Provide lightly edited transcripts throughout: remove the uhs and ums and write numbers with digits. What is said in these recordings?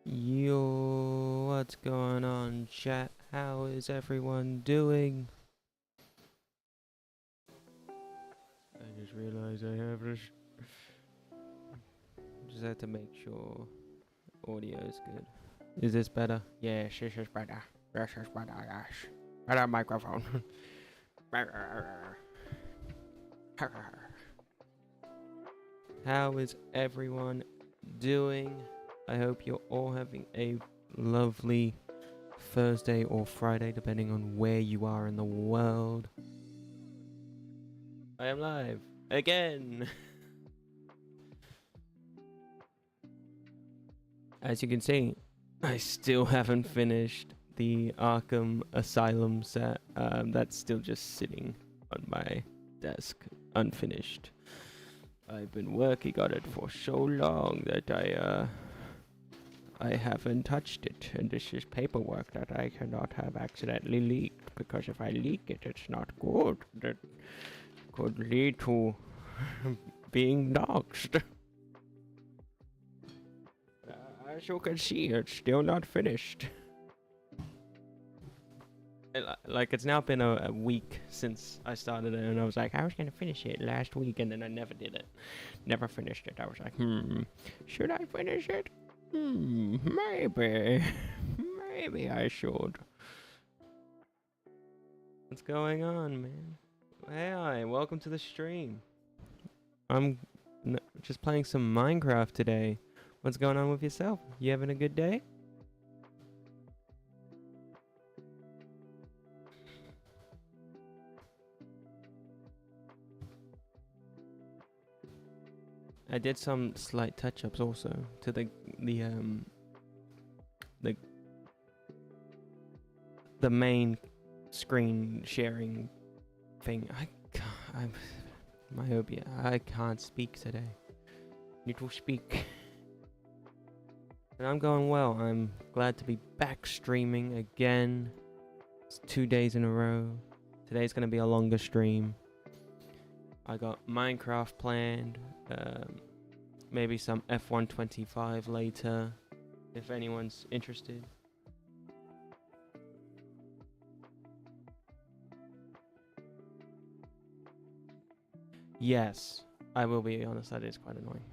Yo, what's going on, chat? How is everyone doing? I just realized I have this. Just had to make sure audio is good. Is this better? Yes, this is better. This is better, yes. Better microphone. How is everyone doing? I hope you're all having a lovely Thursday or Friday, depending on where you are in the world. I am live again. As you can see, I still haven't finished the Arkham Asylum set. That's still just sitting on my desk, unfinished. I've been working on it for so long that I haven't touched it, and this is paperwork that I cannot have accidentally leaked, because if I leak it, it's not good. That could lead to being doxxed. As you can see, it's still not finished. Like, it's now been a week since I started it, and I was like, I was gonna finish it last week, and then I never did it. Never finished it. I was like, should I finish it? Maybe. Maybe I should. What's going on, man? Hey, welcome to the stream. I'm just playing some Minecraft today. What's going on with yourself? You having a good day? I did some slight touch-ups also to the main screen sharing thing. I'm myopia. I can't speak today. Need to speak. And I'm going well. I'm glad to be back streaming again. It's 2 days in a row. Today's gonna be a longer stream. I got Minecraft planned. Maybe some F125 later, if anyone's interested. Yes, I will be honest, that is quite annoying.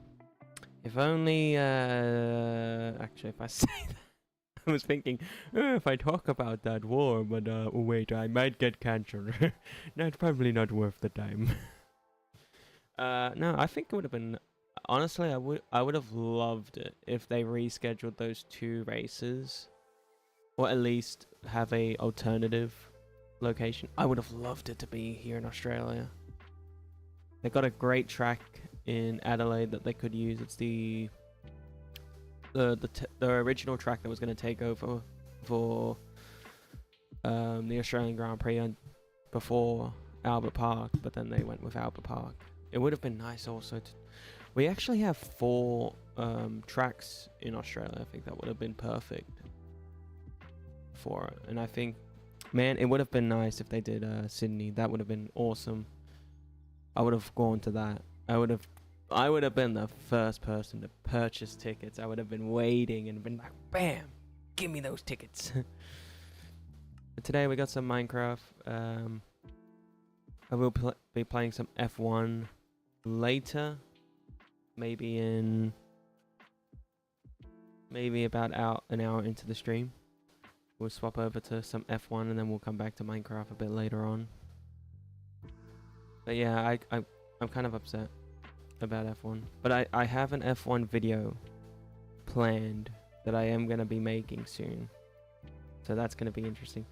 If only, actually, if I say that, I was thinking, if I talk about that war, but, wait, I might get cancelled. That's probably not worth the time. No, I think it would have been, honestly, I would have loved it if they rescheduled those 2 races, or at least have a alternative location. I would have loved it to be here in Australia. They got a great track in Adelaide that they could use. It's the original track that was going to take over for the Australian Grand Prix before Albert Park, but then they went with Albert Park. It would have been nice also to... We actually have 4 tracks in Australia. I think that would have been perfect for it. And I think, man, it would have been nice if they did Sydney. That would have been awesome. I would have gone to that. I would have been the first person to purchase tickets. I would have been waiting and been like, bam, give me those tickets. But today we got some Minecraft. I will be playing some F1 later. Maybe about an hour into the stream. We'll swap over to some F1 and then we'll come back to Minecraft a bit later on. But yeah, I'm kind of upset about F1. But I have an F1 video planned that I am going to be making soon. So that's going to be interesting.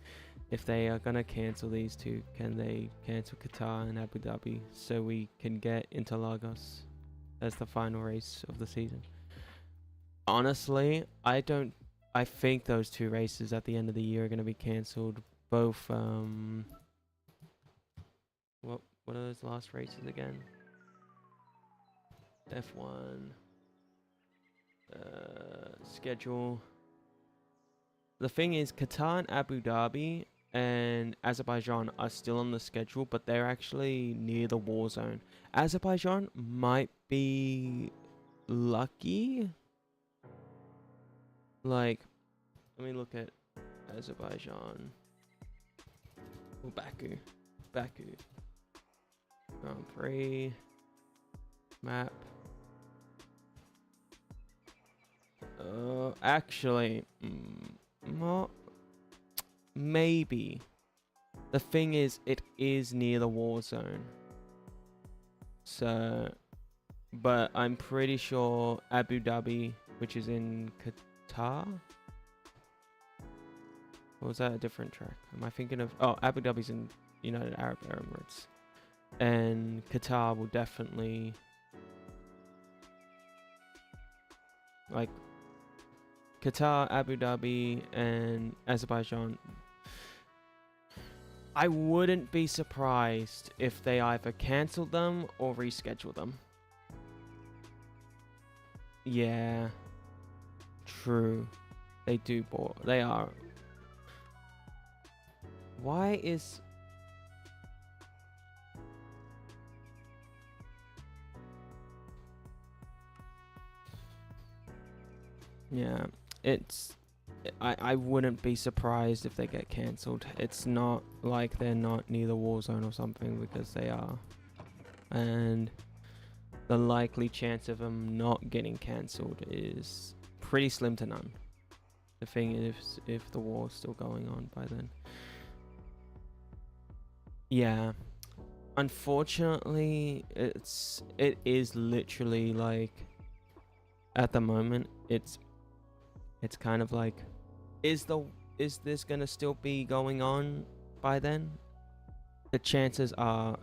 If they are going to cancel these 2, can they cancel Qatar and Abu Dhabi so we can get Interlagos as the final race of the season? Honestly, I think those 2 races at the end of the year are going to be cancelled. Both, what are those last races again? F1 schedule. The thing is, Qatar and Abu Dhabi and Azerbaijan are still on the schedule, but they're actually near the war zone. Azerbaijan might be lucky Like, let me look at Azerbaijan. Or Baku. Baku. Grand Prix. Map. Actually, maybe. The thing is, it is near the war zone. So, but I'm pretty sure Abu Dhabi, which is in Qatar. Or was that a different track? Am I thinking of... Oh, Abu Dhabi's in United Arab Emirates. And Qatar will definitely... Like, Qatar, Abu Dhabi, and Azerbaijan. I wouldn't be surprised if they either cancelled them or rescheduled them. Yeah. True. They do bore. They are. Why is... Yeah, it's... I wouldn't be surprised if they get cancelled. It's not like they're not near the war zone or something, because they are. And the likely chance of them not getting cancelled is pretty slim to none. The thing is, if the war's still going on by then. Yeah. Unfortunately, it is literally like, at the moment, it's kind of like, is this gonna still be going on by then? The chances are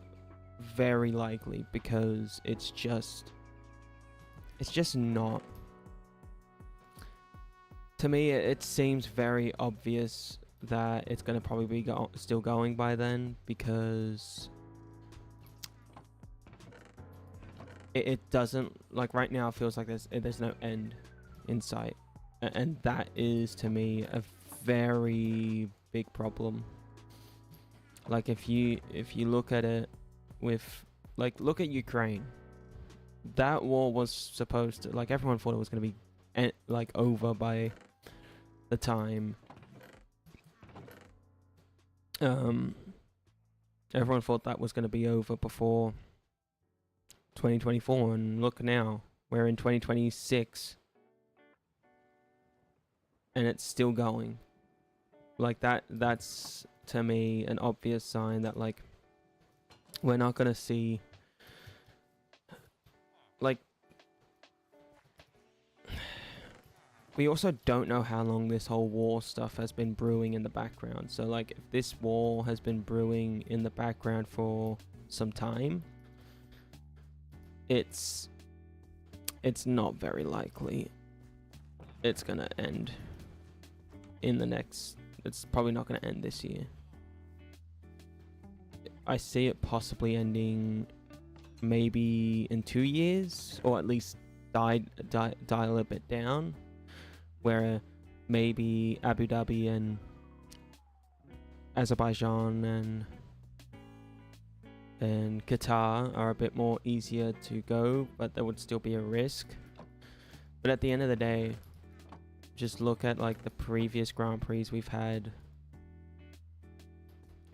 very likely, because it's just not. To me, it seems very obvious that it's gonna probably be still going by then, because it doesn't, like, right now it feels like there's no end in sight. And that is, to me, a very big problem. Like, if you look at it with, like, look at Ukraine. That war was supposed to, like, everyone thought it was going to be like over by the time everyone thought that was going to be over before 2024, and look now, we're in 2026. And it's still going. Like, that's to me an obvious sign that, like, we're not gonna see, like, we also don't know how long this whole war stuff has been brewing in the background. So, like, if this war has been brewing in the background for some time, it's not very likely it's gonna end in the next... It's probably not going to end this year. I see it possibly ending maybe in 2 years, or at least dial a bit down, where maybe Abu Dhabi and Azerbaijan and Qatar are a bit more easier to go, but there would still be a risk. But at the end of the day, just look at, like, the previous Grand Prix we've had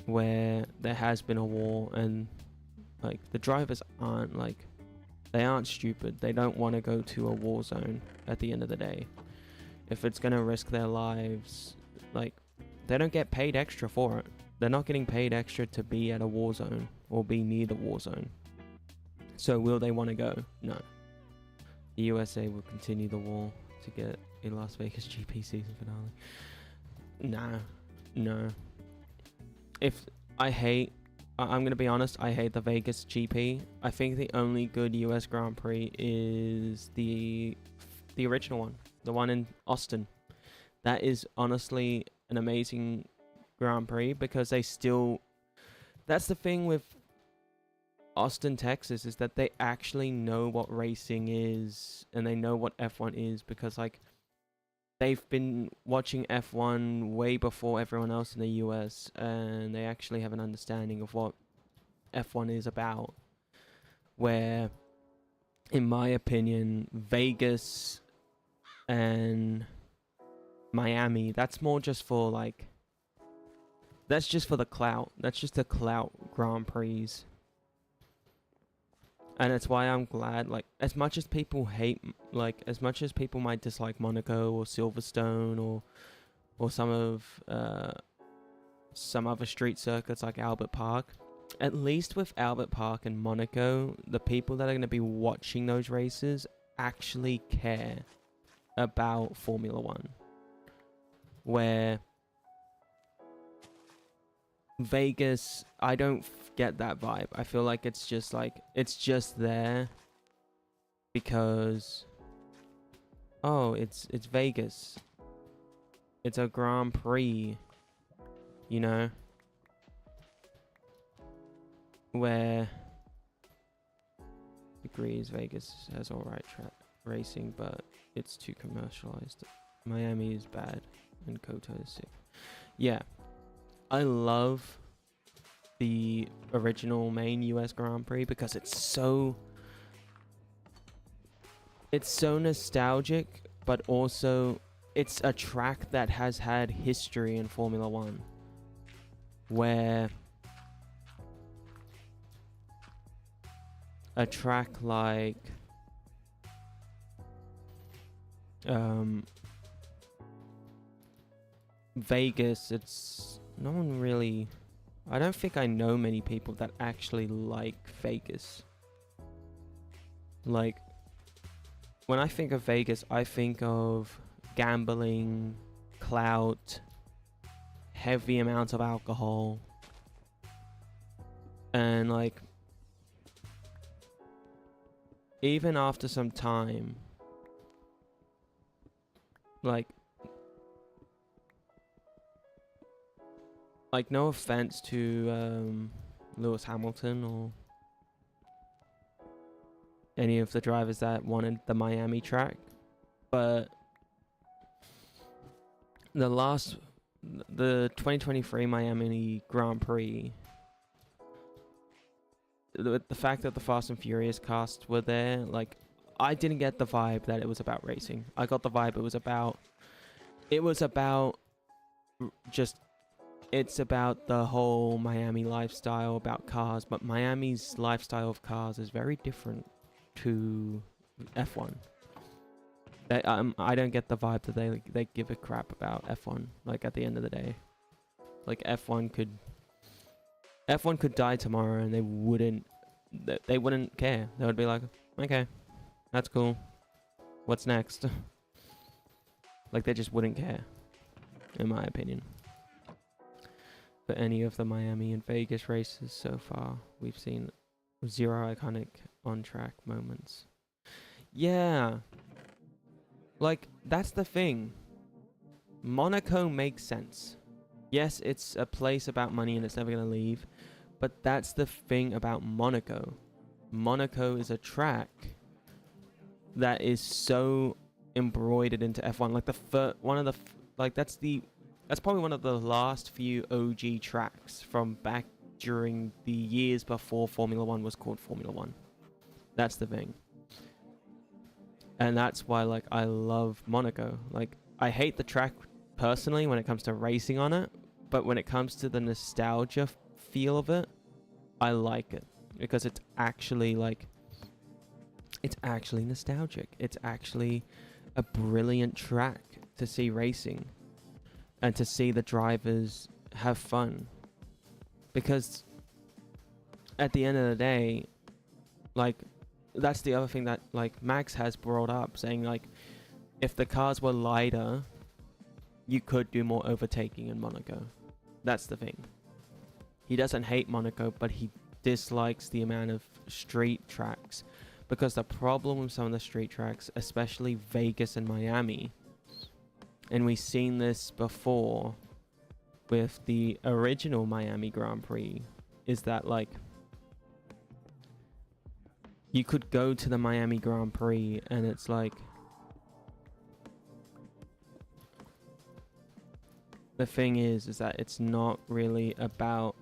where there has been a war, and, like, the drivers aren't, like, they aren't stupid. They don't want to go to a war zone at the end of the day. If it's going to risk their lives, like, they don't get paid extra for it. They're not getting paid extra to be at a war zone or be near the war zone. So will they want to go? No. The USA will continue the war to get a Las Vegas GP season finale. No. I'm gonna be honest, I hate the Vegas GP. I think the only good US Grand Prix is the original one, the one in Austin. That is honestly an amazing Grand Prix, because that's the thing with Austin, Texas, is that they actually know what racing is, and they know what F1 is, because, like, they've been watching F1 way before everyone else in the US, and they actually have an understanding of what F1 is about. Where, in my opinion, Vegas and Miami, that's more just for like, that's just for the clout. That's just a clout Grand Prix. And it's why I'm glad, like, as much as people hate, like, as much as people might dislike Monaco or Silverstone or some other street circuits like Albert Park, at least with Albert Park and Monaco, the people that are going to be watching those races actually care about Formula One. Where Vegas, I don't get that vibe. I feel like it's just there because, oh, it's Vegas. It's a Grand Prix, you know, where agrees Vegas has alright racing, but it's too commercialized. Miami is bad and Kota is sick. Yeah, I love the original main US Grand Prix because it's so nostalgic, but also it's a track that has had history in Formula One, where a track like Vegas, it's no one really, I don't think I know many people that actually like Vegas. Like, when I think of Vegas, I think of gambling, clout, heavy amounts of alcohol, and like, even after some time, like no offense to Lewis Hamilton or any of the drivers that wanted the Miami track, but the 2023 Miami Grand Prix, the fact that the Fast and Furious cast were there, like, I didn't get the vibe that it was about racing. I got the vibe it was about just, it's about the whole Miami lifestyle, about cars, but Miami's lifestyle of cars is very different to F1. I don't get the vibe that they give a crap about F1. Like, at the end of the day, like, F1 could die tomorrow and they wouldn't care. They would be like, okay, that's cool, what's next? Like, they just wouldn't care, in my opinion. For any of the Miami and Vegas races so far, we've seen 0 iconic on-track moments. Yeah, like, that's the thing. Monaco makes sense. Yes, it's a place about money and it's never going to leave, but that's the thing about Monaco. Monaco is a track that is so embroidered into F1. Like, that's probably one of the last few OG tracks from back during the years before Formula One was called Formula One. That's the thing. And that's why, like, I love Monaco. Like, I hate the track personally when it comes to racing on it, but when it comes to the nostalgia feel of it, I like it. Because it's actually, like, it's actually nostalgic. It's actually a brilliant track to see racing. And to see the drivers have fun. Because at the end of the day, like, that's the other thing that, like, Max has brought up, saying, like, if the cars were lighter, you could do more overtaking in Monaco. That's the thing. He doesn't hate Monaco, but he dislikes the amount of street tracks. Because the problem with some of the street tracks, especially Vegas and Miami, and we've seen this before with the original Miami Grand Prix, is that, like, you could go to the Miami Grand Prix and it's like, the thing is that it's not really about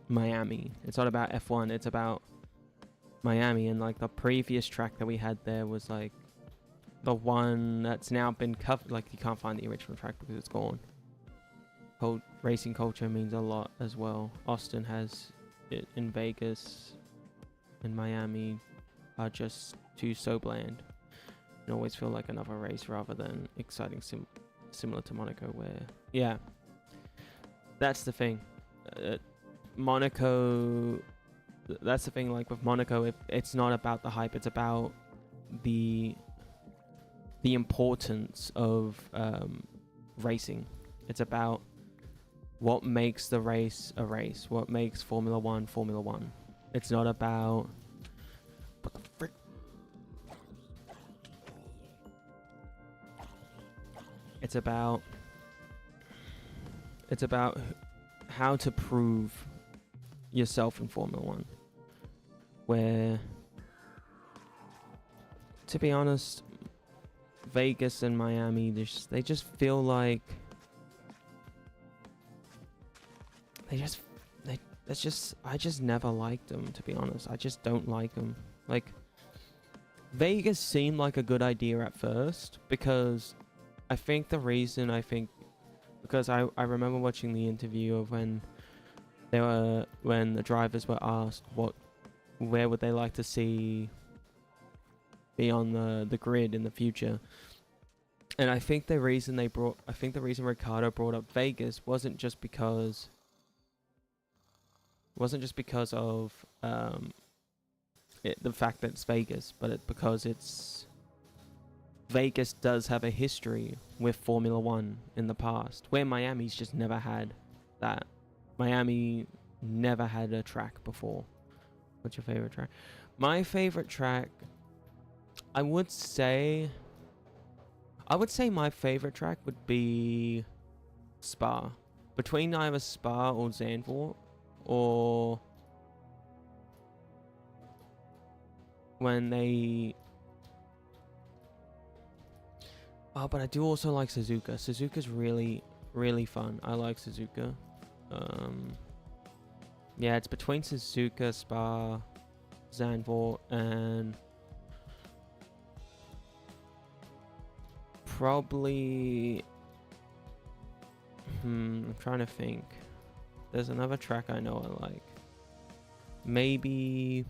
Miami. It's not about F1. It's about Miami. And, like, the previous track that we had there was, like, the one that's now been covered. Like, you can't find the original track because it's gone. Racing culture means a lot as well. Austin has it, in Vegas and Miami are just too so bland. It always feel like another race rather than exciting, similar to Monaco, where that's the thing. Monaco, that's the thing. Like with Monaco, it's not about the hype. It's about the importance of racing. It's about what makes the race a race. What makes Formula One Formula One. It's not about what the frick. It's about how to prove yourself in Formula One. Where, to be honest, Vegas and Miami, they just feel like I just never liked them, to be honest. I just don't like them. Like, Vegas seemed like a good idea at first because I think because I remember watching the interview of when the drivers were asked where would they like to see be on the grid in the future. And I think the reason Ricardo brought up Vegas wasn't just because of the fact that it's Vegas, but because Vegas does have a history with Formula One in the past, where Miami's just never had that. Miami never had a track before. What's your favorite track? My favorite track, I would say my favorite track would be Spa. Between either Spa or Zandvoort, or when they... Oh, but I do also like Suzuka. Suzuka's really, really fun. I like Suzuka. Yeah, it's between Suzuka, Spa, Zandvoort, and probably... I'm trying to think. There's another track I know I like. Maybe...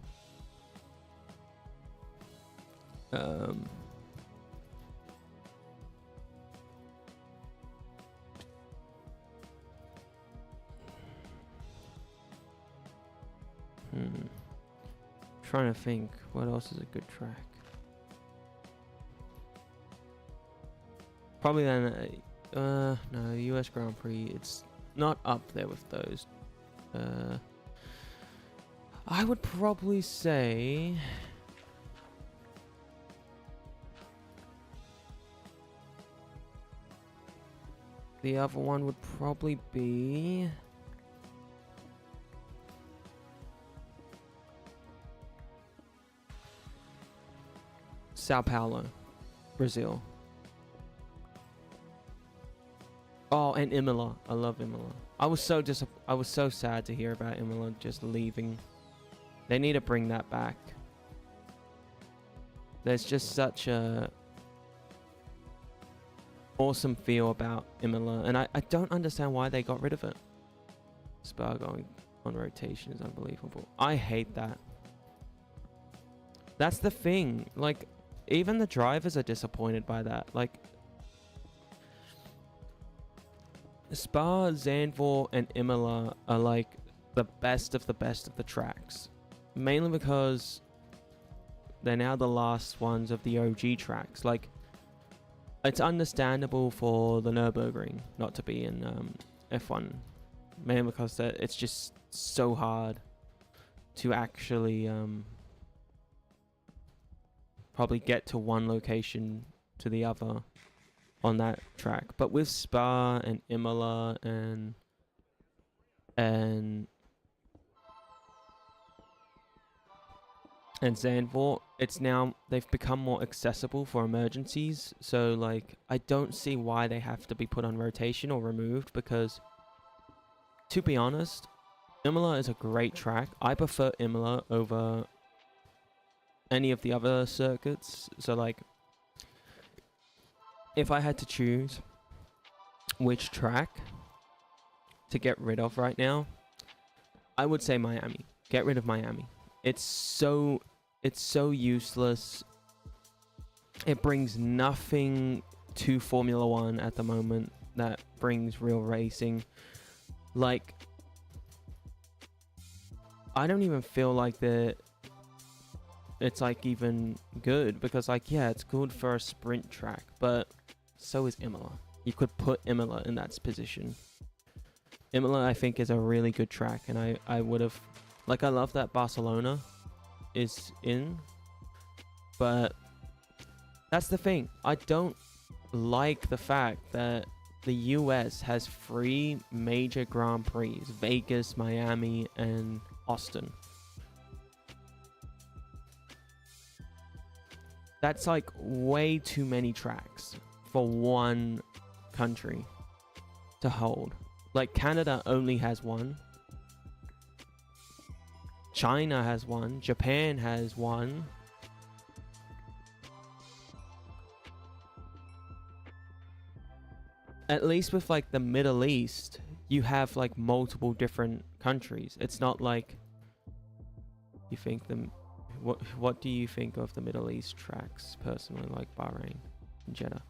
trying to think. What else is a good track? Probably then... no, US Grand Prix. It's not up there with those. I would probably say... The other one would probably be... Sao Paulo, Brazil. Oh, and Imola. I love Imola. I was so sad to hear about Imola just leaving. They need to bring that back. There's just such a awesome feel about Imola, and I don't understand why they got rid of it. Spa going on rotation is unbelievable. I hate that. That's the thing. Like, even the drivers are disappointed by that. Like, Spa, Zandvoort, and Imola are like the best of the tracks. Mainly because they're now the last ones of the OG tracks. Like, it's understandable for the Nürburgring not to be in F1. Mainly because it's just so hard to actually probably get to one location to the other on that track. But with Spa and Imola and Zandvoort, they've become more accessible for emergencies. So, like, I don't see why they have to be put on rotation or removed, because, to be honest, Imola is a great track. I prefer Imola over any of the other circuits. So, like, if I had to choose which track to get rid of right now, I would say Miami. Get rid of Miami. It's so useless. It brings nothing to Formula One at the moment that brings real racing. Like, I don't even feel like it's like even good, because like, yeah, it's good for a sprint track, but so is Imola. You could put Imola in that position. Imola, I think, is a really good track, and I would have, like, I love that Barcelona is in, but that's the thing. I don't like the fact that the US has 3 major Grand Prix: Vegas, Miami, and Austin. That's like way too many tracks for one country to hold. Like, Canada only has 1. China has 1. Japan has 1. At least with like the Middle East, you have like multiple different countries. It's not like you think them. What do you think of the Middle East tracks personally, like Bahrain and Jeddah?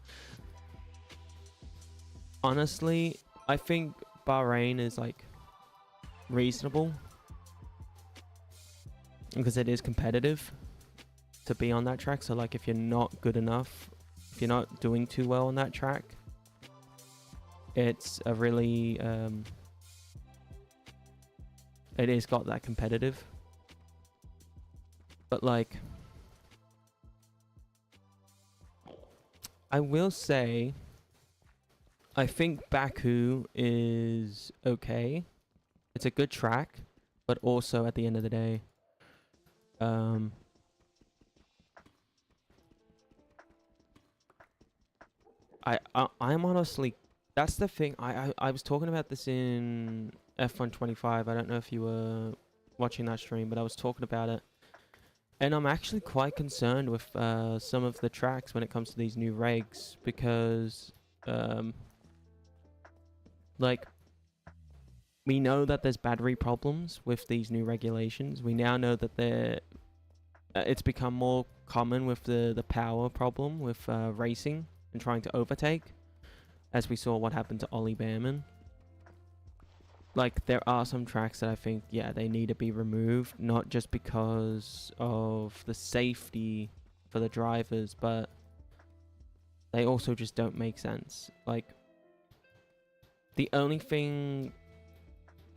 Honestly, I think Bahrain is like reasonable because it is competitive to be on that track. So like, if you're not good enough, if you're not doing too well on that track, it's a really it is got that competitive. But like, I will say, I think Baku is okay. It's a good track, but also at the end of the day, I'm honestly, that's the thing. I was talking about this in F125. I don't know if you were watching that stream, but I was talking about it. And I'm actually quite concerned with some of the tracks when it comes to these new regs, because like, we know that there's battery problems with these new regulations. We now know that it's become more common with the power problem with racing and trying to overtake, as we saw what happened to Ollie Behrman. Like, there are some tracks that I think, yeah, they need to be removed, not just because of the safety for the drivers, but they also just don't make sense. Like, the only thing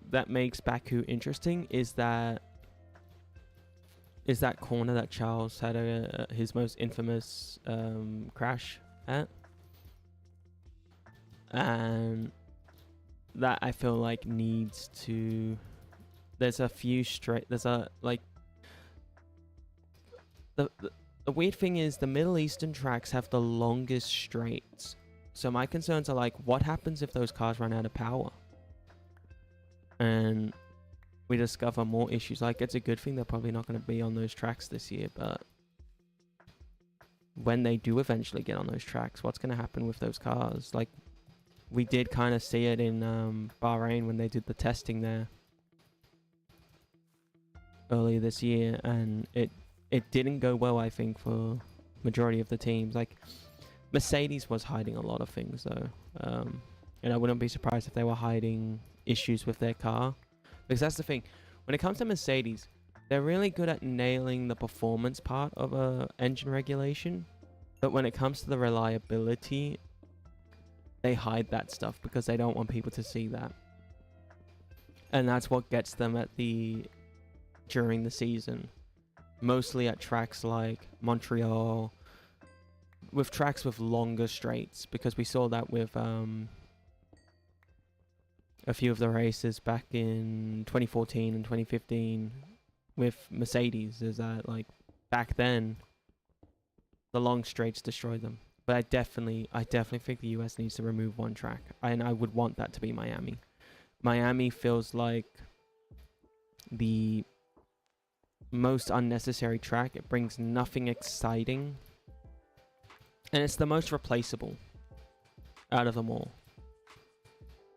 that makes Baku interesting is that corner that Charles had his most infamous crash at, and that I feel like needs to. There's a few straight. There's a like. The weird thing is, the Middle Eastern tracks have the longest straights. So my concerns are like, what happens if those cars run out of power? And we discover more issues. Like, it's a good thing they're probably not going to be on those tracks this year, but when they do eventually get on those tracks, what's going to happen with those cars? Like, we did kind of see it in Bahrain when they did the testing there earlier this year, and it didn't go well, I think, for majority of the teams. Like, Mercedes was hiding a lot of things though, and I wouldn't be surprised if they were hiding issues with their car, because that's the thing. When it comes to Mercedes, they're really good at nailing the performance part of a engine regulation, but when it comes to the reliability, they hide that stuff because they don't want people to see that. And that's what gets them during the season. Mostly at tracks like Montreal, with tracks with longer straights, because we saw that with a few of the races back in 2014 and 2015 with Mercedes, is that like, back then the long straights destroyed them. But I definitely think the US needs to remove one track, and I would want that to be Miami. Miami feels like the most unnecessary track. It brings nothing exciting, and it's the most replaceable. out of them all.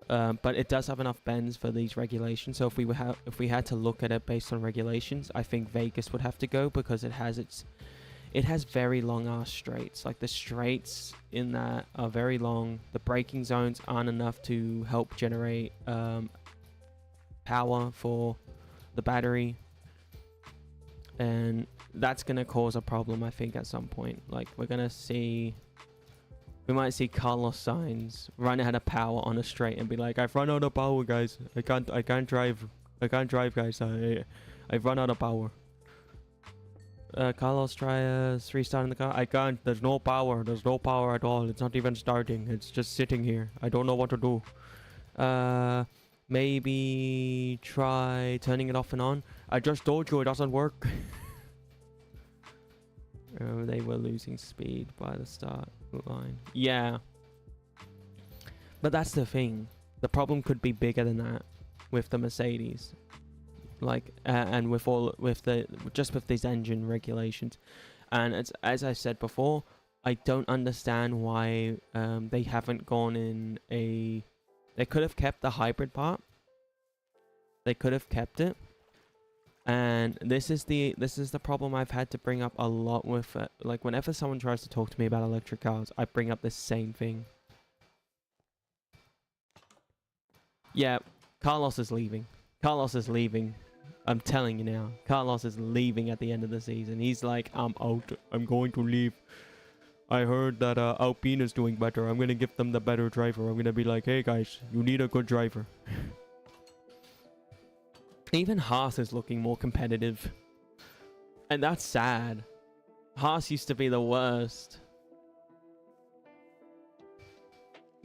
But it does have enough bends for these regulations. So if we had to look at it based on regulations, I think Vegas would have to go, because it has very long ass straights. Like, the straights in that are very long. The braking zones aren't enough to help generate power for the battery, and that's gonna cause a problem, I think, at some point. Like, we might see Carlos Sainz run out of power on a straight and be like, "I've run out of power, guys. I can't drive, guys. I've run out of power." Carlos, try restarting the car. I can't. There's no power. There's no power at all. It's not even starting. It's just sitting here. I don't know what to do. Maybe try turning it off and on. I just told you it doesn't work. They were losing speed by the start line. Yeah. But that's the thing. The problem could be bigger than that with the Mercedes. Like, and with these engine regulations. And as I said before, I don't understand why they haven't gone in a... They could have kept the hybrid part. They could have kept it. And this is the problem I've had to bring up a lot with like, whenever someone tries to talk to me about electric cars, I bring up this same thing. Yeah, Carlos is leaving. Carlos is leaving. I'm telling you now. Carlos is leaving at the end of the season. He's like, "I'm out. I'm going to leave. I heard that Alpine is doing better. I'm going to give them the better driver. I'm going to be like, hey guys, you need a good driver." Even Haas is looking more competitive. And that's sad. Haas used to be the worst.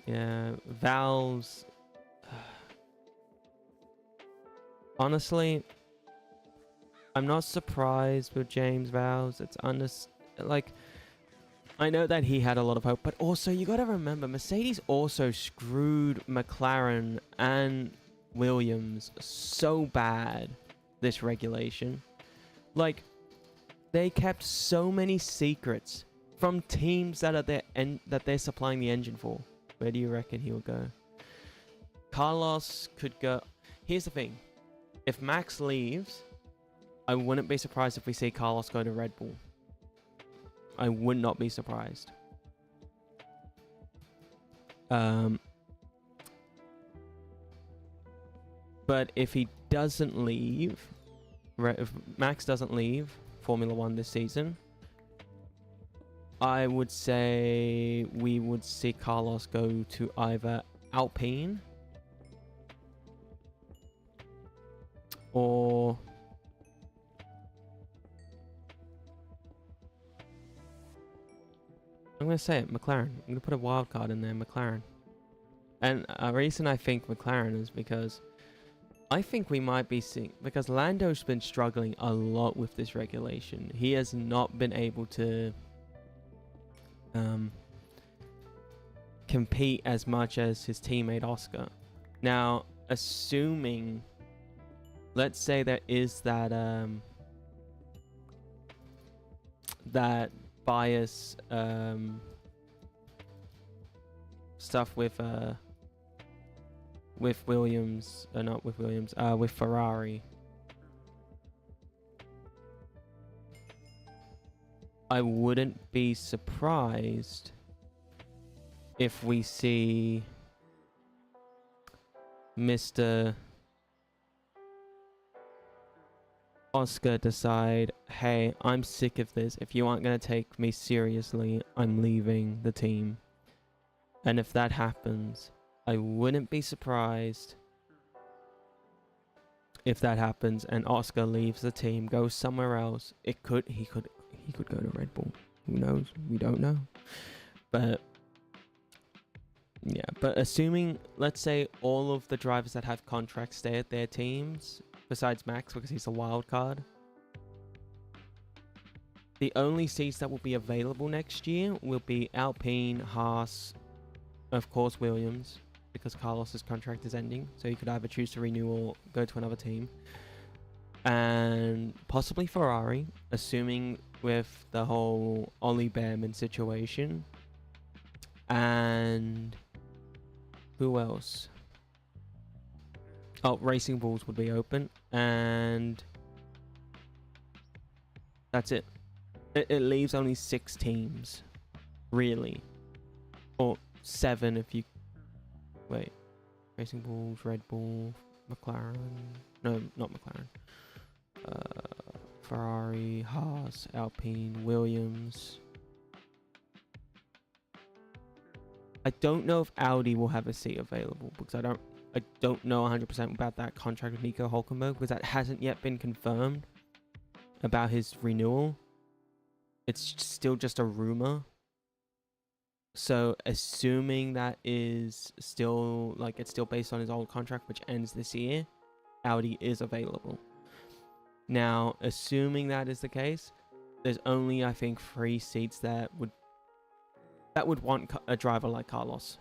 Yeah, valves. Honestly, I'm not surprised with James Valves. It's like, I know that he had a lot of hope, but also you got to remember, Mercedes also screwed McLaren and Williams so bad this regulation. Like, they kept so many secrets from teams that are that they're supplying the engine for. Where do you reckon he will go? Carlos could go. Here's the thing. If Max leaves, I wouldn't be surprised if we see Carlos go to Red Bull. I would not be surprised. But if he doesn't leave, if Max doesn't leave Formula 1 this season, I would say we would see Carlos go to either Alpine or I'm going to say it, McLaren. I'm going to put a wild card in there, McLaren. And a reason I think McLaren is because I think we might be seeing... Because Lando's been struggling a lot with this regulation. He has not been able to compete as much as his teammate Oscar. Now, assuming... Let's say there is that... that bias stuff with Williams, not with Williams, with Ferrari. I wouldn't be surprised if we see Mr. Oscar decide, hey, I'm sick of this. If you aren't going to take me seriously, I'm leaving the team. And if that happens, I wouldn't be surprised if that happens and Oscar leaves the team, goes somewhere else. He could go to Red Bull. Who knows? We don't know. But yeah, but assuming, let's say all of the drivers that have contracts stay at their teams, besides Max, because he's a wild card. The only seats that will be available next year will be Alpine, Haas, of course Williams, because Carlos's contract is ending, so he could either choose to renew or go to another team. And possibly Ferrari, assuming with the whole Ollie Behrman situation. And Who else? Oh, Racing Bulls would be open, and that's it. It leaves only 6 teams, really, or 7 if you wait. Racing Bulls, Red Bull, McLaren. No, not McLaren. Ferrari, Haas, Alpine, Williams. I don't know if Audi will have a seat available because I don't know 100% about that contract with Nico Hülkenberg because that hasn't yet been confirmed about his renewal. It's still just a rumor. So assuming that is still like it's still based on his old contract which ends this year, Audi is available. Now, assuming that is the case, there's only I think 3 seats that would want a driver like Carlos.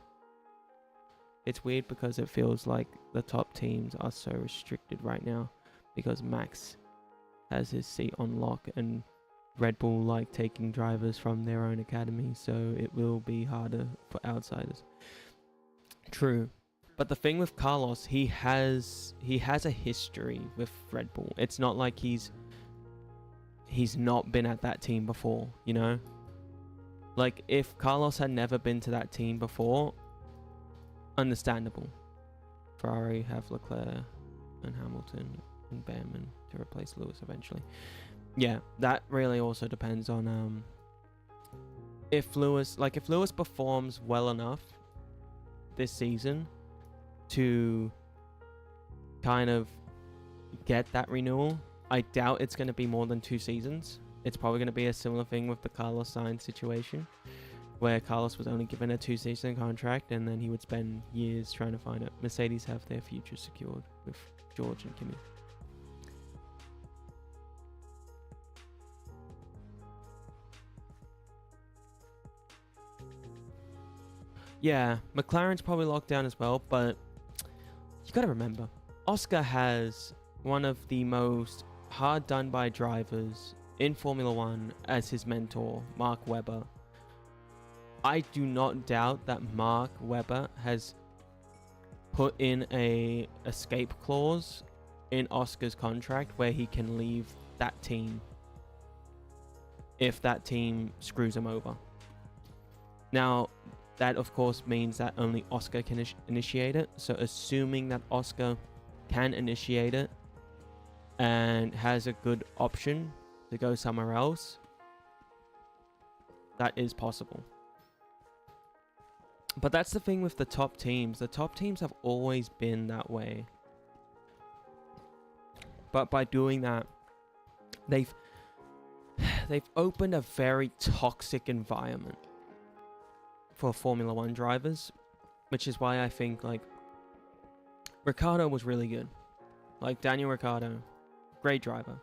It's weird because it feels like the top teams are so restricted right now because Max has his seat on lock and Red Bull like taking drivers from their own academy, so it will be harder for outsiders. True. But the thing with Carlos, he has a history with Red Bull. It's not like he's not been at that team before, you know? Like, if Carlos had never been to that team before, understandable. Ferrari have Leclerc and Hamilton and Behrman to replace Lewis eventually. Yeah, that really also depends on if Lewis performs well enough this season to kind of get that renewal. I doubt it's going to be more than 2 seasons. It's probably going to be a similar thing with the Carlos Sainz situation, where Carlos was only given a 2-season contract and then he would spend years trying to find it. Mercedes have their future secured with George and Kimi. Yeah, McLaren's probably locked down as well, but you gotta remember, Oscar has one of the most hard done by drivers in Formula One as his mentor, Mark Webber. I do not doubt that Mark Webber has put in a escape clause in Oscar's contract where he can leave that team if that team screws him over. Now, that of course means that only Oscar can initiate it. So assuming that Oscar can initiate it and has a good option to go somewhere else, that is possible. But that's the thing with the top teams. The top teams have always been that way. But by doing that, they've opened a very toxic environment for Formula One drivers, which is why I think like Ricciardo was really good. Like Daniel Ricciardo, great driver.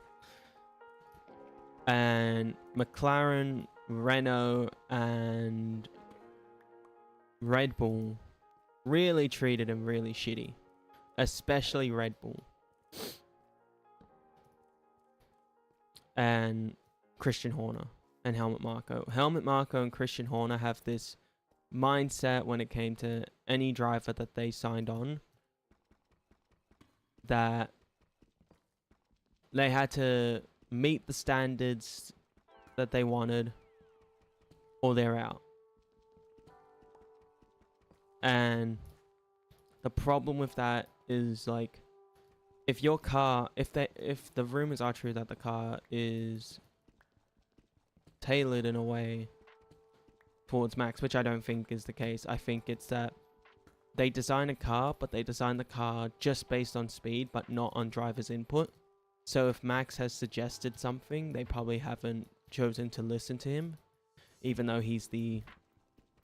And McLaren, Renault, and Red Bull really treated him really shitty, especially Red Bull. And Christian Horner and Helmut Marko. Helmut Marko and Christian Horner have this mindset when it came to any driver that they signed on, that they had to meet the standards that they wanted or they're out. And the problem with that is like, if your car, if the rumors are true that the car is tailored in a way towards Max, which I don't think is the case. I think it's that they design a car, but they design the car just based on speed, but not on driver's input. So if Max has suggested something, they probably haven't chosen to listen to him, even though he's the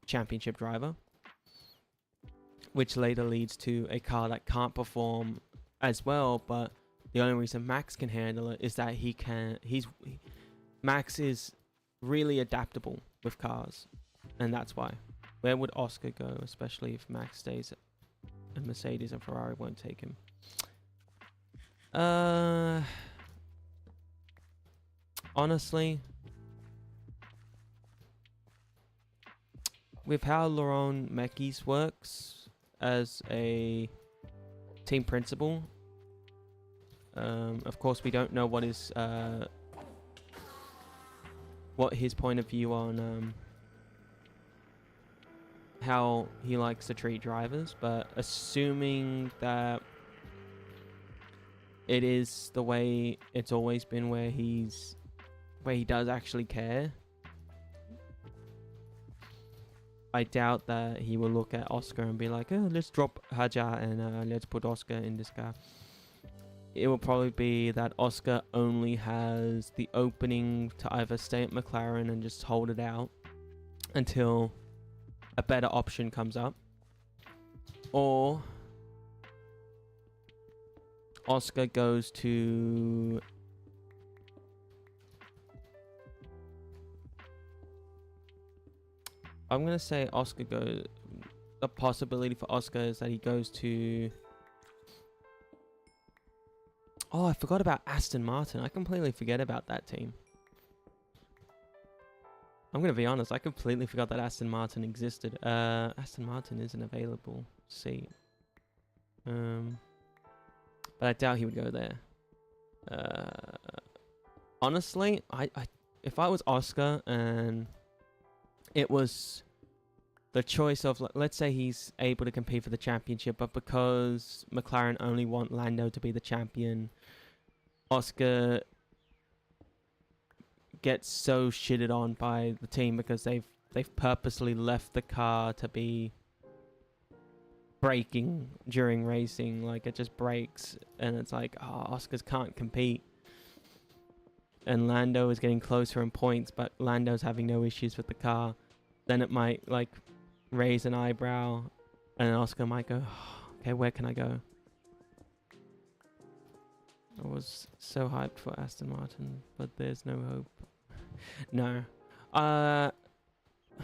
championship driver, which later leads to a car that can't perform as well. But the only reason Max can handle it is that Max is really adaptable with cars. And that's why. Where would Oscar go, especially if Max stays and Mercedes and Ferrari won't take him? Honestly, with how Laurent Mekies works as a team principal. Of course, we don't know what his point of view on how he likes to treat drivers, but assuming that it is the way it's always been, where he does actually care, I doubt that he will look at Oscar and be like, oh, let's drop Haja and let's put Oscar in this car. It will probably be that Oscar only has the opening to either stay at McLaren and just hold it out until a better option comes up, or Oscar goes to I'm gonna say Oscar goes. The possibility for Oscar is that he goes to. Oh, I forgot about Aston Martin. I completely forget about that team. I'm gonna be honest. I completely forgot that Aston Martin existed. Aston Martin isn't available. See. But I doubt he would go there. Honestly, if I was Oscar and it was the choice of, let's say he's able to compete for the championship, but because McLaren only want Lando to be the champion, Oscar gets so shitted on by the team because they've purposely left the car to be braking during racing. Like, it just breaks, and it's like, oh, Oscars can't compete. And Lando is getting closer in points, but Lando's having no issues with the car. Then it might, like, raise an eyebrow, and Oscar might go, oh, okay, where can I go? I was so hyped for Aston Martin, but there's no hope. No.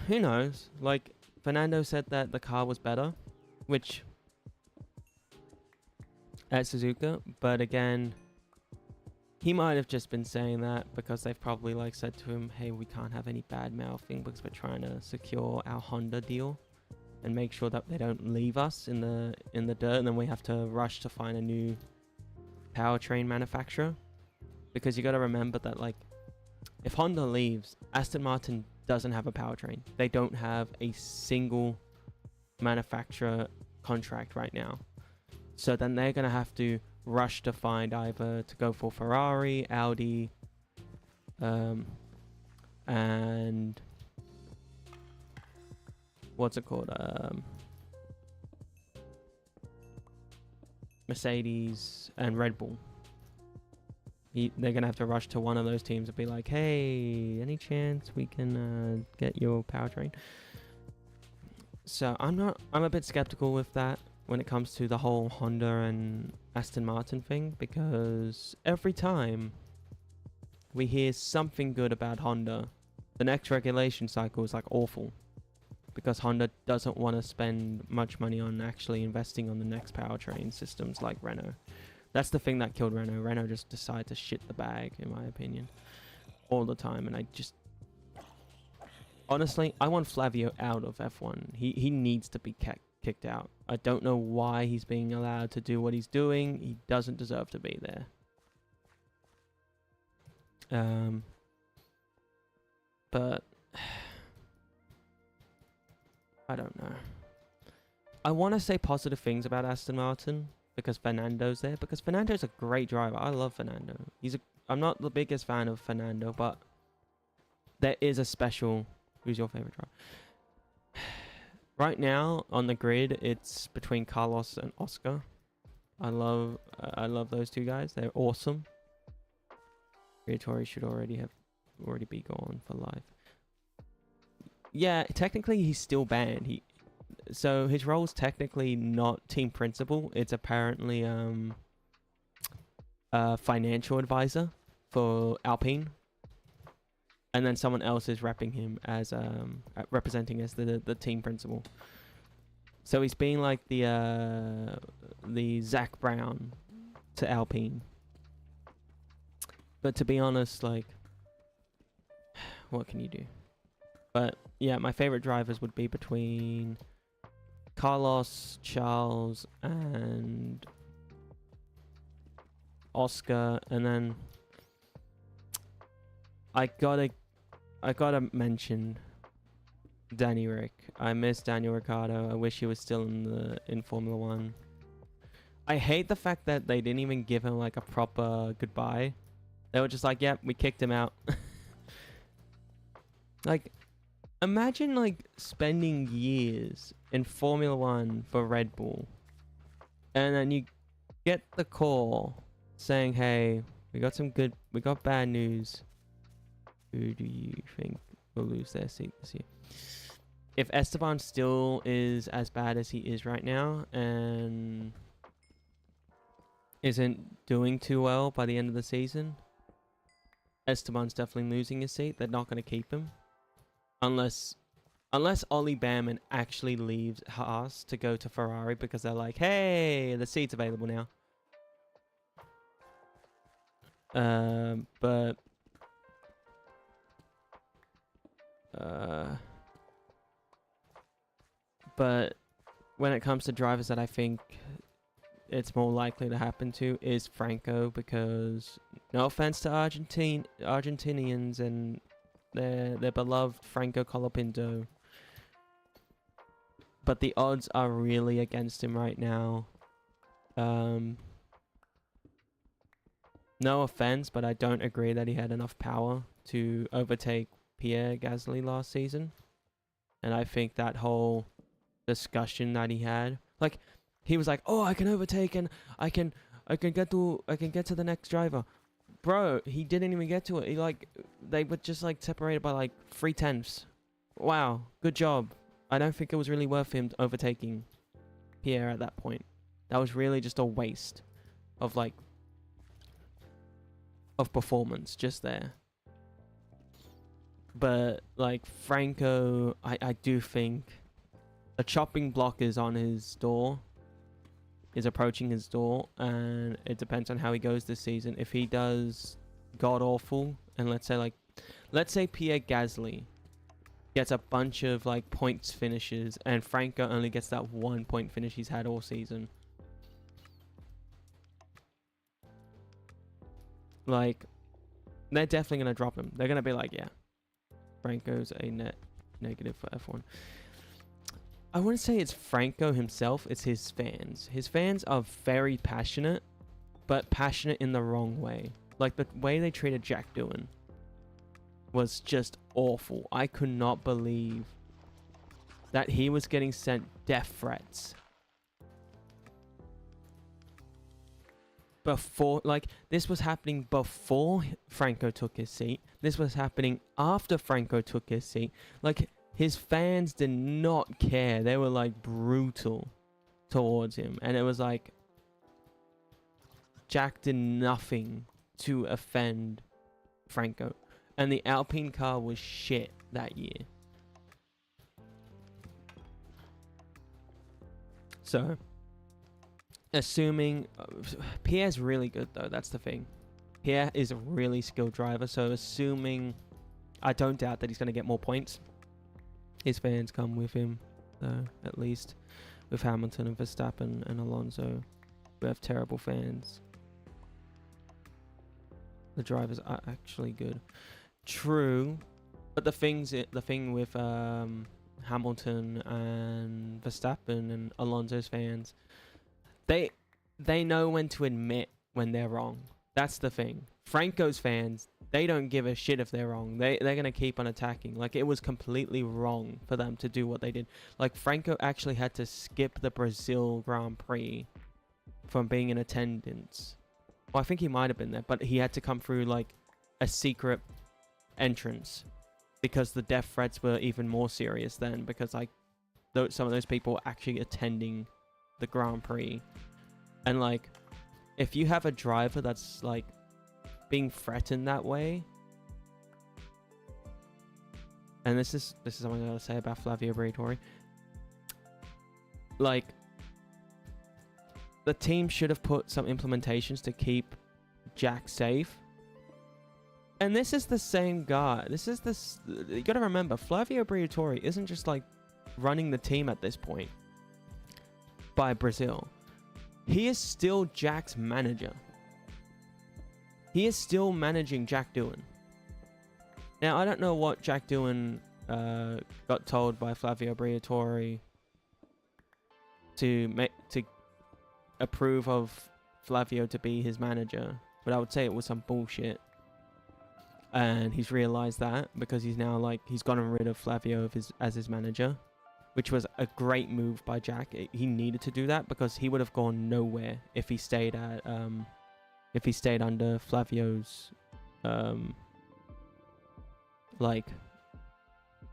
Who knows? Like, Fernando said that the car was better, which at Suzuka, but again, he might have just been saying that because they've probably, like, said to him, hey, we can't have any bad mouthing because we're trying to secure our Honda deal and make sure that they don't leave us in the dirt, and then we have to rush to find a new powertrain manufacturer. Because you got to remember that, like, if Honda leaves, Aston Martin doesn't have a powertrain. They don't have a single manufacturer contract right now. So then they're going to have to rush to find either to go for Ferrari, Audi, and what's it called? Mercedes and Red Bull. They're going to have to rush to one of those teams and be like, hey, any chance we can get your powertrain? So I'm a bit skeptical with that when it comes to the whole Honda and Aston Martin thing, because every time we hear something good about Honda, the next regulation cycle is like awful, because Honda doesn't want to spend much money on actually investing on the next powertrain systems like Renault. That's the thing that killed Renault. Renault just decided to shit the bag, in my opinion, all the time. And I just, honestly, I want Flavio out of F1. He needs to be kicked out. I don't know why he's being allowed to do what he's doing. He doesn't deserve to be there. But I don't know. I want to say positive things about Aston Martin because Fernando's there. Because Fernando's a great driver. I love Fernando. I'm not the biggest fan of Fernando, but there is a special. Who's your favorite driver? Right now on the grid, it's between Carlos and Oscar. I love those two guys. They're awesome. Briatore should already be gone for life. Yeah, technically he's still banned. So his role is technically not team principal. It's apparently a financial advisor for Alpine. And then someone else is repping him as representing as the team principal. So he's being like the Zach Brown to Alpine. But to be honest, like, what can you do? But yeah, my favorite drivers would be between Carlos, Charles, and Oscar, and then I gotta mention Danny Rick. I miss Daniel Ricciardo. I wish he was still in Formula One. I hate the fact that they didn't even give him like a proper goodbye. They were just like, "Yep, we kicked him out." Like, imagine like spending years in Formula One for Red Bull, and then you get the call saying, "Hey, we got bad news. Who do you think will lose their seat this year?" If Esteban still is as bad as he is right now and isn't doing too well by the end of the season, Esteban's definitely losing his seat. They're not going to keep him unless Ollie Behrman actually leaves Haas to go to Ferrari because they're like, "Hey, the seat's available now." But when it comes to drivers that I think it's more likely to happen to is Franco, because no offense to Argentinians and their beloved Franco Colapinto, but the odds are really against him right now. No offense, but I don't agree that he had enough power to overtake Pierre Gasly last season. And I think that whole discussion that he had, like, he was like, "Oh, I can overtake and I can get to the next driver." Bro, he didn't even get to it. They were just like separated by like 0.3. Wow, good job. I don't think it was really worth him overtaking Pierre at that point. That was really just a waste of performance just there. But like Franco, I do think a chopping block is on his door, is approaching his door, and it depends on how he goes this season. If he does god awful, and let's say Pierre Gasly gets a bunch of like points finishes and Franco only gets that 1 point finish he's had all season, like, they're definitely going to drop him. They're going to be like, "Yeah, Franco's a net negative for F1." I wouldn't say it's Franco himself, it's his fans. His fans are very passionate, but passionate in the wrong way. Like, the way they treated Jack Doohan was just awful. I could not believe that he was getting sent death threats before. Like, this was happening before Franco took his seat. This was happening after Franco took his seat. Like, his fans did not care. They were like brutal towards him. And it was like, Jack did nothing to offend Franco. And the Alpine car was shit that year. So, assuming Pierre's really good though, that's the thing. Pierre is a really skilled driver, so assuming, I don't doubt that he's going to get more points. His fans come with him, though, at least with Hamilton and Verstappen and Alonso. We have terrible fans. The drivers are actually good. True, but the thing with Hamilton and Verstappen and Alonso's fans, they know when to admit when they're wrong. That's the thing. Franco's fans, they don't give a shit if they're wrong. They're going to keep on attacking. Like, it was completely wrong for them to do what they did. Like, Franco actually had to skip the Brazil Grand Prix from being in attendance. Well, I think he might have been there, but he had to come through, like, a secret entrance because the death threats were even more serious then, because, like, some of those people were actually attending the Grand Prix. And, like, if you have a driver that's, like, being threatened that way, and this is something I gotta say about Flavio Briatore, like, the team should have put some implementations to keep Jack safe. And this is the same guy. You gotta remember, Flavio Briatore isn't just like running the team at this point. by Brazil. He is still Jack's manager. He is still managing Jack Doohan. Now, I don't know what Jack Doohan got told by Flavio Briatore to approve of Flavio to be his manager, but I would say it was some bullshit. And he's realized that because he's now like he's gotten rid of Flavio as his manager, which was a great move by Jack. He needed to do that because he would have gone nowhere if he stayed under Flavio's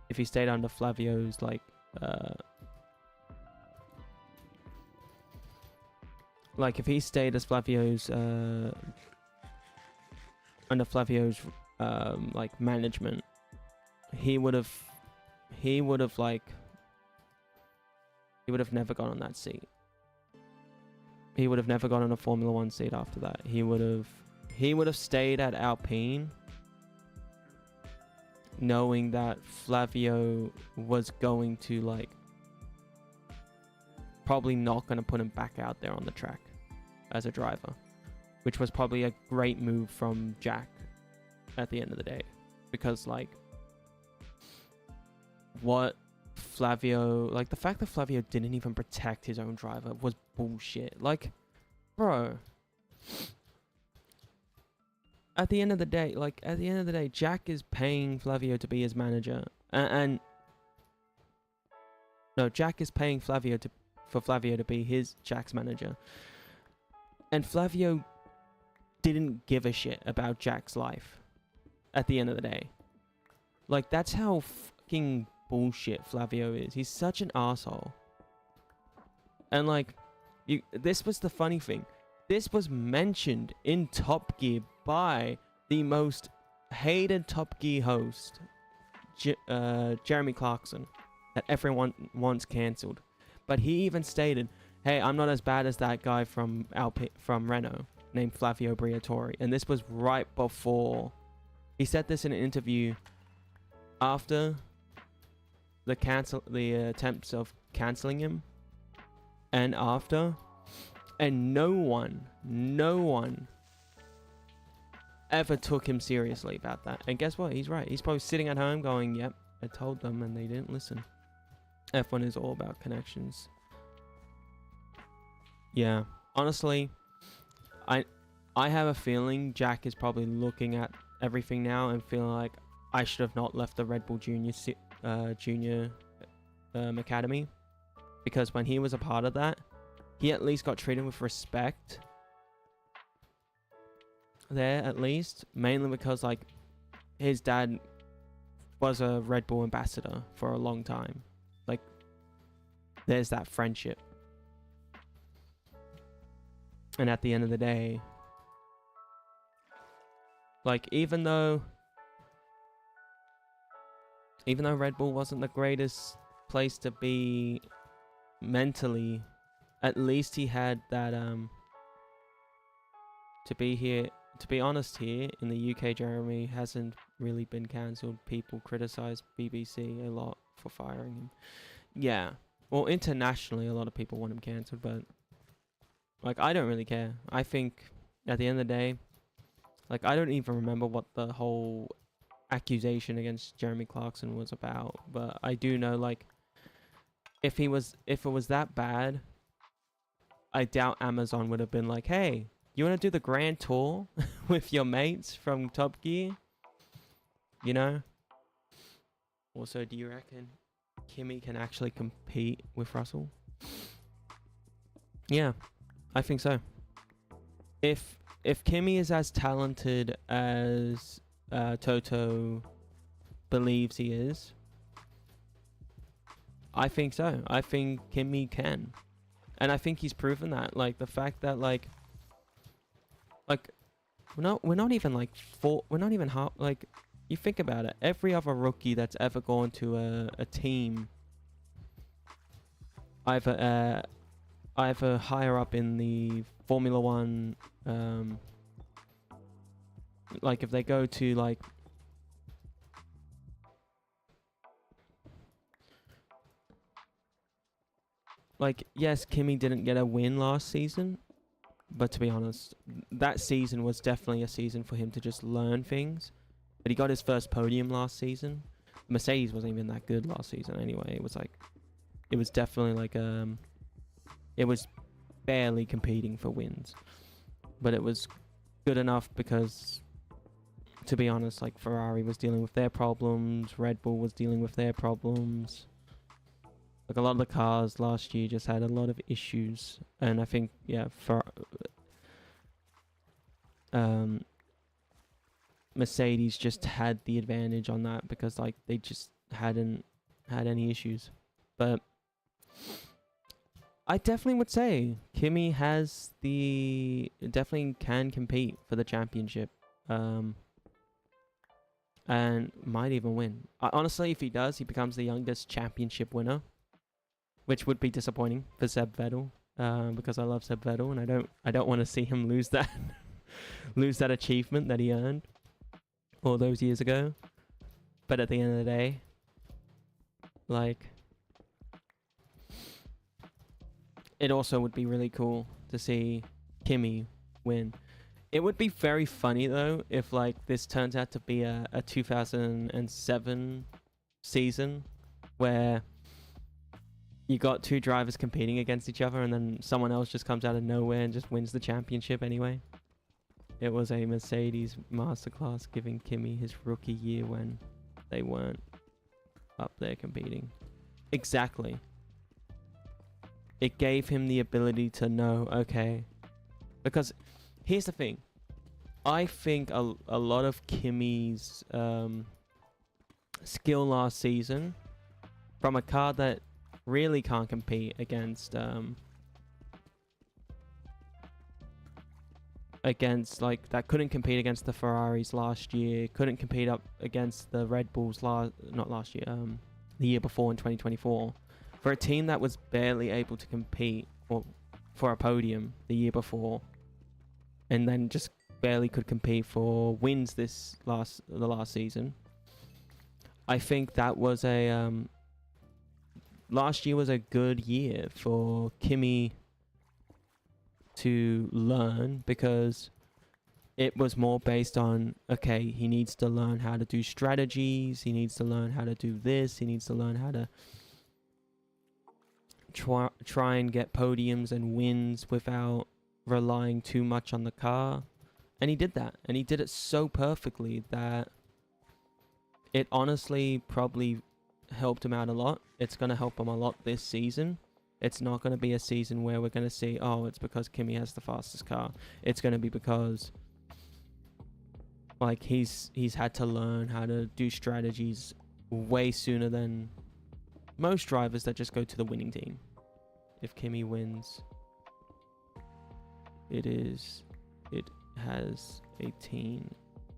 if he stayed under Flavio's if he stayed as Flavio's under Flavio's management, he would have never gone on that seat. He would have never gone on a Formula 1 seat after that. He would have stayed at Alpine, knowing that Flavio was going to probably not going to put him back out there on the track as a driver, which was probably a great move from Jack at the end of the day, because what Flavio, the fact that Flavio didn't even protect his own driver was bullshit. Bro, at the end of the day, Jack is paying Flavio to be his manager, Jack is paying for Flavio to be Jack's manager, and Flavio didn't give a shit about Jack's life. At the end of the day, that's how fucking bullshit Flavio is. He's such an asshole. And this was the funny thing. This was mentioned in Top Gear by the most hated Top Gear host, Jeremy Clarkson, that everyone wants cancelled. But he even stated, "Hey, I'm not as bad as that guy from Renault named Flavio Briatore." And this was right before. He said this in an interview after the attempts of cancelling him, and after, and no one ever took him seriously about that. And guess what? He's right. He's probably sitting at home going, "Yep, I told them and they didn't listen." F1 is all about connections. Yeah, honestly, I have a feeling Jack is probably looking at everything now and feeling like I should have not left the Red Bull Junior Academy, because when he was a part of that, he at least got treated with respect there, at least, mainly because his dad was a Red Bull ambassador for a long time. There's that friendship. And at the end of the day, even though Red Bull wasn't the greatest place to be mentally, at least he had that to be honest, here in the UK, Jeremy hasn't really been cancelled. People criticize BBC a lot for firing him. Yeah, well, internationally a lot of people want him cancelled, but I don't really care. I think at the end of the day, I don't even remember what the whole accusation against Jeremy Clarkson was about, but I do know if it was that bad, I doubt Amazon would have been like, "Hey, you want to do the grand tour with your mates from Top Gear?" You know? Also, do you reckon Kimi can actually compete with Russell? Yeah, I think so. If Kimi is as talented as Toto believes he is, I think so. I think Kimi can, and I think he's proven that. The fact that we're not even half. You think about it. Every other rookie that's ever gone to a team, either higher up in the Formula One, if they go to like, yes, Kimi didn't get a win last season, but to be honest, that season was definitely a season for him to just learn things. But he got his first podium last season. Mercedes wasn't even that good last season anyway. It was like, it was definitely like, it was barely competing for wins. But it was good enough because, to be honest, like, Ferrari was dealing with their problems, Red Bull was dealing with their problems. Like, a lot of the cars last year just had a lot of issues, and I think, yeah, Mercedes just had the advantage on that because, like, they just hadn't had any issues. But I definitely would say Kimi has definitely can compete for the championship, and might even win. Honestly, if he does, he becomes the youngest championship winner, which would be disappointing for Seb Vettel, because I love Seb Vettel, and I don't want to see him lose that lose that achievement that he earned all those years ago. But at the end of the day, like, it also would be really cool to see Kimi win. It would be very funny though if, like, this turns out to be a 2007 season where you got two drivers competing against each other and then someone else just comes out of nowhere and just wins the championship anyway. It was a Mercedes masterclass giving Kimi his rookie year when they weren't up there competing. Exactly. It gave him the ability to know, okay, because here's the thing. I think a lot of Kimi's skill last season from a car that really can't compete against like, that couldn't compete against the Ferraris last year, couldn't compete up against the Red Bulls the year before in 2024. For a team that was barely able to compete for a podium the year before, and then just barely could compete for wins the last season, I think that was a last year was a good year for Kimi to learn, because it was more based on, okay, he needs to learn how to do strategies, he needs to learn how to do this, he needs to learn how to try and get podiums and wins without relying too much on the car. And he did that, and he did it so perfectly that it honestly probably helped him out a lot. It's going to help him a lot this season. It's not going to be a season where we're going to see, oh, it's because Kimi has the fastest car. It's going to be because, like, he's had to learn how to do strategies way sooner than most drivers that just go to the winning team. If Kimi wins, it has 18.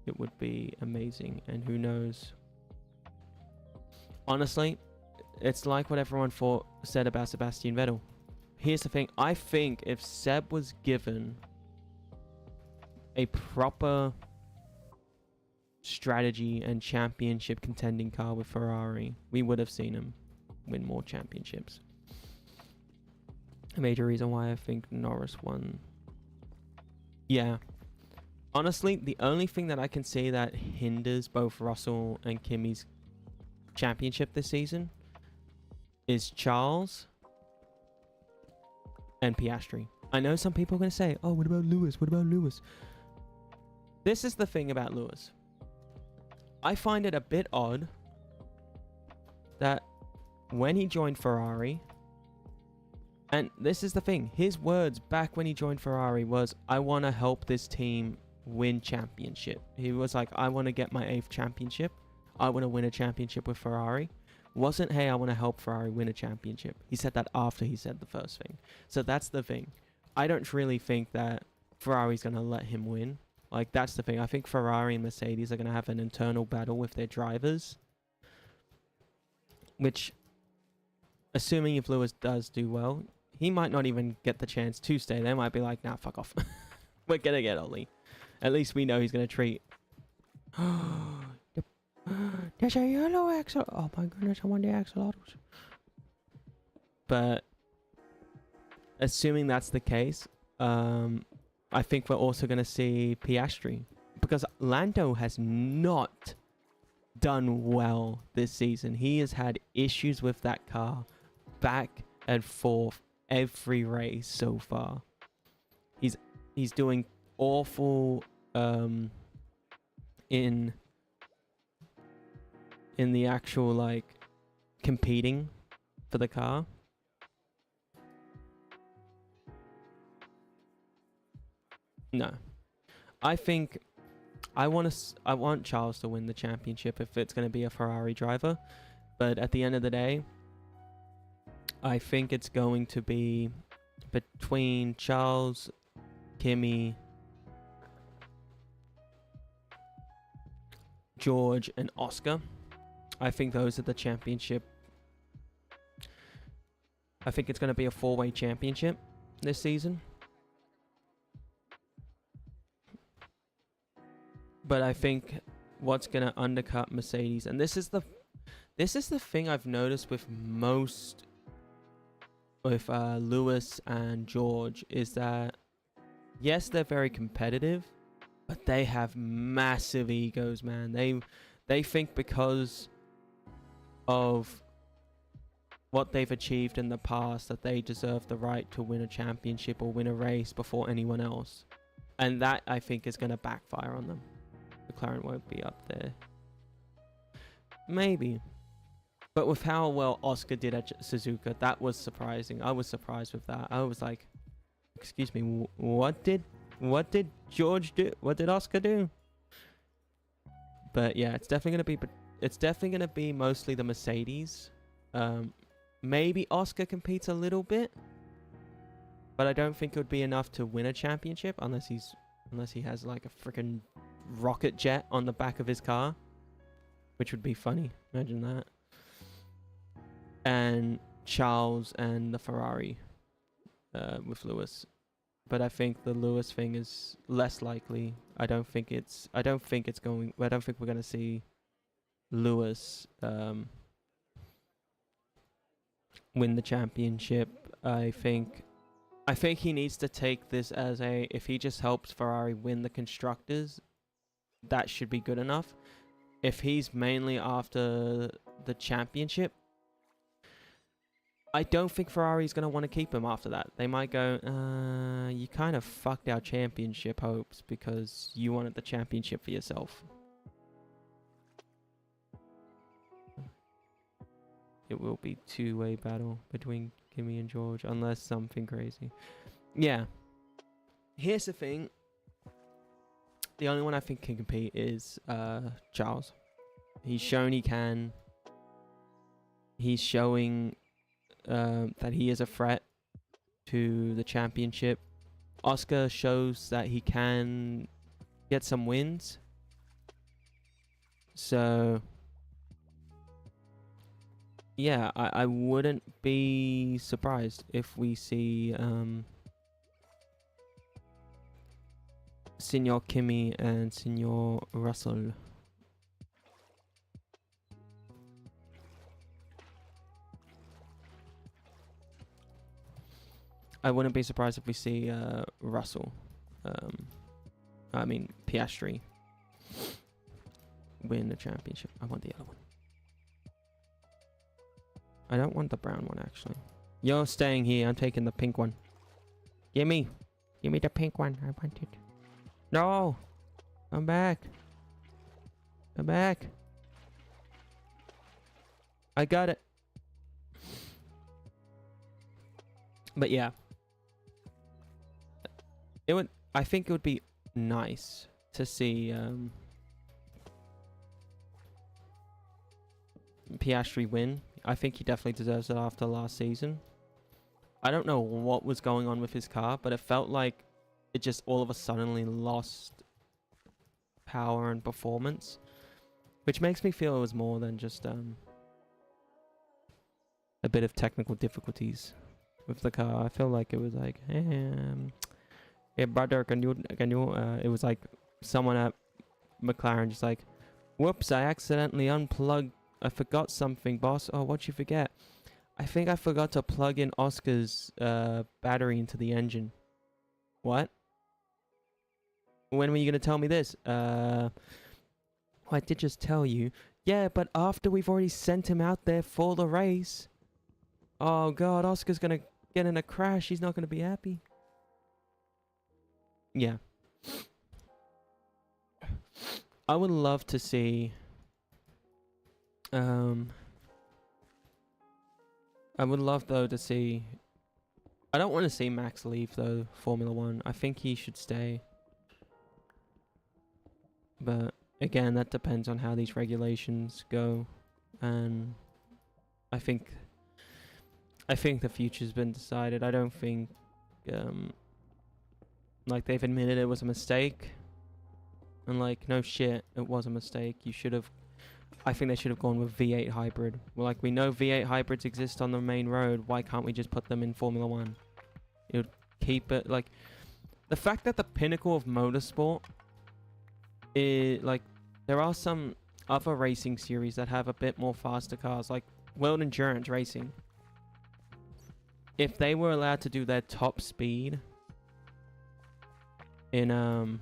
It would be amazing, and who knows? Honestly, it's like what everyone said about Sebastian Vettel. Here's the thing. I think if Seb was given a proper strategy and championship contending car with Ferrari, we would have seen him win more championships. A major reason why I think Norris won. Yeah. Honestly, the only thing that I can see that hinders both Russell and Kimi's championship this season is Charles and Piastri. I know some people are going to say, oh, what about Lewis? What about Lewis? This is the thing about Lewis. I find it a bit odd that when he joined Ferrari, and this is the thing, his words back when he joined Ferrari was, I want to help this team win championship. He was like, I want to get my 8th championship. I want to win a championship with Ferrari. Wasn't, hey, I want to help Ferrari win a championship. He said that after he said the first thing. So that's the thing. I don't really think that Ferrari's going to let him win. Like, that's the thing. I think Ferrari and Mercedes are going to have an internal battle with their drivers. Which, assuming if Lewis does do well, he might not even get the chance to stay. They might be like, nah, fuck off. We're going to get Ollie. At least we know he's going to treat... There's a yellow axle. Oh my goodness, I want the axolotls. But assuming that's the case, I think we're also going to see Piastri, because Lando has not done well this season. He has had issues with that car back and forth every race so far. He's doing awful in the actual like competing for the car. No, I think I want Charles to win the championship if it's going to be a Ferrari driver, but at the end of the day, I think it's going to be between Charles, Kimi, George, and Oscar. I think those are the championship. I think it's going to be a 4-way championship this season. But I think what's going to undercut Mercedes, and this is the thing I've noticed with most with Lewis and George, is that yes, they're very competitive, but they have massive egos, man. They think because of what they've achieved in the past that they deserve the right to win a championship or win a race before anyone else. And that, I think, is going to backfire on them. McLaren won't be up there. Maybe. But with how well Oscar did at Suzuka, that was surprising. I was surprised with that. I was like, excuse me, what did George do? What did Oscar do? But yeah, it's definitely gonna be mostly the Mercedes. Maybe Oscar competes a little bit, but I don't think it would be enough to win a championship unless he has like a freaking rocket jet on the back of his car, which would be funny. Imagine that. And Charles and the Ferrari with Lewis. But I think the Lewis thing is less likely. I don't think we're going to see Lewis win the championship. I think he needs to take this as if he just helps Ferrari win the constructors, that should be good enough. If he's mainly after the championship, I don't think Ferrari's going to want to keep him after that. They might go, you kind of fucked our championship hopes because you wanted the championship for yourself. It will be two-way battle between Kimi and George, unless something crazy. Yeah. Here's the thing. The only one I think can compete is Charles. He's shown he can. He's showing that he is a threat to the championship. Oscar shows that he can get some wins. So yeah, I wouldn't be surprised if we see Senor Kimi and Senor Russell. I wouldn't be surprised if we see Russell, Piastri, win the championship. I want the other one. I don't want the brown one, actually. You're staying here. I'm taking the pink one. Give me the pink one. I want it. No! Come back. Come back. I got it. But yeah. I think it would be nice to see Piastri win. I think he definitely deserves it after last season. I don't know what was going on with his car, but it felt like it just all of a sudden lost power and performance, which makes me feel it was more than just a bit of technical difficulties with the car. I feel like it was like, hey brother, can you it was like someone at McLaren just like, whoops, I accidentally unplugged, I forgot something, boss. Oh, what'd you forget? I think I forgot to plug in Oscar's battery into the engine. What? When were you gonna tell me this? Well, I did just tell you. Yeah, but after we've already sent him out there for the race. Oh god, Oscar's gonna get in a crash. He's not gonna be happy. Yeah. I would love to see... I would love, though, to see... I don't want to see Max leave, though, Formula 1. I think he should stay. But, again, that depends on how these regulations go. And I think the future's been decided. I don't think... like, they've admitted it was a mistake. And, like, no shit, it was a mistake. You should have... I think they should have gone with V8 hybrid. Well, like, we know V8 hybrids exist on the main road. Why can't we just put them in Formula 1? It would keep it, like... The fact that the pinnacle of motorsport is, like... There are some other racing series that have a bit more faster cars, like World Endurance Racing. If they were allowed to do their top speed in a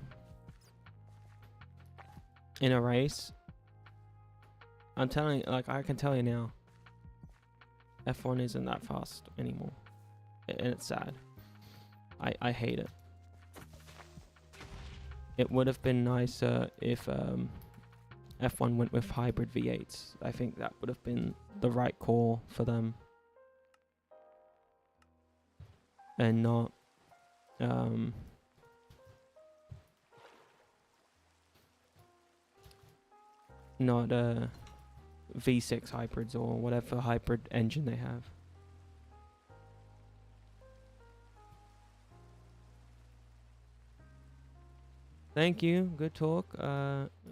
race... I'm telling you, like, I can tell you now, F1 isn't that fast anymore. And it's sad. I hate it. It would have been nicer if F1 went with hybrid V8s. I think that would have been the right call for them. And not... not V6 hybrids or whatever hybrid engine they have. Thank you. Good talk.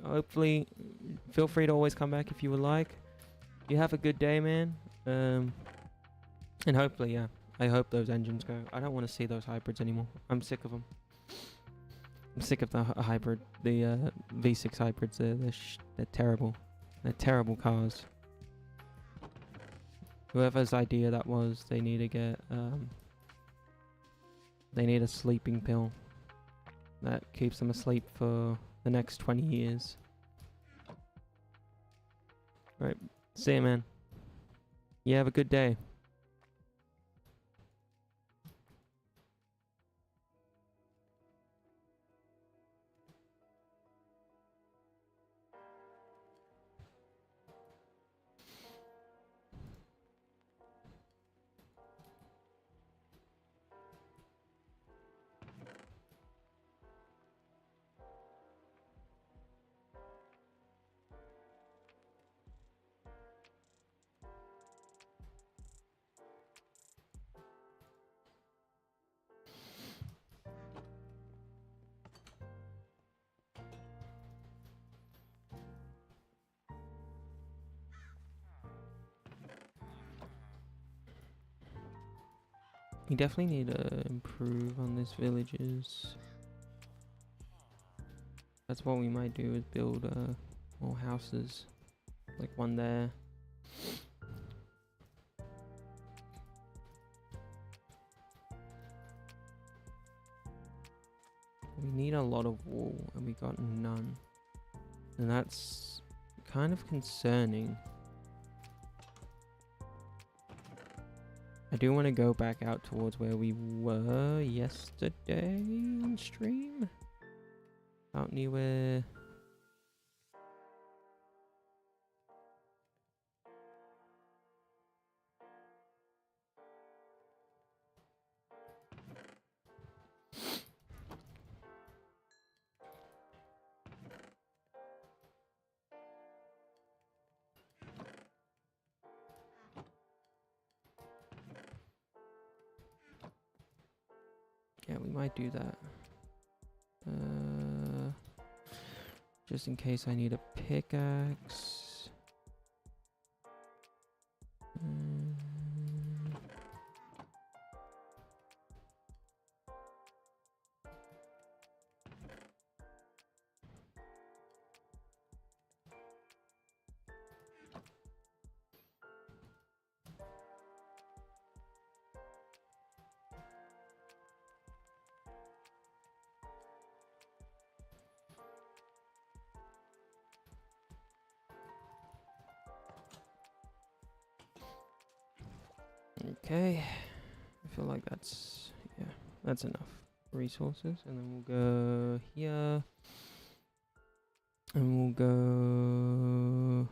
Hopefully, feel free to always come back if you would like. You have a good day, man. And hopefully, yeah. I hope those engines go. I don't want to see those hybrids anymore. I'm sick of them. I'm sick of the hybrid, the V6 hybrids. They're terrible. They're terrible cars. Whoever's idea that was, they need to get, they need a sleeping pill that keeps them asleep for the next 20 years. Right, see you, man. You have a good day. We definitely need to improve on these villages. That's what we might do, is build more houses. Like one there. We need a lot of wool and we got none. And that's kind of concerning. I do want to go back out towards where we were yesterday on stream. Out anywhere. Yeah, we might do that. Just in case I need a pickaxe. Okay. I feel like that's, yeah, that's enough resources. And then we'll go here. And we'll go...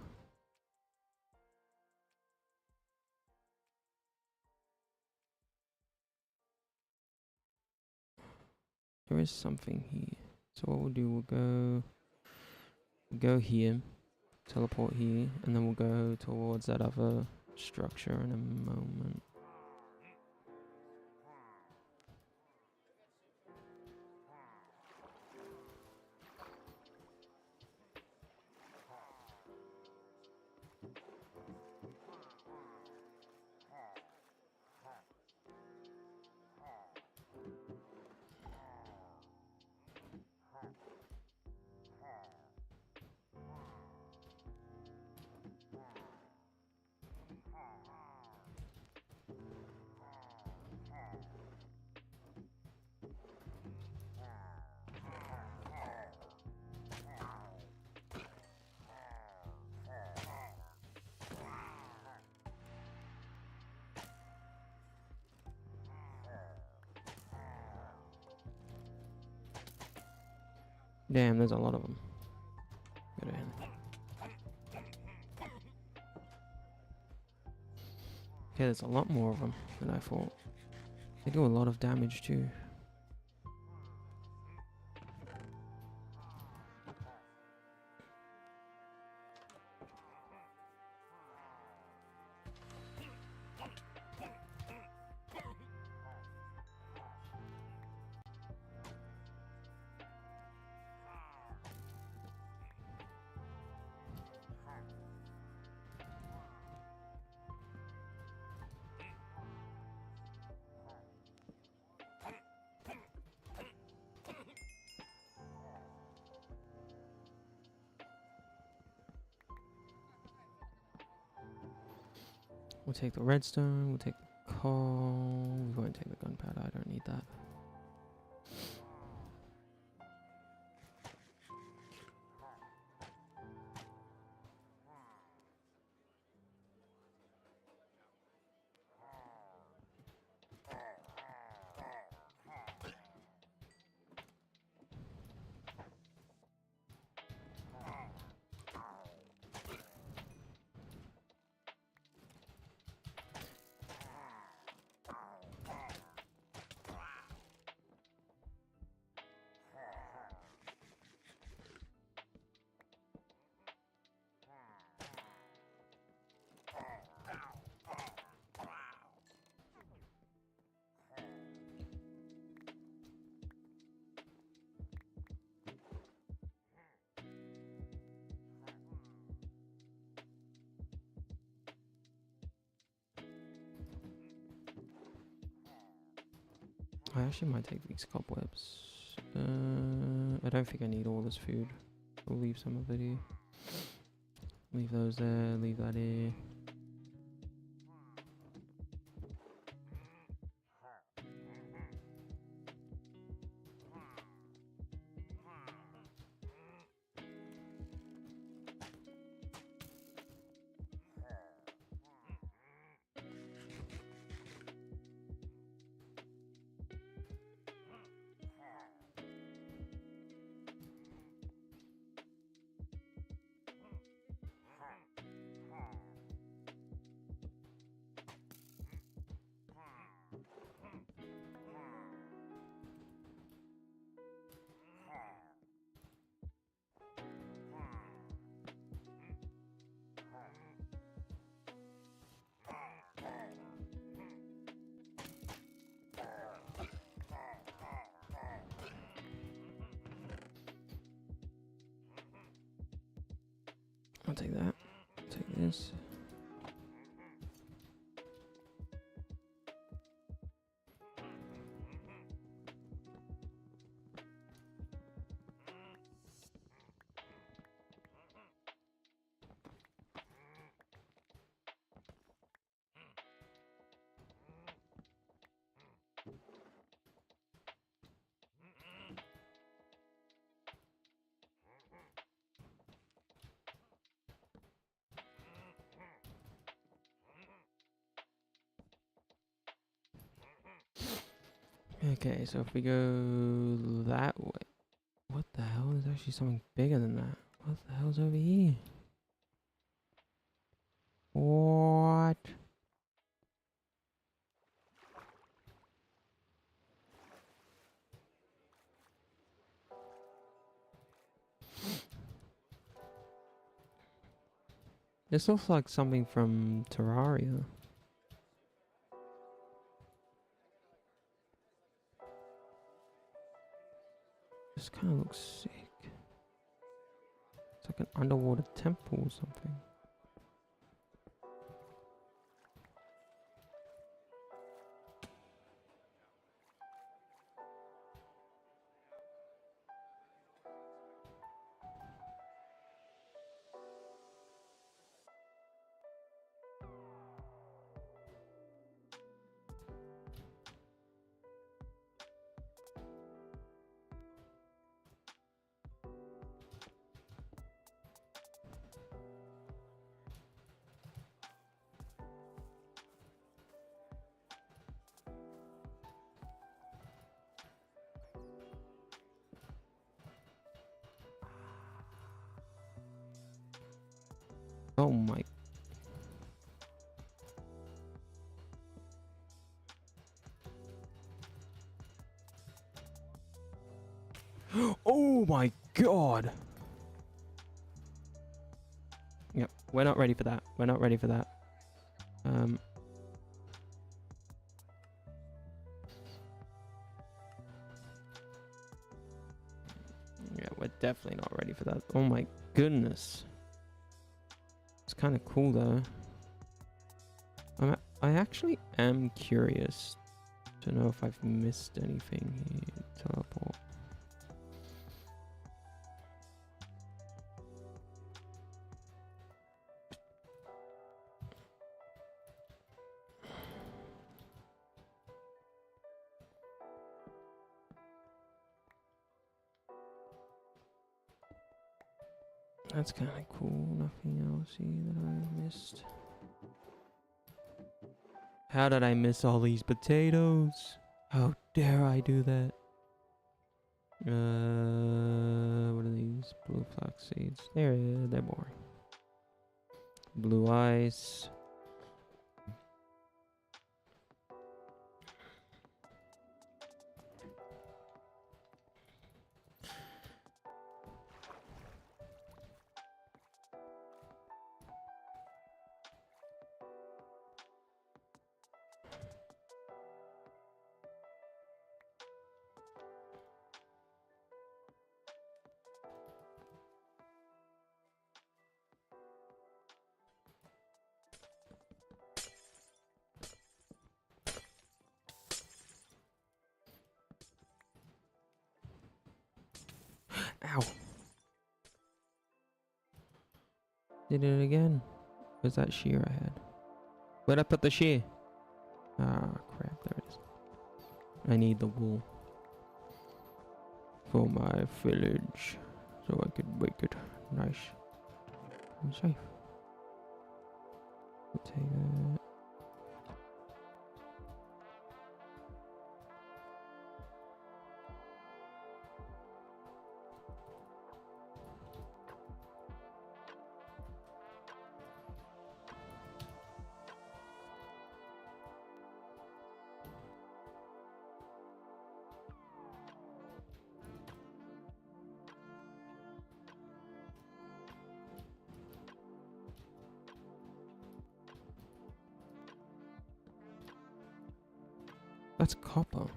There is something here. So what we'll do, we'll go here, teleport here, and then we'll go towards that other structure in a moment. Damn, there's a lot of them. Okay, there's a lot more of them than I thought. They do a lot of damage too. We'll take the redstone, we'll take the coal, we won't take the gunpowder, I don't need that. I actually might take these cobwebs. I don't think I need all this food. We'll leave some of it here. Leave those there, leave that here. I'll take that. Take this. Okay, so if we go that way, what the hell? There's actually something bigger than that. What the hell's over here? What? This looks like something from Terraria. This kind of looks sick. It's like an underwater temple or something. Oh my. Oh my god. Yep, we're not ready for that. We're not ready for that. Yeah, we're definitely not ready for that. Oh my goodness. It's kind of cool though. I actually am curious to know if I've missed anything here. Teleport. That's kind of cool. Nothing else here that I missed. How did I miss all these potatoes? How dare I do that? What are these? Blue flax seeds. They're boring. Blue ice. Ow. Did it again. Where's that shear I had? Where'd I put the shear? Ah, crap. There it is. I need the wool for my village so I could make it nice and safe. We'll take that. That's copper.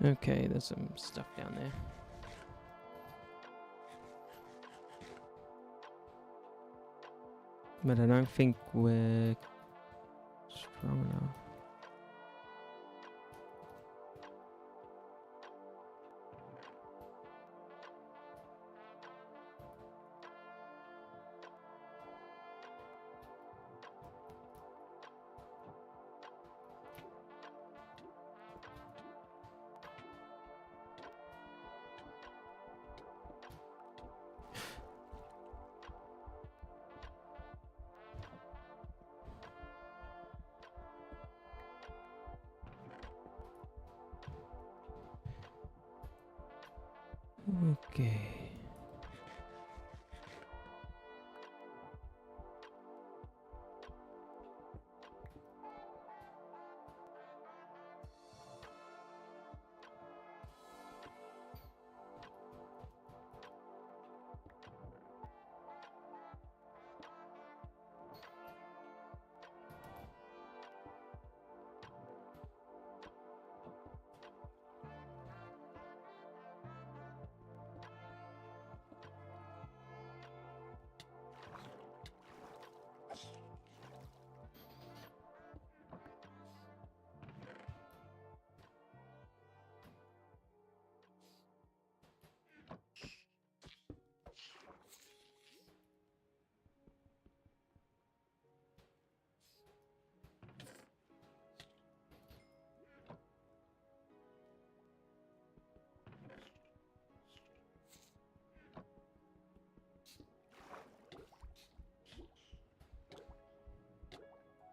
Okay, there's some stuff down there. But I don't think we're strong enough. Okay.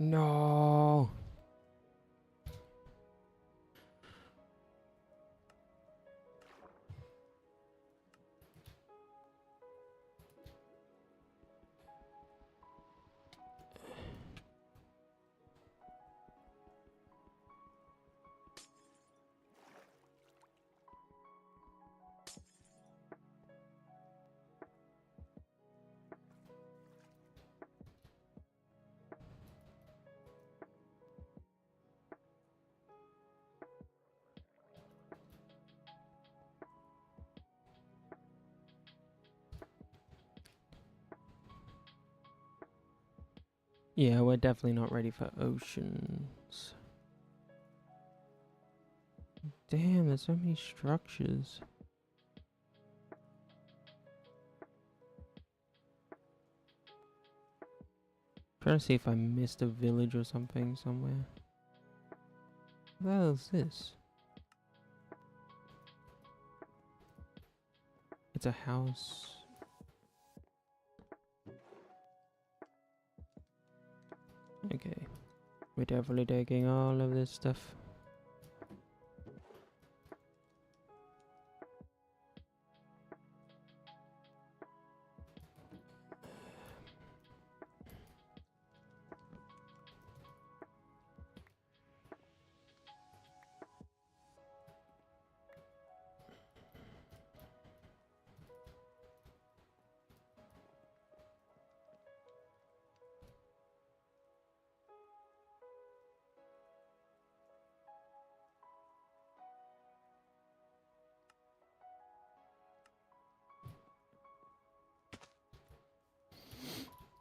No. Yeah, we're definitely not ready for oceans. Damn, there's so many structures. Trying to see if I missed a village or something somewhere. What the hell is this? It's a house. Okay. We're definitely taking all of this stuff.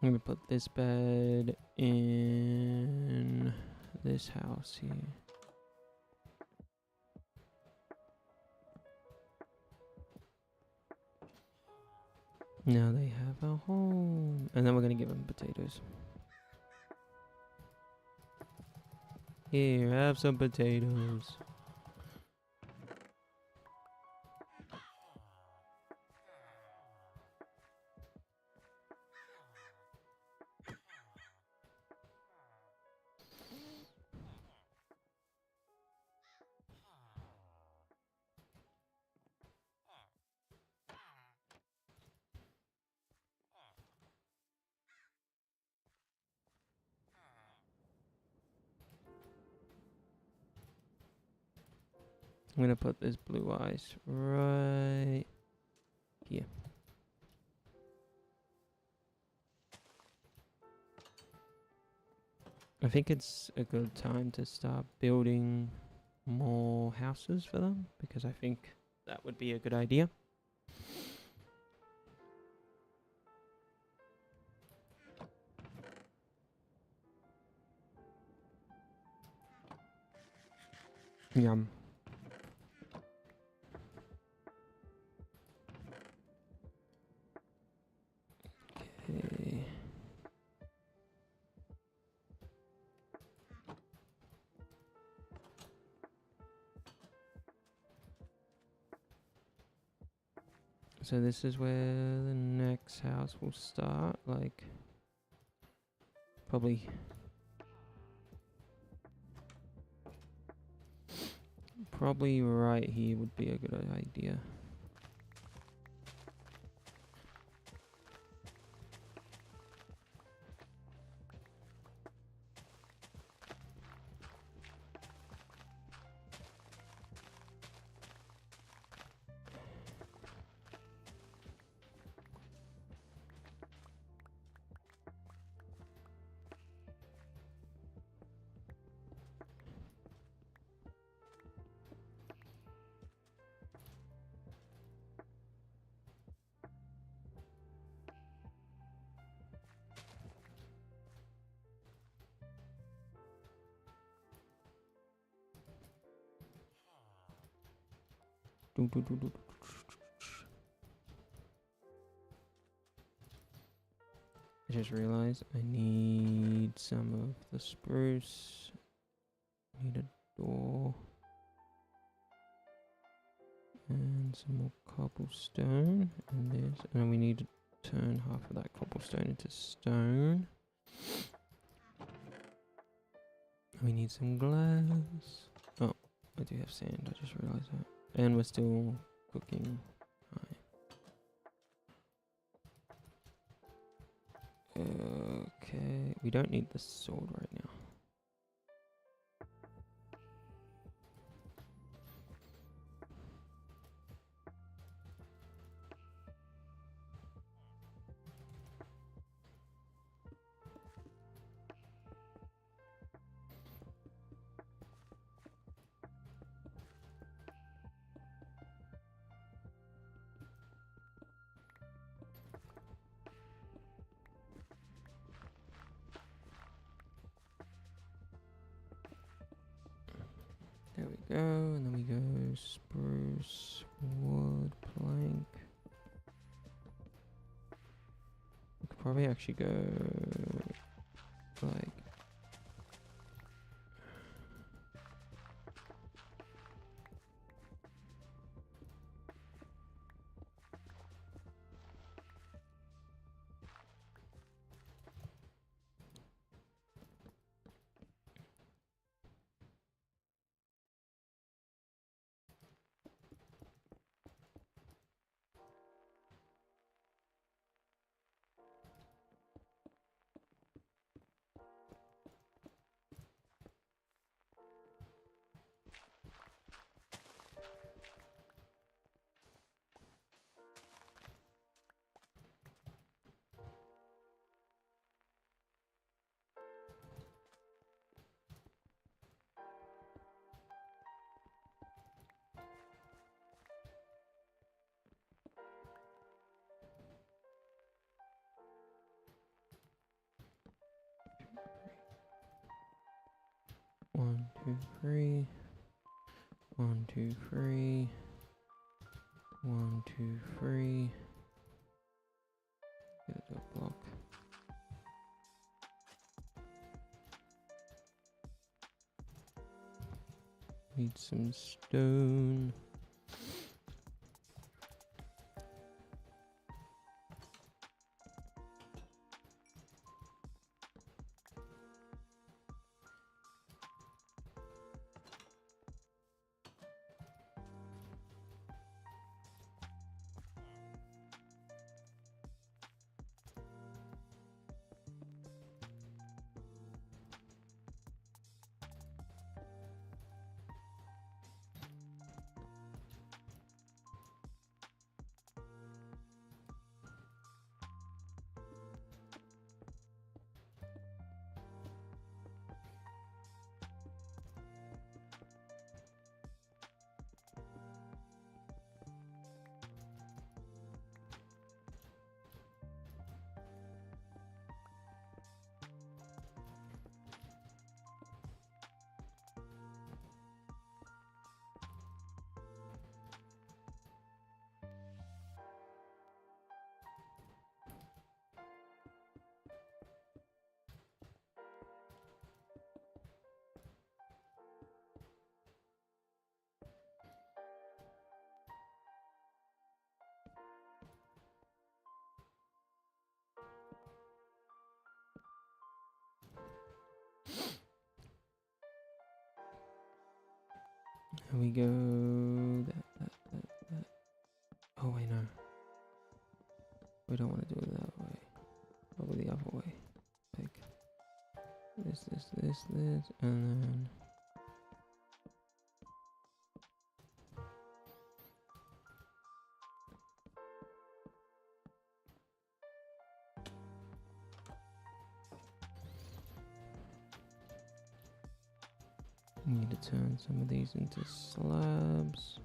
I'm gonna put this bed in this house here. Now they have a home. And then we're gonna give them potatoes. Here, have some potatoes. I'm gonna put this blue ice right here. I think it's a good time to start building more houses for them, because I think that would be a good idea. Yum. Okay. So this is where the next house will start, like probably right here would be a good idea. I just realized I need some of the spruce. Need a door. And some more cobblestone. And this. And then we need to turn half of that cobblestone into stone. We need some glass. Oh, I do have sand. I just realized that. And we're still cooking. Okay, we don't need the sword right now. There we go, and then we go spruce, wood, plank. We could probably actually go like one, two, three. 1, 2, 3. 1, 2, 3. Get it to a block. Need some stone. Can we go that? Oh wait, no. We don't want to do it that way. Probably the other way. Like this, and then. Need to turn some of these into slabs.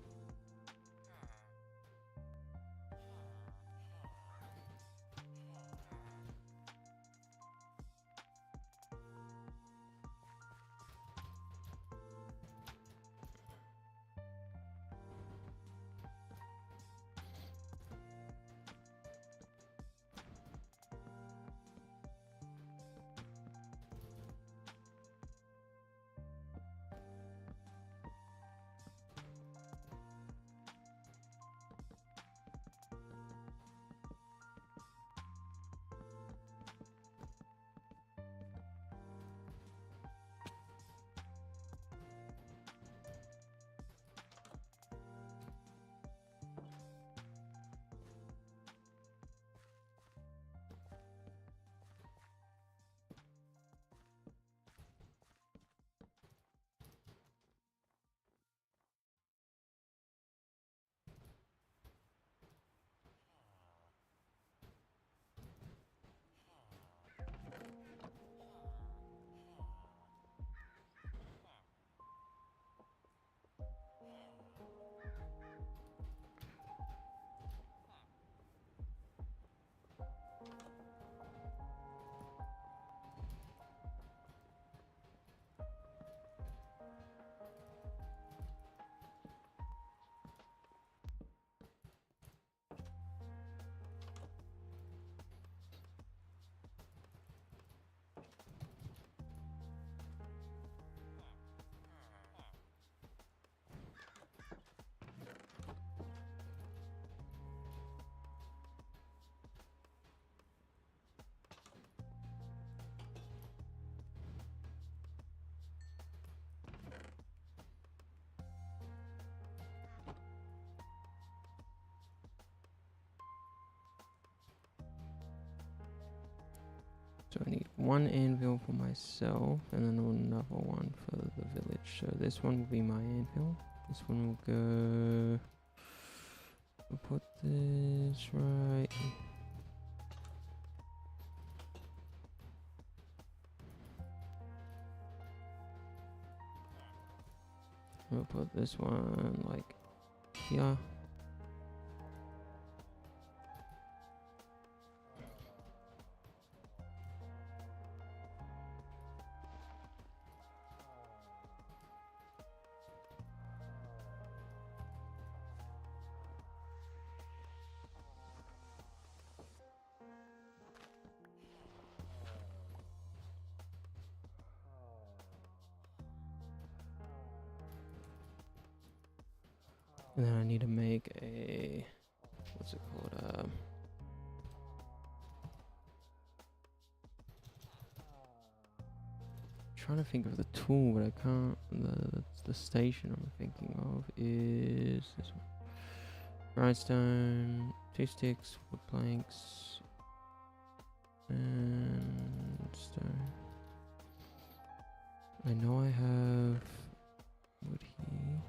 So I need one anvil for myself and then another one for the village. So this one will be my anvil. This one will go... We'll put this right... We'll put this one like here. And then I need to make a, what's it called? Trying to think of the tool, but I can't. The station I'm thinking of is this one. Grindstone, 2 sticks, wood planks, and stone. I know I have wood here.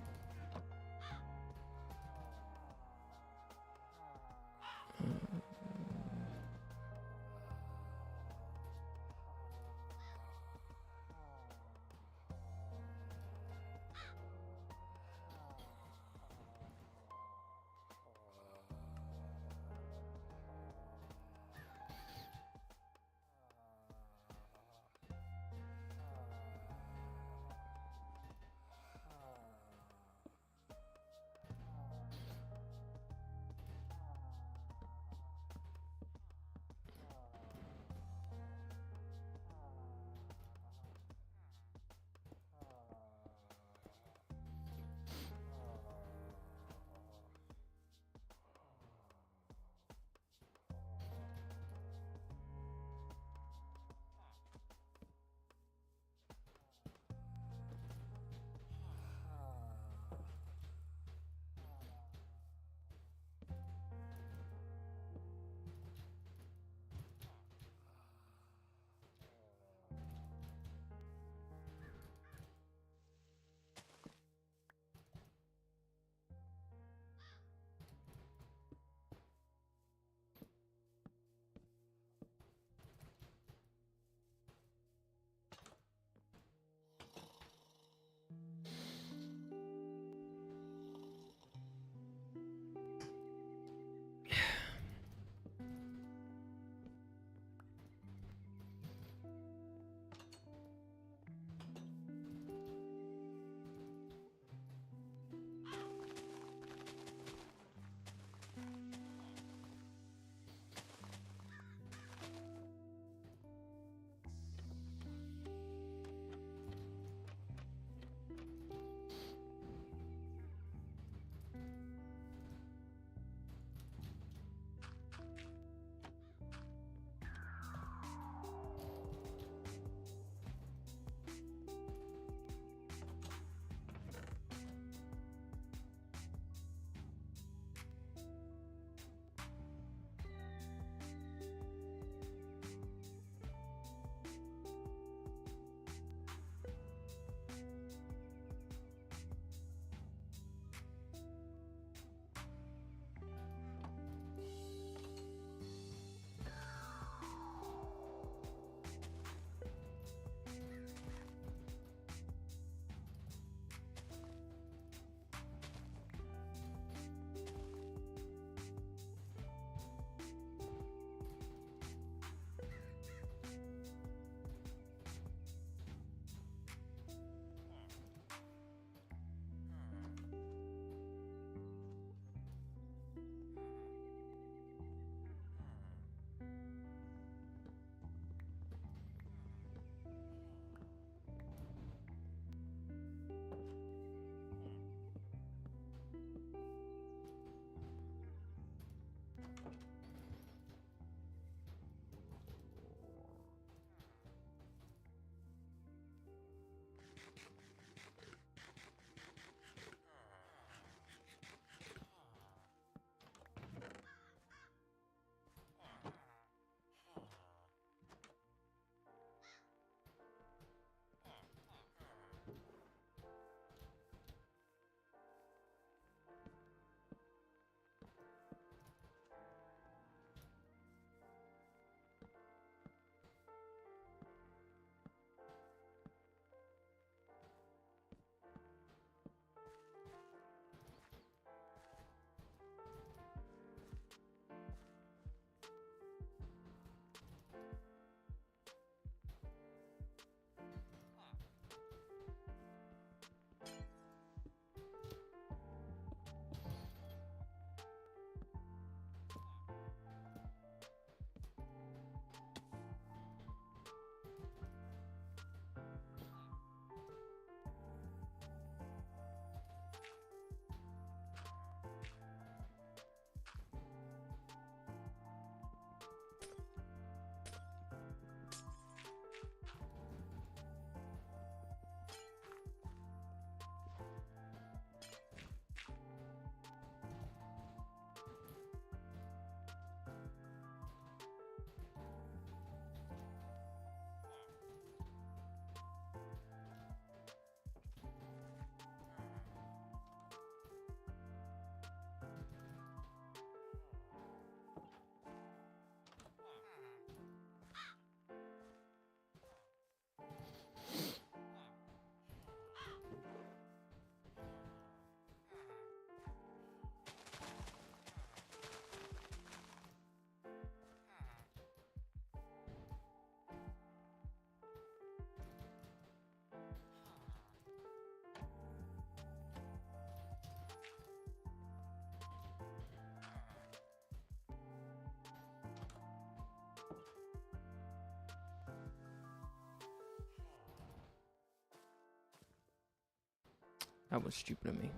That was stupid of me.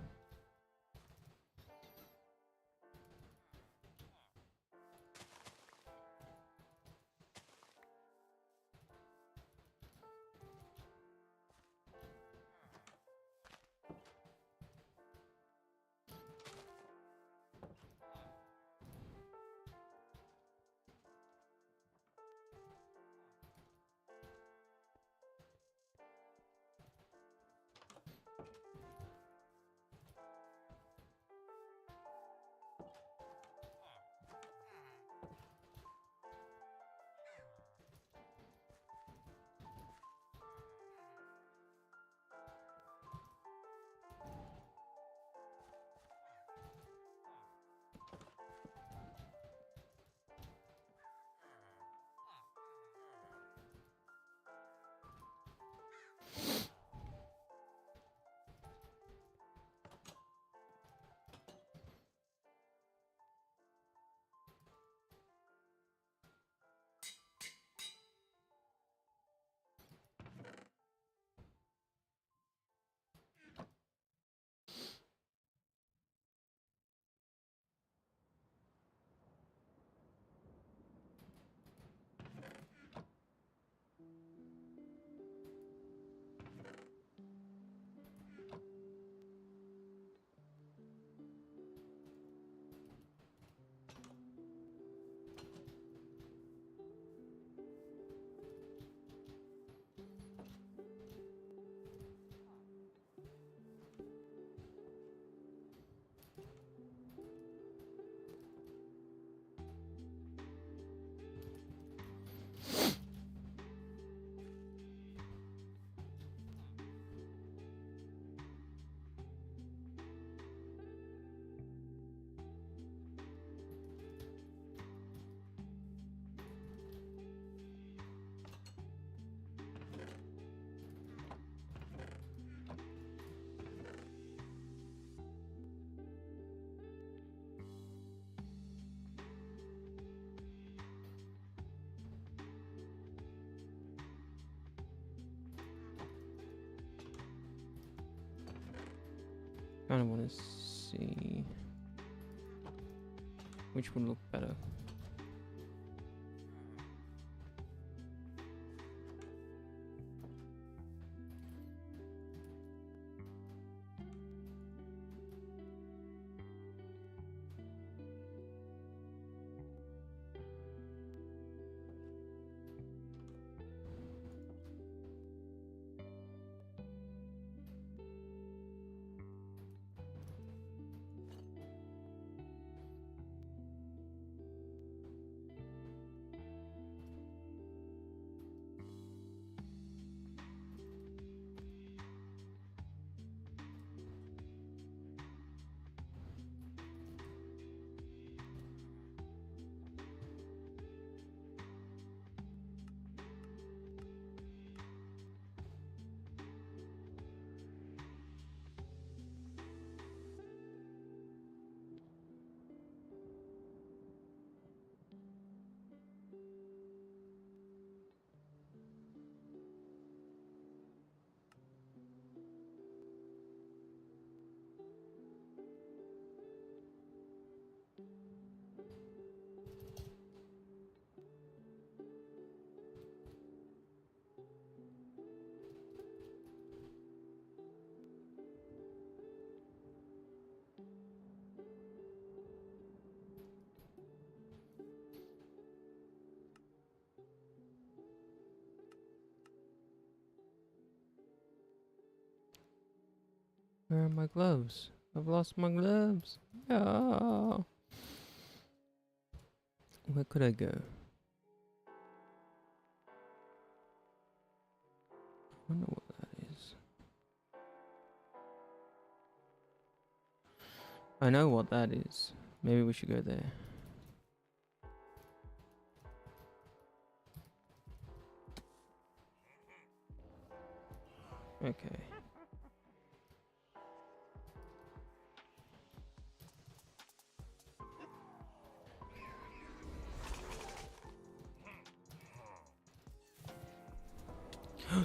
Kind of want to see which would look better. Where are my gloves? I've lost my gloves. No. Where could I go? I wonder what that is. I know what that is. Maybe we should go there. Okay.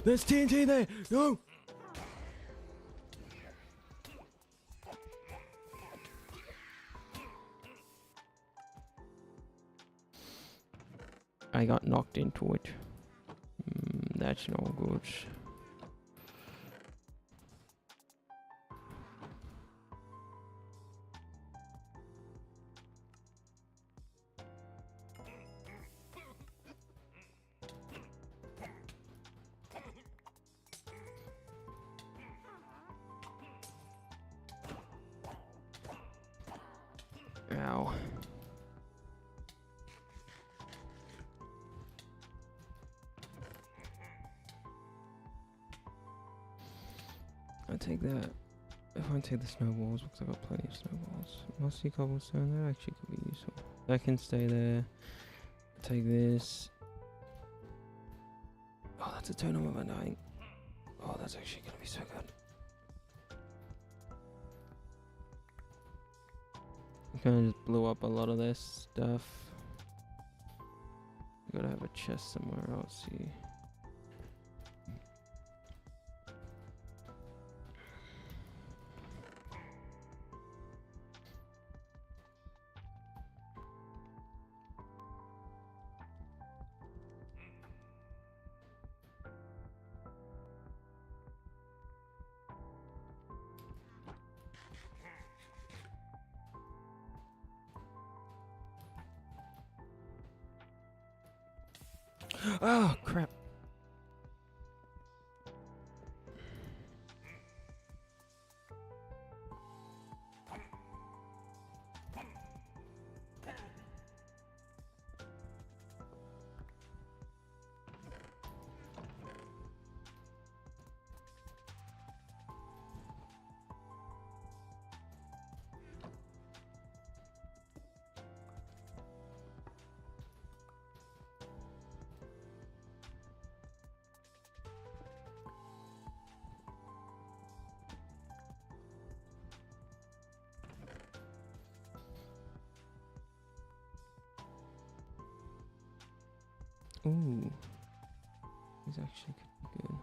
There's TNT there! No! I got knocked into it. That's no good. Ow. I take that. If I take the snowballs, because I got plenty of snowballs. Mossy cobblestone, that actually could be useful. That can stay there. Take this. Oh, that's a totem of undying. Oh, that's actually gonna be so good. Kind of just blew up a lot of this stuff. Gotta have a chest somewhere else. See. Oh, crap. Ooh. These actually could be good.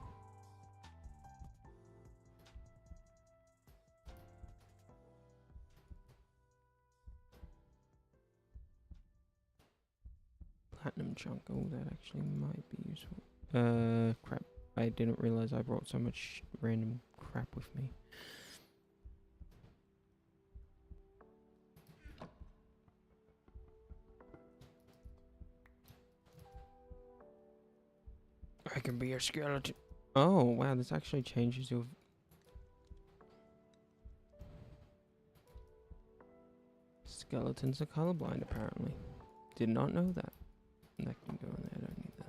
Platinum chunk. Oh, that actually might be useful. Crap. I didn't realize I brought so much random crap with me. I can be a skeleton. Oh, wow, this actually changes your... Skeletons are colorblind, apparently. Did not know that. That can go in there, I don't need that.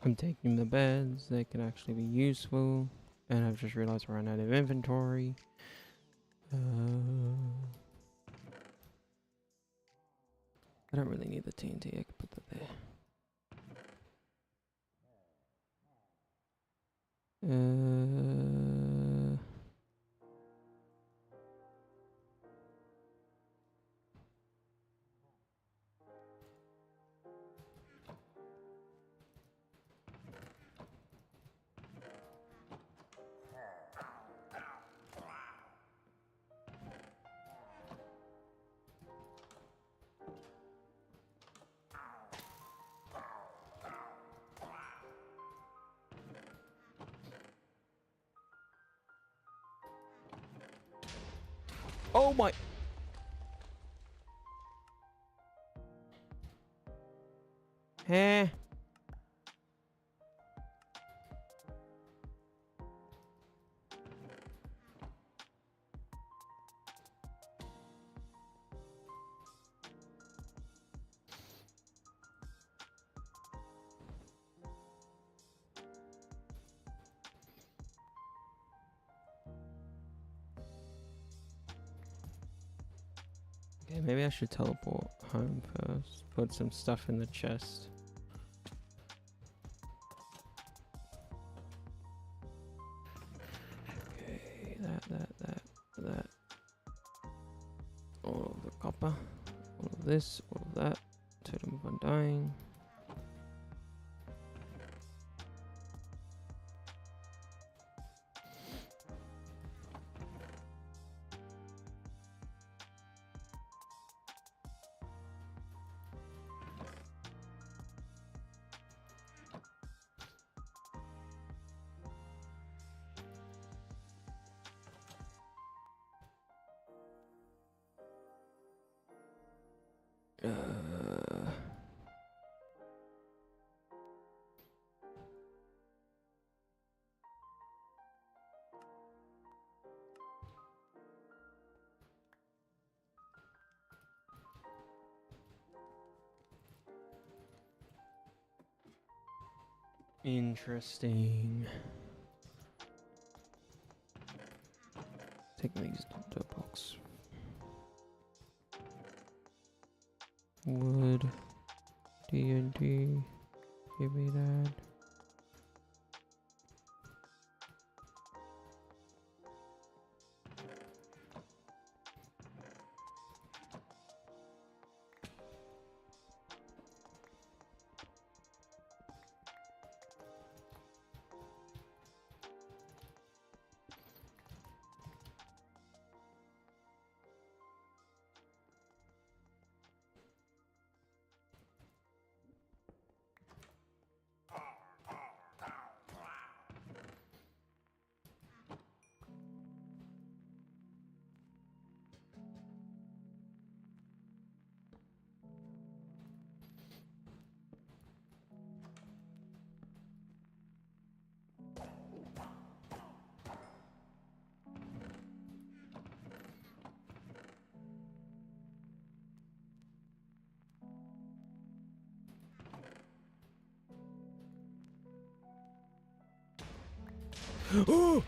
I'm taking the beds. They can actually be useful. And I've just realized we're out of inventory. I don't really need the TNT. I can put that there. Oh my! Eh. Okay, maybe I should teleport home first. Put some stuff in the chest. Okay, that. All of the copper. All of this, all of that. Totem of Undying. Interesting. Take these to a box. Wood. D&D. Give me that. Oh!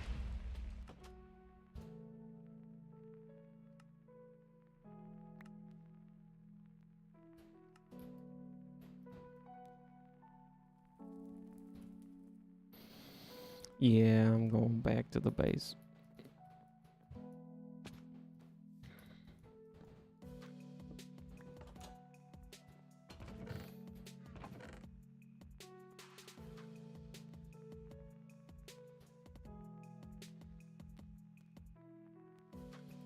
Yeah, I'm going back to the base.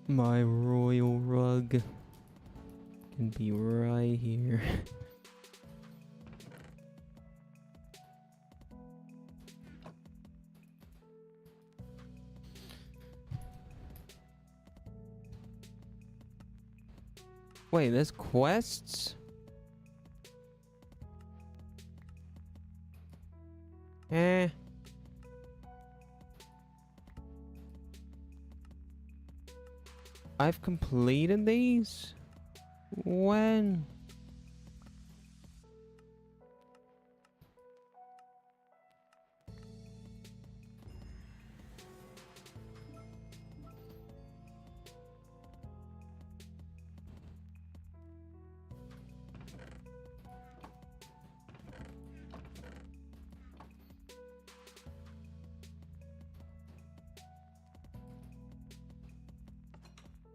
My royal rug can be right here. Wait, there's quests? Eh. I've completed these? When?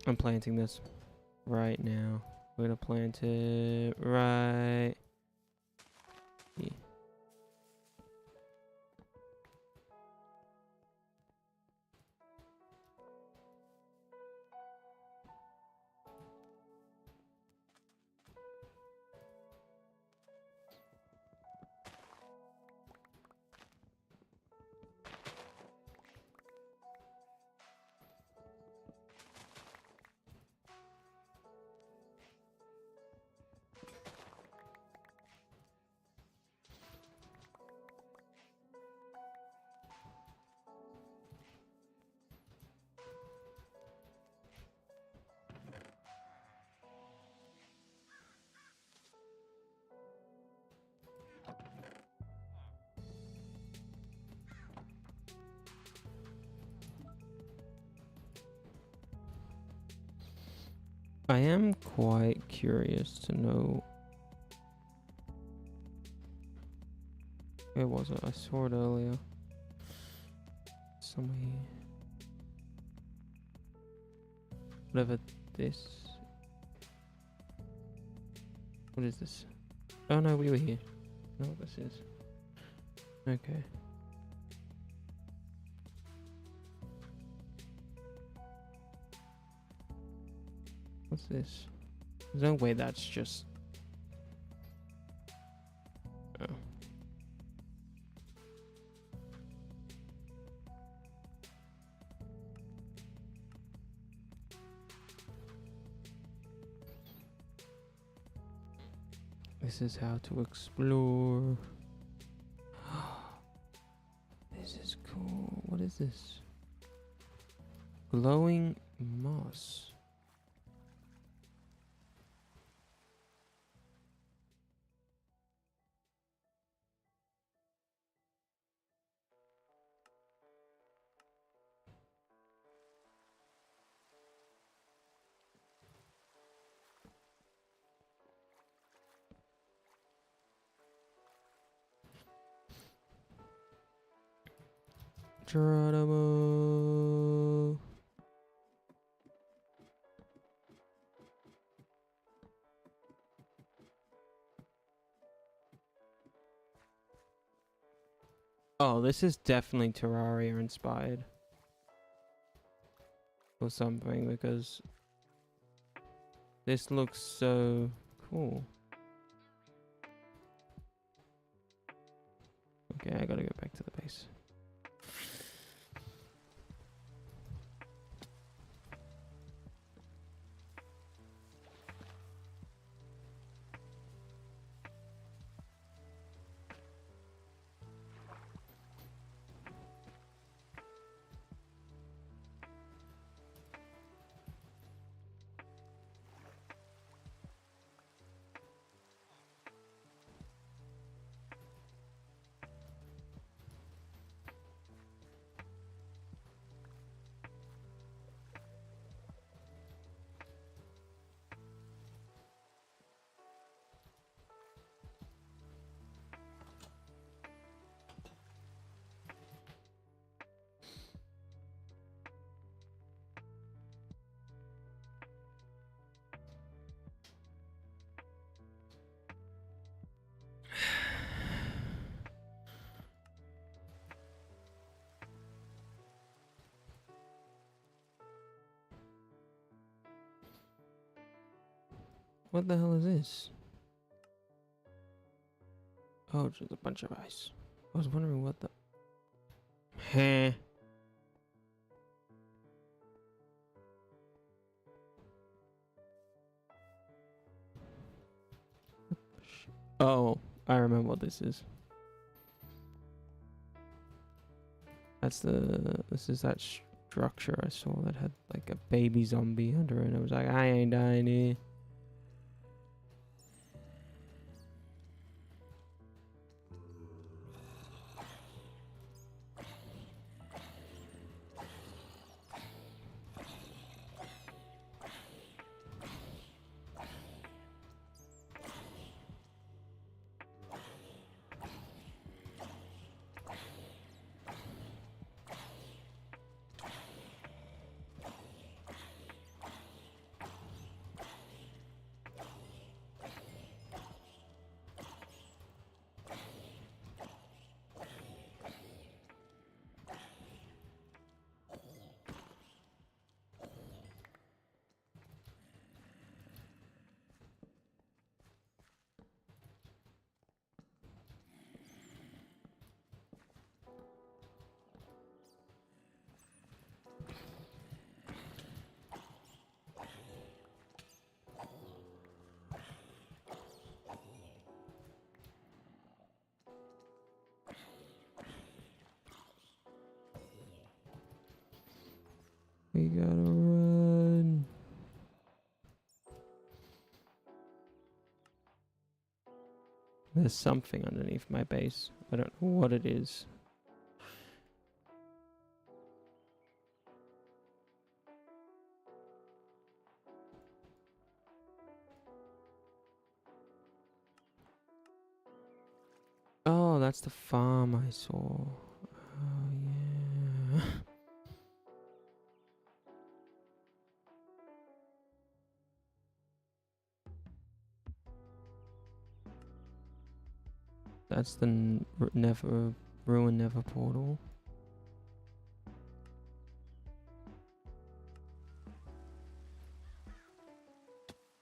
I'm planting this right now. We're gonna plant it right here. I am quite curious to know. Where was it? I saw it earlier. Somewhere here. Whatever this. What is this? Oh no, we were here. I know what this is. Okay. What's this? There's no way that's just... Oh. This is how to explore. This is cool. What is this? Glowing moss. Geronimo. Oh, this is definitely Terraria inspired. Or something, because this looks so cool. Okay, I gotta go back to the base. What the hell is this? Oh, just a bunch of ice. I was wondering what the... Heh. Oh, I remember what this is. That's the... This is that structure I saw that had like a baby zombie under it. And I was like, I ain't dying here. We gotta run. There's something underneath my base. I don't know what it is. Oh, that's the farm I saw. Oh, yeah. That's the ruined Never portal.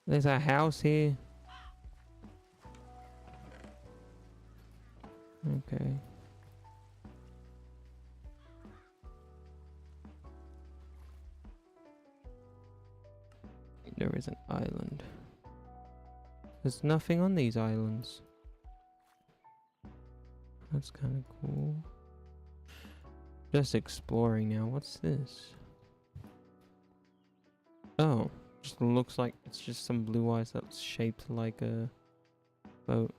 There's a house here. Okay. There is an island. There's nothing on these islands. That's kind of cool. Just exploring now. What's this? Oh, just looks like it's just some blue ice that's shaped like a boat.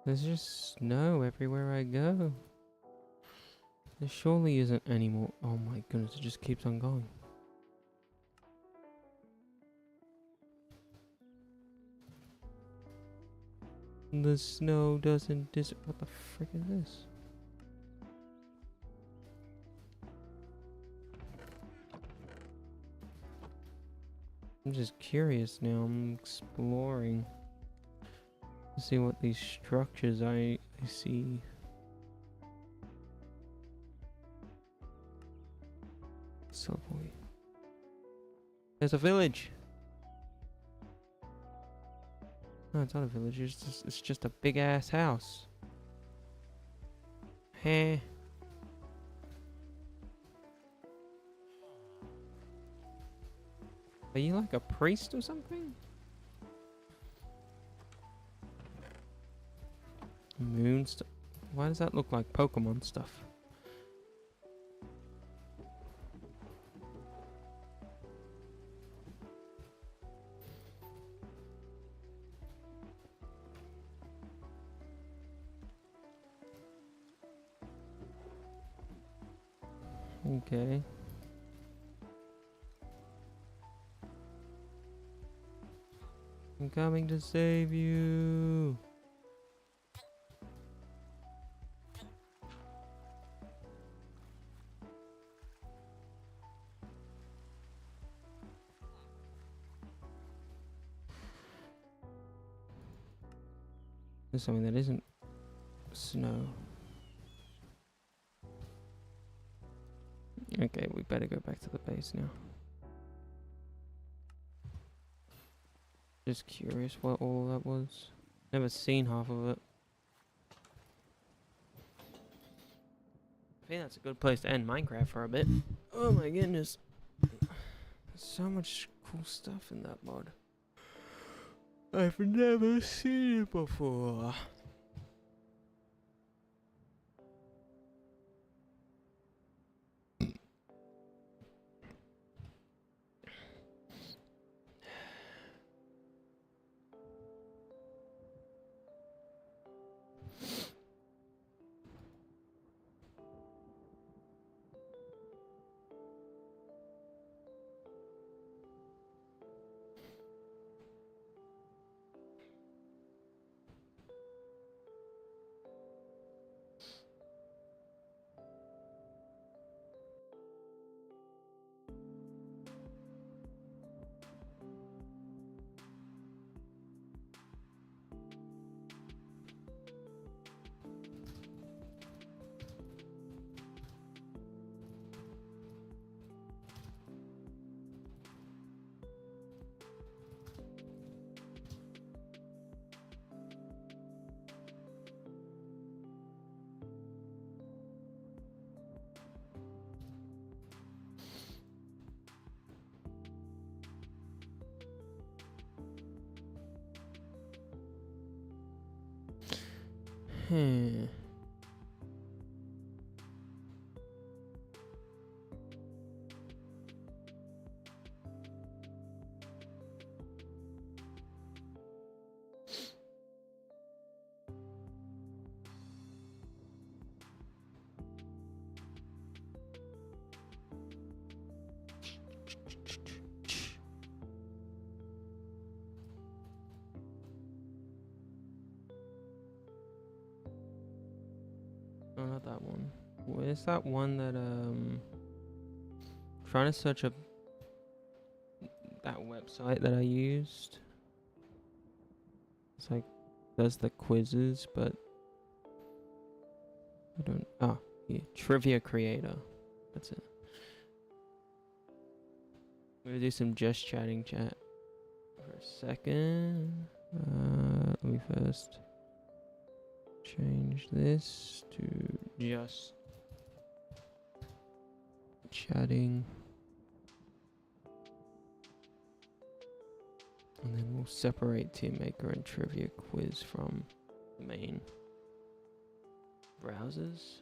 There's just snow everywhere I go. There surely isn't any more. Oh my goodness, it just keeps on going. The snow doesn't What the frick is this? I'm just curious now. I'm exploring to see what these structures I see. So boy. There's a village. No, it's not a village. It's just a big ass house. Heh. Are you like a priest or something? Moon stuff. Why does that look like Pokemon stuff? Okay. I'm coming to save you. There's something that isn't snow. Okay, we better go back to the base now. Just curious what all that was. Never seen half of it. I think that's a good place to end Minecraft for a bit. Oh my goodness. There's so much cool stuff in that mod. I've never seen it before. Hmm. Oh, not that one. Where's that one that trying to search up that website that I used. It's like does the quizzes, but I don't. Ah, yeah, Trivia Creator. That's it. We're gonna do some just chatting chat for a second. Let me first change this to just chatting. And then we'll separate Team Maker and Trivia Quiz from the main browsers.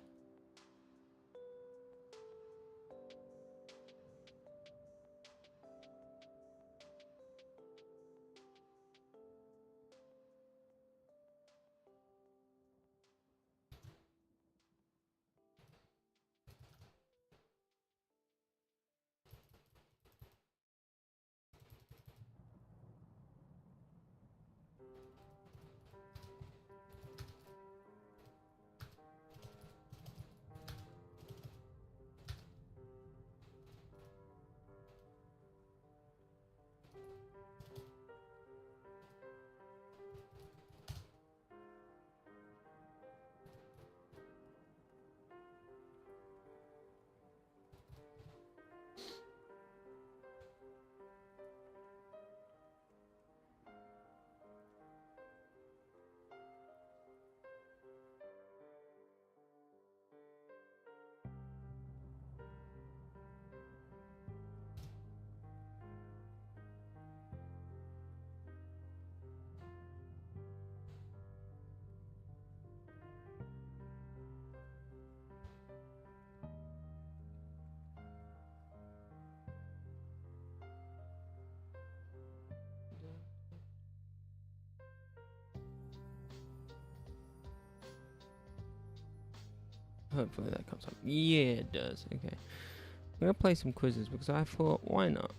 Hopefully that comes up. Yeah, it does. Okay. I'm gonna play some quizzes because I thought, why not?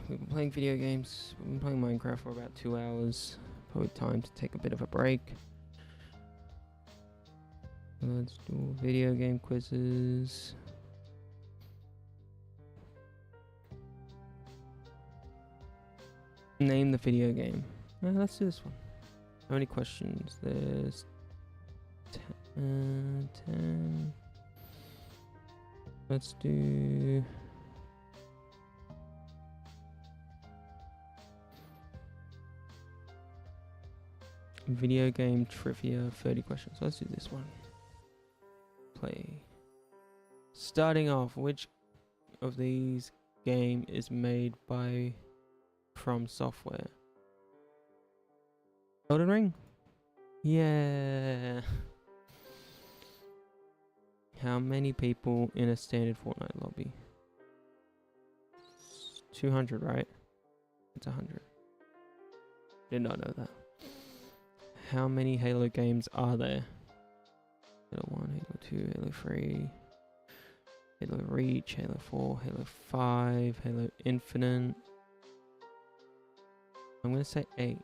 We've been playing video games. We've been playing Minecraft for about 2 hours. Probably time to take a bit of a break. Let's do video game quizzes. Name the video game. Let's do this one. How many questions? There's 10. Let's do video game trivia, 30 questions. Let's do this one. Play. Starting off, which of these game is made by From Software? Elden Ring? Yeah. How many people in a standard Fortnite lobby? 200, right? It's 100. Did not know that. How many Halo games are there? Halo 1, Halo 2, Halo 3, Halo Reach, Halo 4, Halo 5, Halo Infinite. I'm gonna say 8.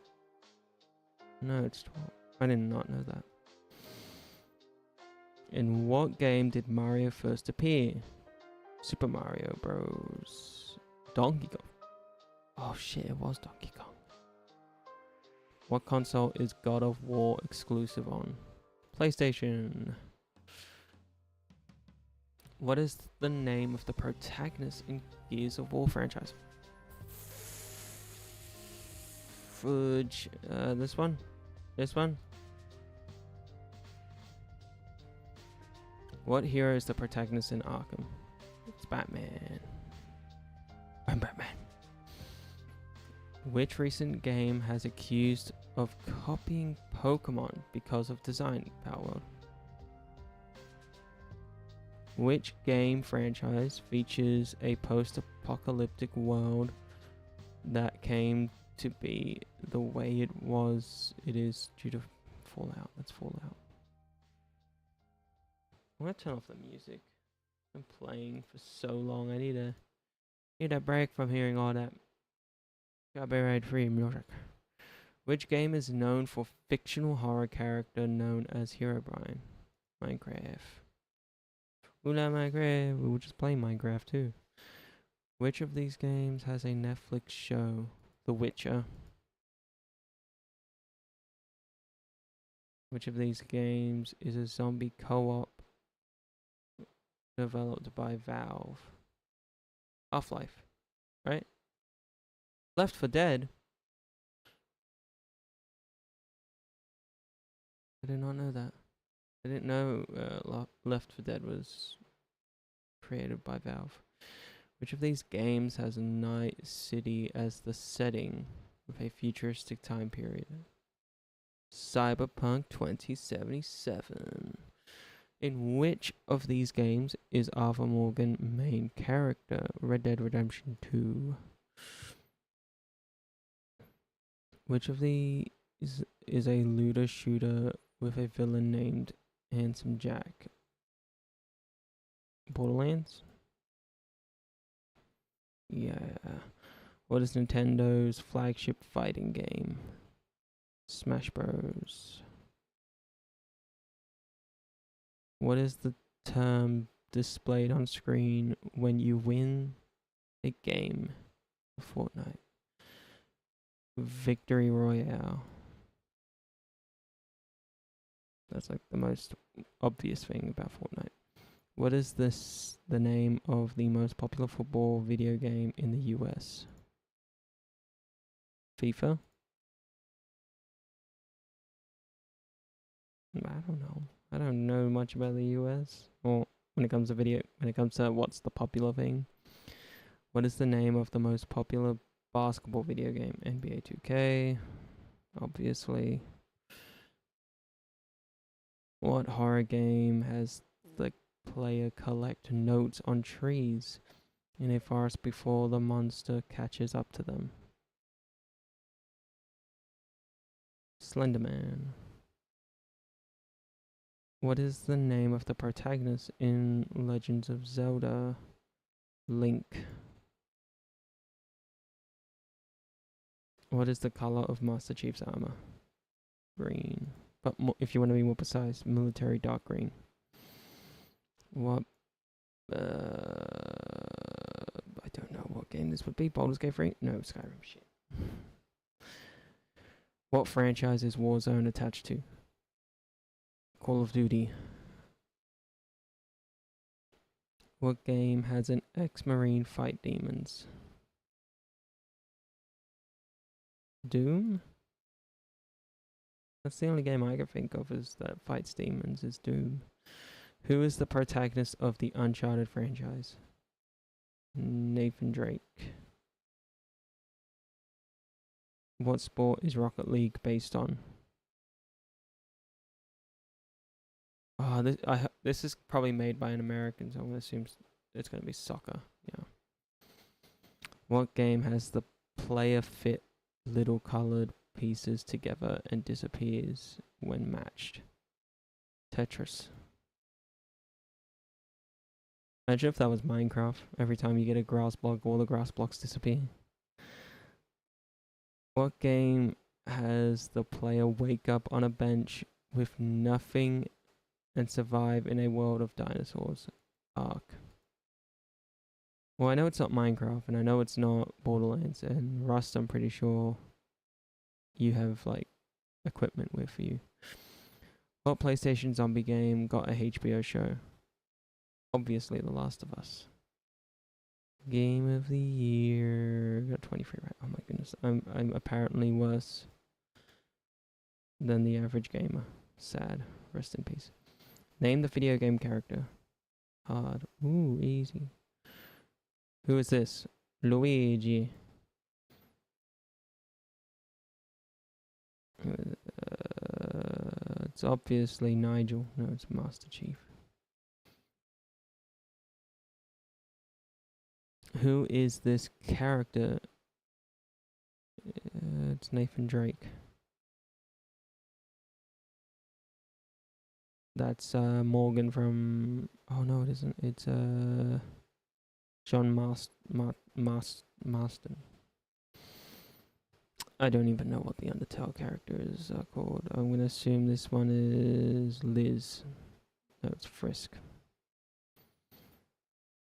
No, it's 12. I did not know that. In what game did Mario first appear? Super Mario Bros. Donkey Kong. Oh shit, it was Donkey Kong. What console is God of War exclusive on? PlayStation. What is the name of the protagonist in Gears of War franchise? Fudge. This one? This one? What hero is the protagonist in Arkham? It's Batman. I'm Batman. Which recent game has accused of copying Pokemon because of design. Palworld. Which game franchise features a post-apocalyptic world that came to be the way it is due to Fallout? That's Fallout. I'm gonna turn off the music. I'm playing for so long. I need a break from hearing all that copyright-free music. Which game is known for fictional horror character known as Herobrine? Minecraft. Oola Minecraft. We were just playing Minecraft too. Which of these games has a Netflix show? The Witcher. Which of these games is a zombie co-op developed by Valve? Half-Life, right? Left 4 Dead. I did not know that. I didn't know Left 4 Dead was created by Valve. Which of these games has Night City as the setting with a futuristic time period? Cyberpunk 2077. In which of these games is Arthur Morgan main character? Red Dead Redemption 2. Which of these is a looter shooter with a villain named Handsome Jack? Borderlands? Yeah. What is Nintendo's flagship fighting game? Smash Bros. What is the term displayed on screen when you win a game of Fortnite? Victory Royale. That's like the most obvious thing about Fortnite. What is the name of the most popular football video game in the US? FIFA? I don't know. I don't know much about the US. Or when it comes to what's the popular thing. What is the name of the most popular basketball video game? NBA 2K. Obviously. What horror game has the player collect notes on trees in a forest before the monster catches up to them? Slenderman. What is the name of the protagonist in Legends of Zelda? Link. What is the color of Master Chief's armor? Green. But if you want to be more precise, military dark green. What? I don't know what game this would be. Baldur's Gate 3? No, Skyrim. Shit. What franchise is Warzone attached to? Call of Duty. What game has an ex-marine fight demons? Doom? That's the only game I can think of that fights demons is Doom. Who is the protagonist of the Uncharted franchise? Nathan Drake. What sport is Rocket League based on? This is probably made by an American, so I'm going to assume it's going to be soccer. Yeah. What game has the player fit little colored pieces together and disappears when matched? Tetris. Imagine if that was Minecraft. Every time you get a grass block, all the grass blocks disappear. What game has the player wake up on a bench with nothing and survive in a world of dinosaurs? Ark. Well, I know it's not Minecraft, and I know it's not Borderlands, and Rust, I'm pretty sure you have, like, equipment with you. What PlayStation zombie game got a HBO show? Obviously, The Last of Us. Game of the year. Got 23 right. Oh my goodness. I'm apparently worse than the average gamer. Sad. Rest in peace. Name the video game character. Hard. Ooh, easy. Who is this? Luigi. It's obviously Nigel. No, it's Master Chief. Who is this character? It's Nathan Drake. That's Morgan from. Oh no, it isn't. It's John Marston. I don't even know what the Undertale character is called. I'm gonna assume this one is Liz. No, it's Frisk.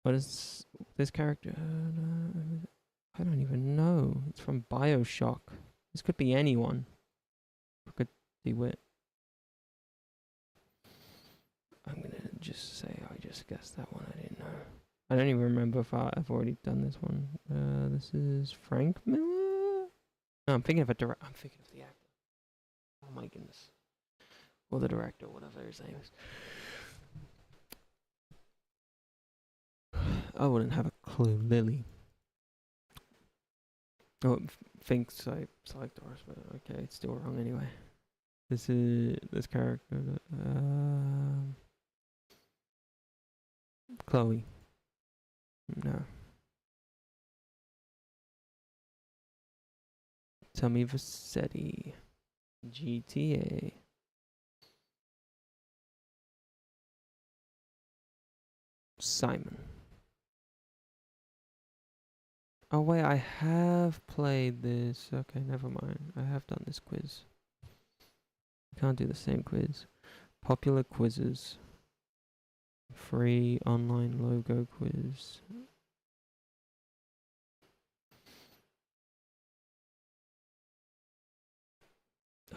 What is this character? I don't even know. It's from BioShock. This could be anyone. Could be Wit. I'm gonna just say I just guessed that one. I didn't know. I don't even remember if I've already done this one. This is Frank Miller. No, I'm thinking of a director. I'm thinking of the actor. Oh my goodness. Or the director, whatever his name is. I wouldn't have a clue. Lily. Oh, think Psych-Doris, but okay, it's still wrong anyway. This is this character. Chloe. No. Tommy Vercetti. GTA. Simon. Oh wait, I have played this. Okay, never mind. I have done this quiz. Can't do the same quiz. Popular quizzes. Free online logo quiz.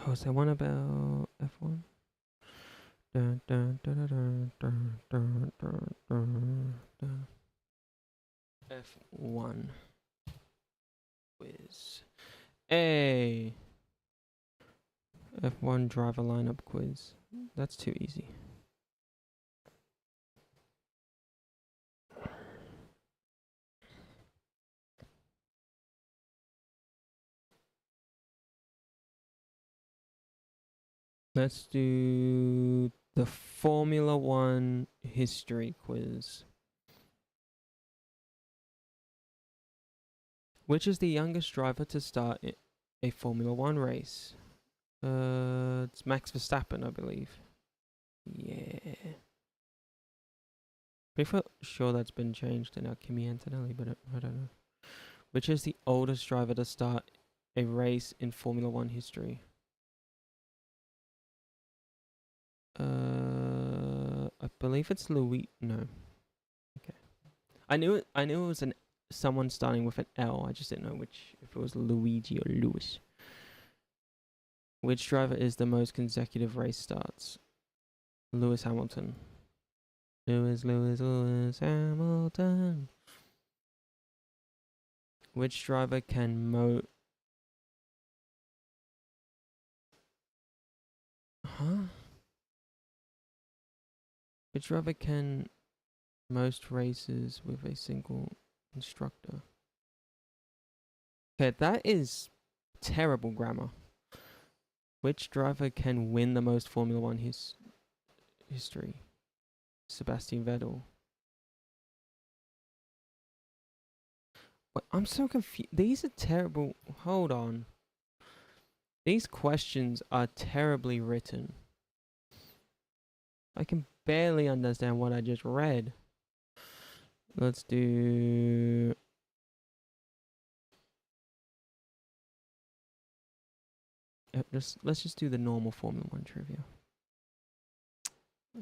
Oh, is there one about F1? Dun, dun, dun, dun, dun, dun, dun, dun, dun. F1 quiz. A F1 driver lineup quiz. That's too easy. Let's do the Formula One history quiz. Which is the youngest driver to start a Formula One race? It's Max Verstappen, I believe. Yeah. Pretty sure that's been changed to now Kimi Antonelli, but I don't know. Which is the oldest driver to start a race in Formula One history? I believe it's Louis. No. Okay. I knew it was someone starting with an L. I just didn't know if it was Luigi or Lewis. Which driver is the most consecutive race starts? Lewis Hamilton. Lewis Hamilton. Which driver can Which driver can most races with a single instructor? Okay, that is terrible grammar. Which driver can win the most Formula One history? Sebastian Vettel. Wait, I'm so confused. These are terrible. Hold on. These questions are terribly written. I can barely understand what I just read. Let's do... let's just do the normal Formula One trivia.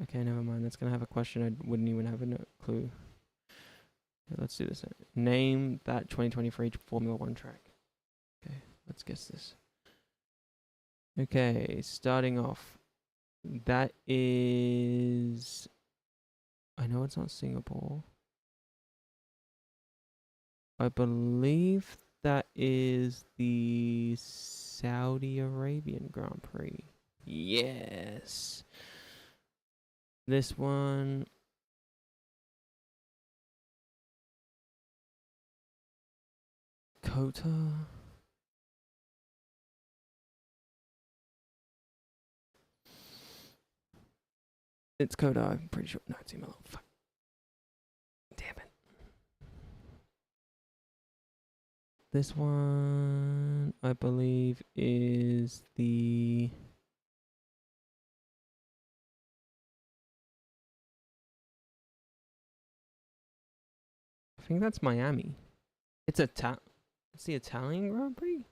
Okay, never mind. That's gonna have a question I wouldn't even have a clue. Okay, let's do this. Name that 2023 Formula One track. Okay, let's guess this. Okay, starting off. That is... I know it's not Singapore. I believe that is the Saudi Arabian Grand Prix. Yes. This one... Kota? It's Coda, I'm pretty sure. No, it's Imola. Fuck. Damn it. This one, I believe, is the... I think that's Miami. It's it's the Italian Grand Prix?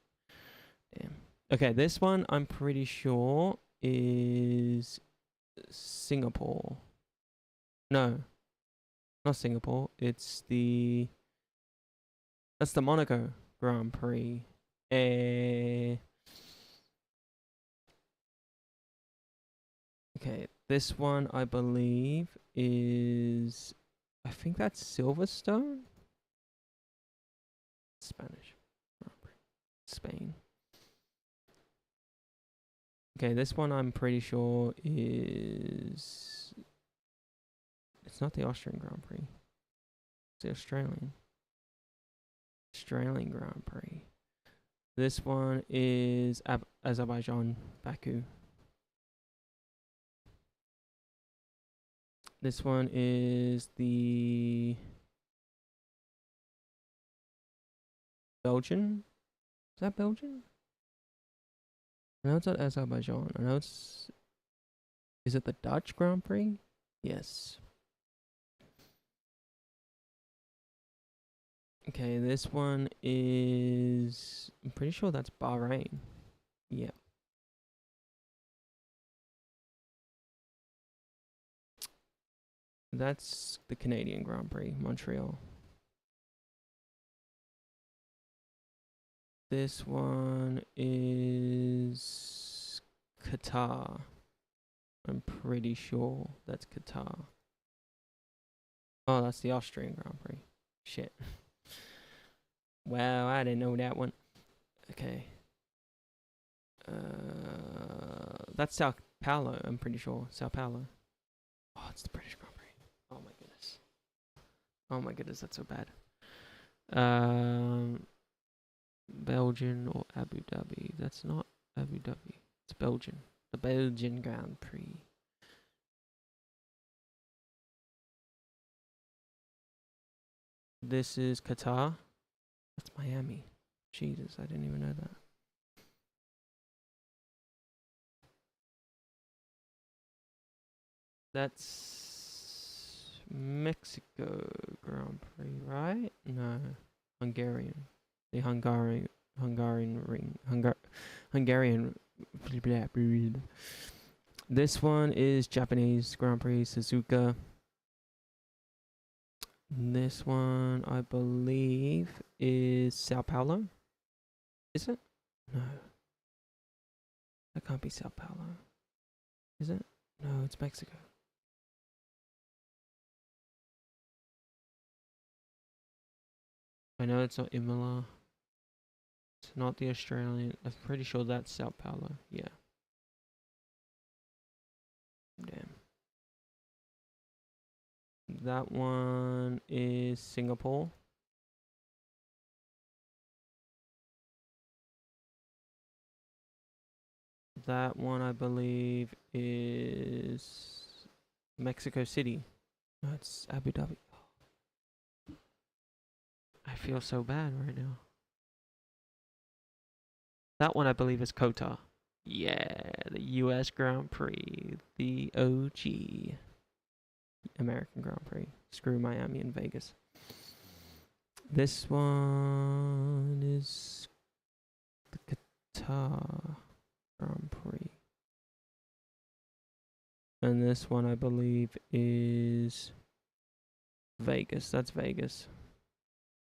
Damn. Okay, this one I'm pretty sure is Singapore. No, not Singapore. That's the Monaco Grand Prix. Okay, this one I believe is... I think that's Silverstone? Spanish. Spain. Okay, this one I'm pretty sure is... It's not the Austrian Grand Prix. It's the Australian Grand Prix. This one is Azerbaijan, Baku. This one is the Belgian. Is that Belgian? I know it's not Azerbaijan. I know it's... Is it the Dutch Grand Prix? Yes. Okay, this one is... I'm pretty sure that's Bahrain. Yeah. That's the Canadian Grand Prix, Montreal. This one is Qatar. I'm pretty sure that's Qatar. Oh, that's the Austrian Grand Prix. Shit. Wow, I didn't know that one. Okay. That's Sao Paulo, I'm pretty sure. Sao Paulo. Oh, it's the British Grand Prix. Oh my goodness. Oh my goodness, that's so bad. Belgian or Abu Dhabi. That's not Abu Dhabi. It's Belgian. The Belgian Grand Prix. This is Qatar. That's Miami. Jesus, I didn't even know that. That's Mexico Grand Prix, right? No, Hungarian. The Hungarian ring. Hungarian. This one is Japanese Grand Prix, Suzuka. This one, I believe, is Sao Paulo. Is it? No. That can't be Sao Paulo. Is it? No, it's Mexico. I know it's not Imola. It's not the Australian. I'm pretty sure that's Sao Paulo. Yeah. Damn. That one is Singapore. That one, I believe, is Mexico City. No, it's Abu Dhabi. I feel so bad right now. That one, I believe, is Kota. Yeah, the US Grand Prix. The OG American Grand Prix. Screw Miami and Vegas. This one is the Qatar Grand Prix. And this one, I believe, is Vegas. That's Vegas.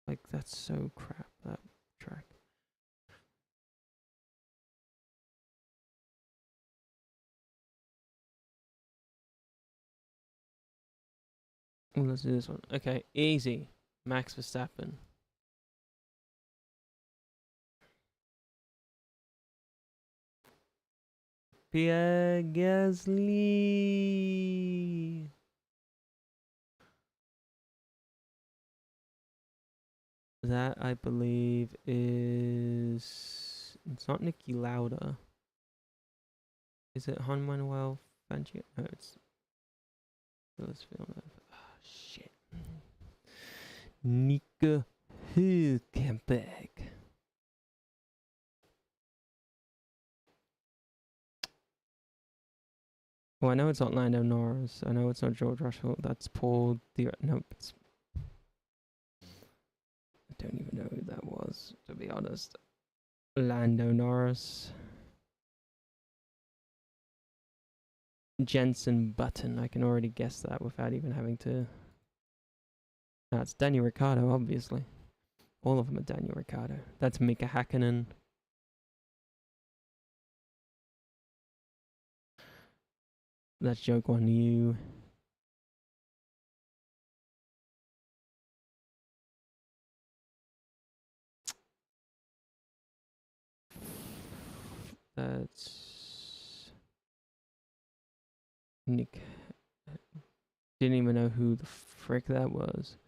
Like, that's so crap, that track. Ooh, let's do this one. Okay, easy. Max Verstappen. Pierre Gasly. That, I believe, is... It's not Niki Lauda. Is it Juan Manuel Fangio? No, it's Let's film that. Oh, shit. Nika Hülkenberg. Well, I know it's not Lando Norris. I know it's not George Russell. That's Paul. Nope. I don't even know who that was, to be honest. Lando Norris. Jensen Button. I can already guess that without even having to. No, it's Daniel Ricciardo, obviously. All of them are Daniel Ricciardo. That's Mika Hakkinen. That's Joe Guan Yu. That's Nick. Didn't even know who the frick that was.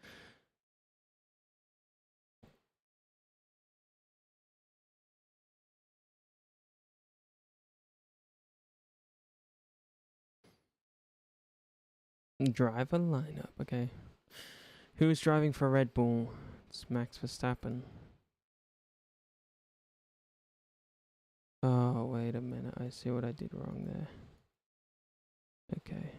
Driver lineup, okay. Who's driving for Red Bull? It's Max Verstappen. Oh, wait a minute. I see what I did wrong there. Okay.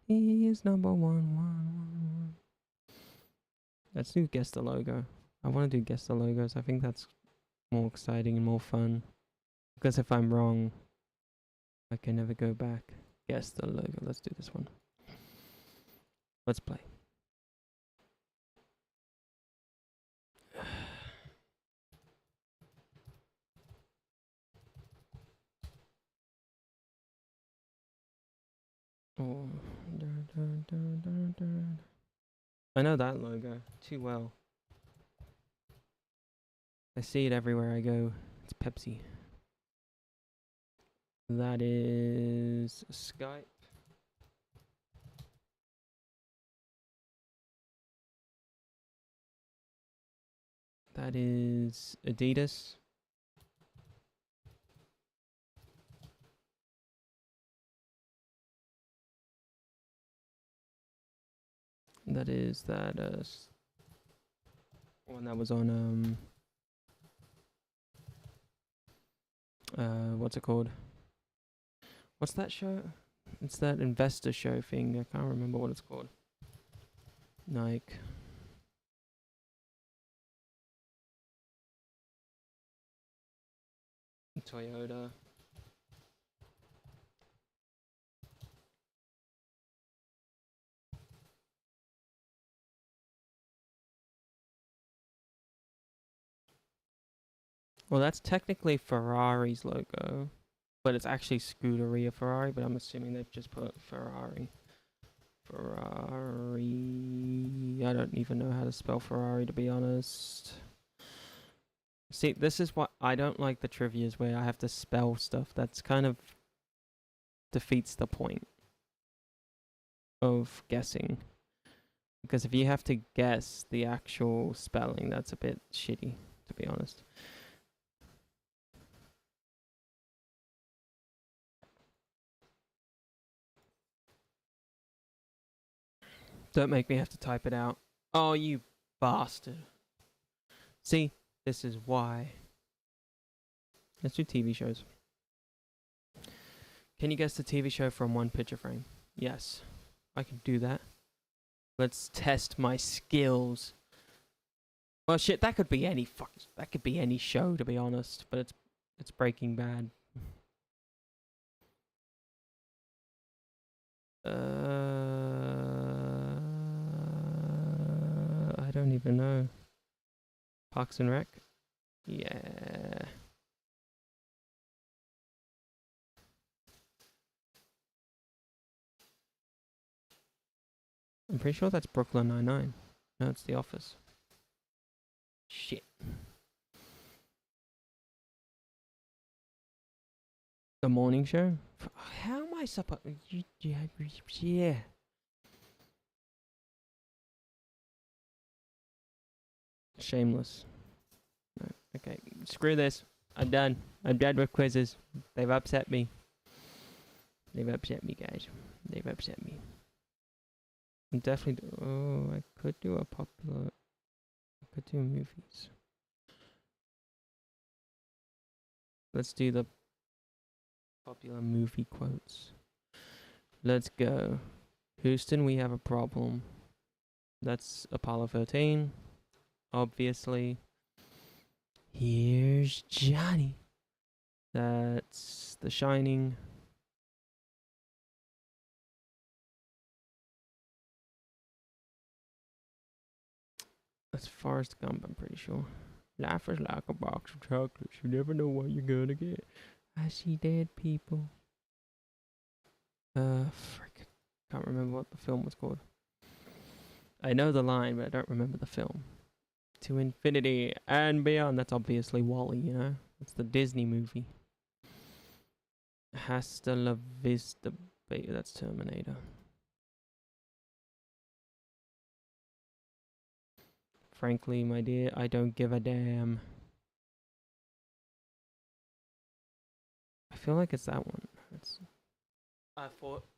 He is number one. Let's do guess the logo. I want to do guess the logos. I think that's more exciting and more fun. Because if I'm wrong, I can never go back. Guess the logo. Let's do this one. Let's play. Oh. I know that logo too well. I see it everywhere I go. It's Pepsi. That is Skype. That is Adidas. That is that one that was on what's it called? What's that show? It's that investor show thing. I can't remember what it's called. Nike. Toyota. Well, that's technically Ferrari's logo, but it's actually Scuderia Ferrari, but I'm assuming they've just put Ferrari. Ferrari. I don't even know how to spell Ferrari, to be honest. See, this is what I don't like the trivias where I have to spell stuff. That's kind of defeats the point of guessing. Because if you have to guess the actual spelling, that's a bit shitty, to be honest. Don't make me have to type it out. Oh, you bastard. See, this is why. Let's do TV shows. Can you guess the TV show from one picture frame? Yes, I can do that. Let's test my skills. Well, shit, that could be any that could be any show, to be honest. But it's Breaking Bad. I don't even know. Parks and Rec? Yeah. I'm pretty sure that's Brooklyn Nine-Nine. No, it's The Office. Shit. The morning show? How am I supposed? Yeah. Shameless. No. Okay, screw this. I'm done. I'm done with quizzes. They've upset me. They've upset me, guys. They've upset me. I'm definitely. Oh, I could do a popular. I could do movies. Let's do the popular movie quotes. Let's go. Houston, we have a problem. That's Apollo 13. Obviously. Here's Johnny. That's The Shining. That's Forrest Gump, I'm pretty sure. Life is like a box of chocolates. You never know what you're gonna get. I see dead people. Frick. Can't remember what the film was called. I know the line, but I don't remember the film. To Infinity and Beyond. That's obviously Wall-E, you know? It's the Disney movie. Hasta la vista, baby. That's Terminator. Frankly, my dear, I don't give a damn. I feel like it's that one.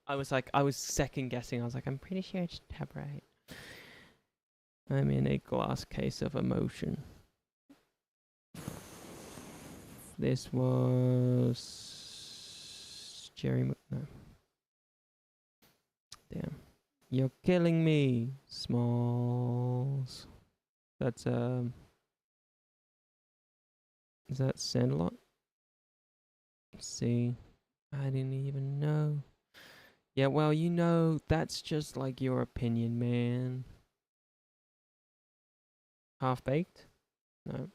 I was second guessing. I was like, I'm pretty sure it's tab right. I'm in a glass case of emotion. This was Jerry no. Damn. You're killing me, Smalls. That's is that Sandlot? See, I didn't even know. Yeah, well, you know, that's just like your opinion, man. Half-Baked? No.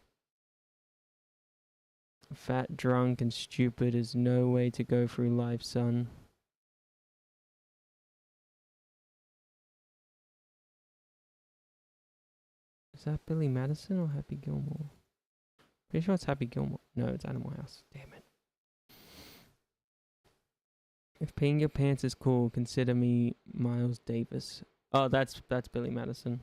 Fat, drunk, and stupid is no way to go through life, son. Is that Billy Madison or Happy Gilmore? Pretty sure it's Happy Gilmore. No, it's Animal House. Damn it. If peeing your pants is cool, consider me Miles Davis. Oh, that's Billy Madison.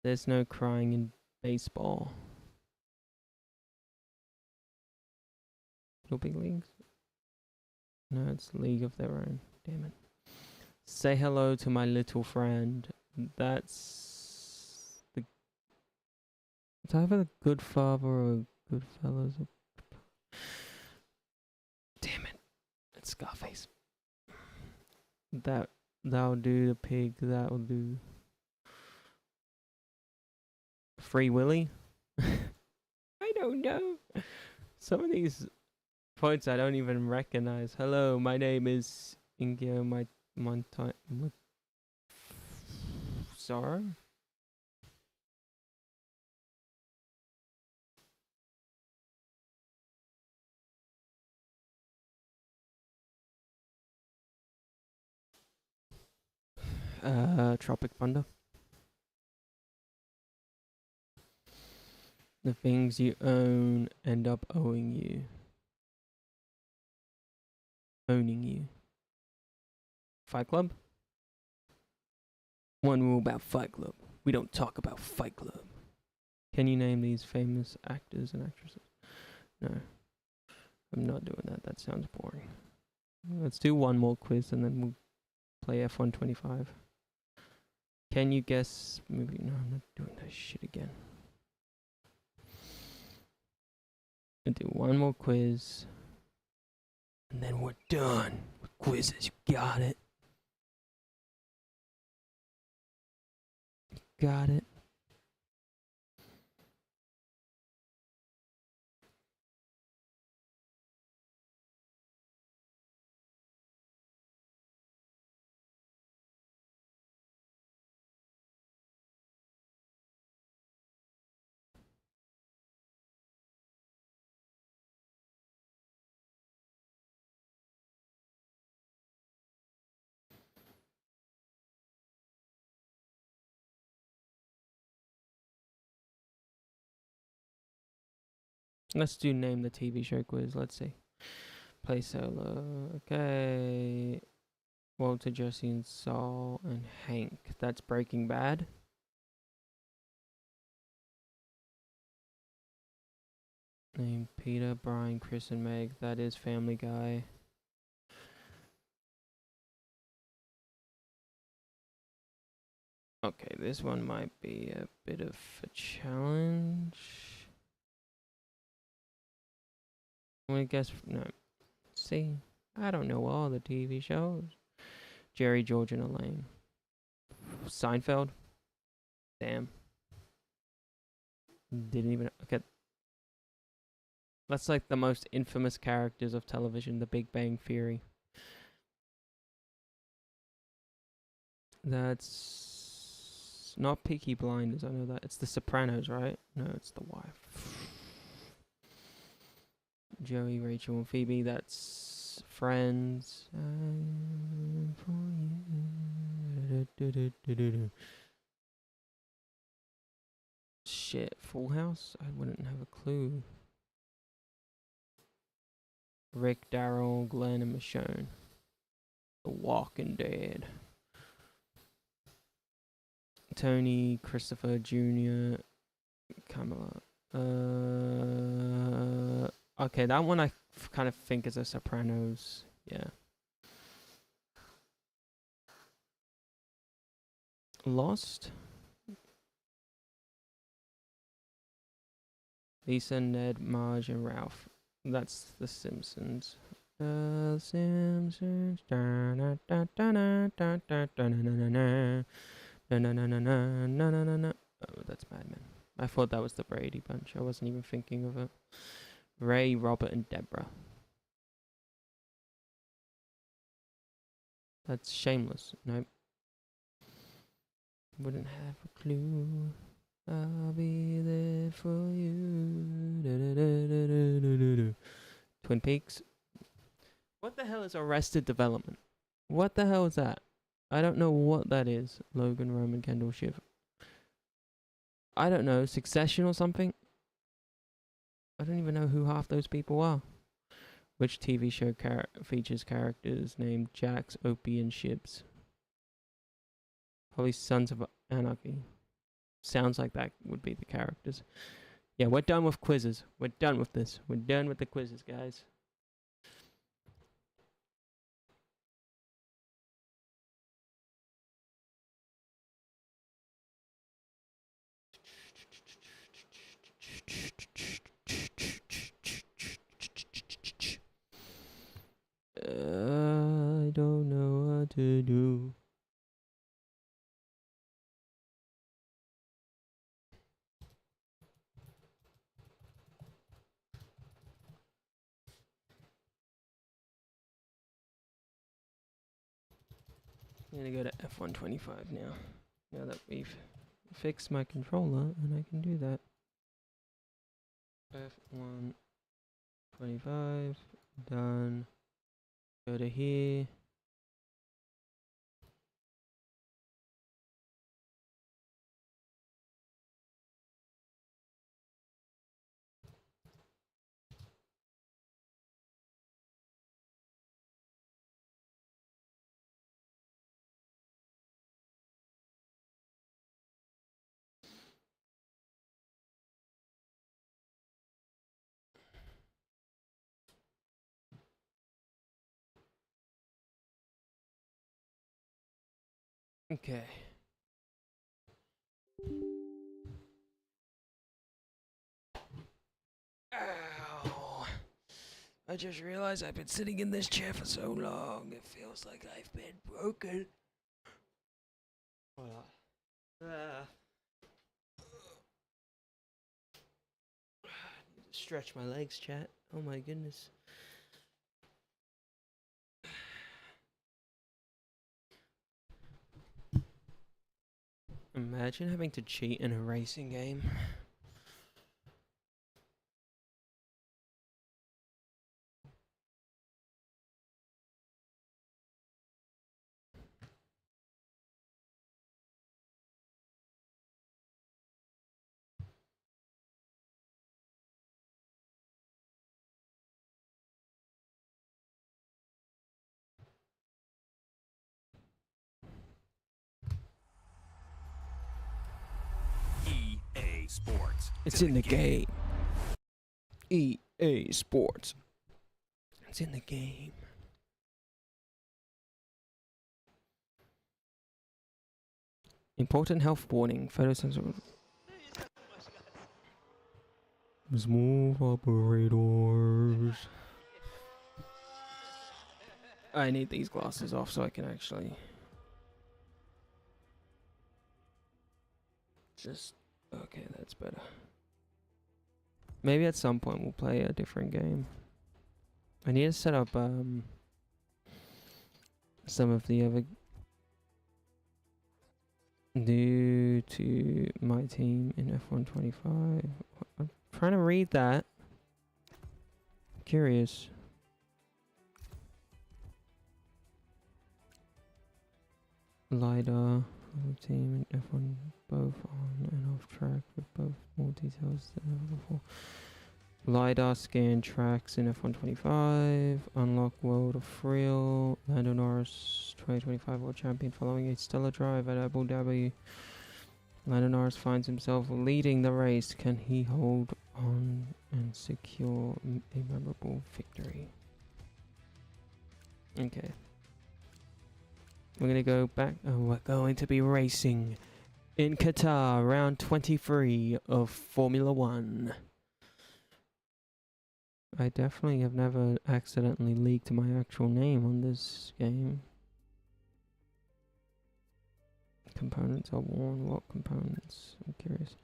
There's no crying in baseball. Little Big Leagues? No, it's League of Their Own. Damn it. Say hello to my little friend. That's the. It's either the Good Father or Goodfellas. Damn it. It's Scarface. That'll do. The pig. That'll do. Free Willy? I don't know. Some of these points I don't even recognize. Hello, my name is Ingia Sorry? Tropic Thunder. The things you own end up owing you. Owning you. Fight Club? One rule about Fight Club. We don't talk about Fight Club. Can you name these famous actors and actresses? No. I'm not doing that. That sounds boring. Let's do one more quiz and then we'll play F125. Can you guess movie? No, I'm not doing that shit again. I'll do one more quiz. And then we're done with quizzes. You got it. You got it. Let's do name the TV show quiz. Let's see. Play solo. Okay. Walter, Jesse, and Saul, and Hank. That's Breaking Bad. Named Peter, Brian, Chris, and Meg. That is Family Guy. Okay, this one might be a bit of a challenge. I'm gonna guess. No. See, I don't know all the TV shows. Jerry, George, and Elaine. Seinfeld. Damn. Didn't even. Okay. That's like the most infamous characters of television, The Big Bang Theory. That's not Peaky Blinders, I know that. It's The Sopranos, right? No, it's The Wife. Joey, Rachel, and Phoebe, that's Friends. Shit, Full House? I wouldn't have a clue. Rick, Daryl, Glenn, and Michonne. The Walking Dead. Tony, Christopher Jr., Kamala. Okay, that one I kind of think is a Sopranos. Yeah. Lost. Lisa, Ned, Marge, and Ralph. That's The Simpsons. The Simpsons. Oh, that's Mad Men. I thought that was the Brady Bunch. I wasn't even thinking of it. Ray, Robert, and Deborah. That's Shameless. Nope. Wouldn't have a clue. I'll be there for you. Twin Peaks. What the hell is Arrested Development? What the hell is that? I don't know what that is. Logan, Roman, Kendall, Shiv. I don't know. Succession or something? I don't even know who half those people are. Which TV show features characters named Jax, Opie, and Shibs? Probably Sons of Anarchy. Sounds like that would be the characters. Yeah, we're done with quizzes. We're done with this. We're done with the quizzes, guys. I don't know what to do. I'm gonna go to F125 now. Now that we've fixed my controller, and I can do that. F125, done. Go to here. Okay. Ow. I just realized I've been sitting in this chair for so long. It feels like I've been broken. Stretch my legs, chat. Oh my goodness. Imagine having to cheat in a racing game. Sports. It's in the game. EA Sports. It's in the game. Important health warning. Photosensor. Smooth operators. I need these glasses off so I can actually just... Okay, that's better. Maybe at some point we'll play a different game. I need to set up some of the other... Due to my team in F125. I'm trying to read that. Curious. LiDAR team in F1 both on and off track with both more details than ever before. LiDAR scan tracks in F125. Unlock World of Thrill. Lando Norris 2025 World Champion following a stellar drive at Abu Dhabi. Lando Norris finds himself leading the race. Can he hold on and secure a memorable victory? Okay. We're going to go back. Oh, we're going to be racing in Qatar, round 23 of Formula 1. I definitely have never accidentally leaked my actual name on this game. Components are worn. What components? I'm curious.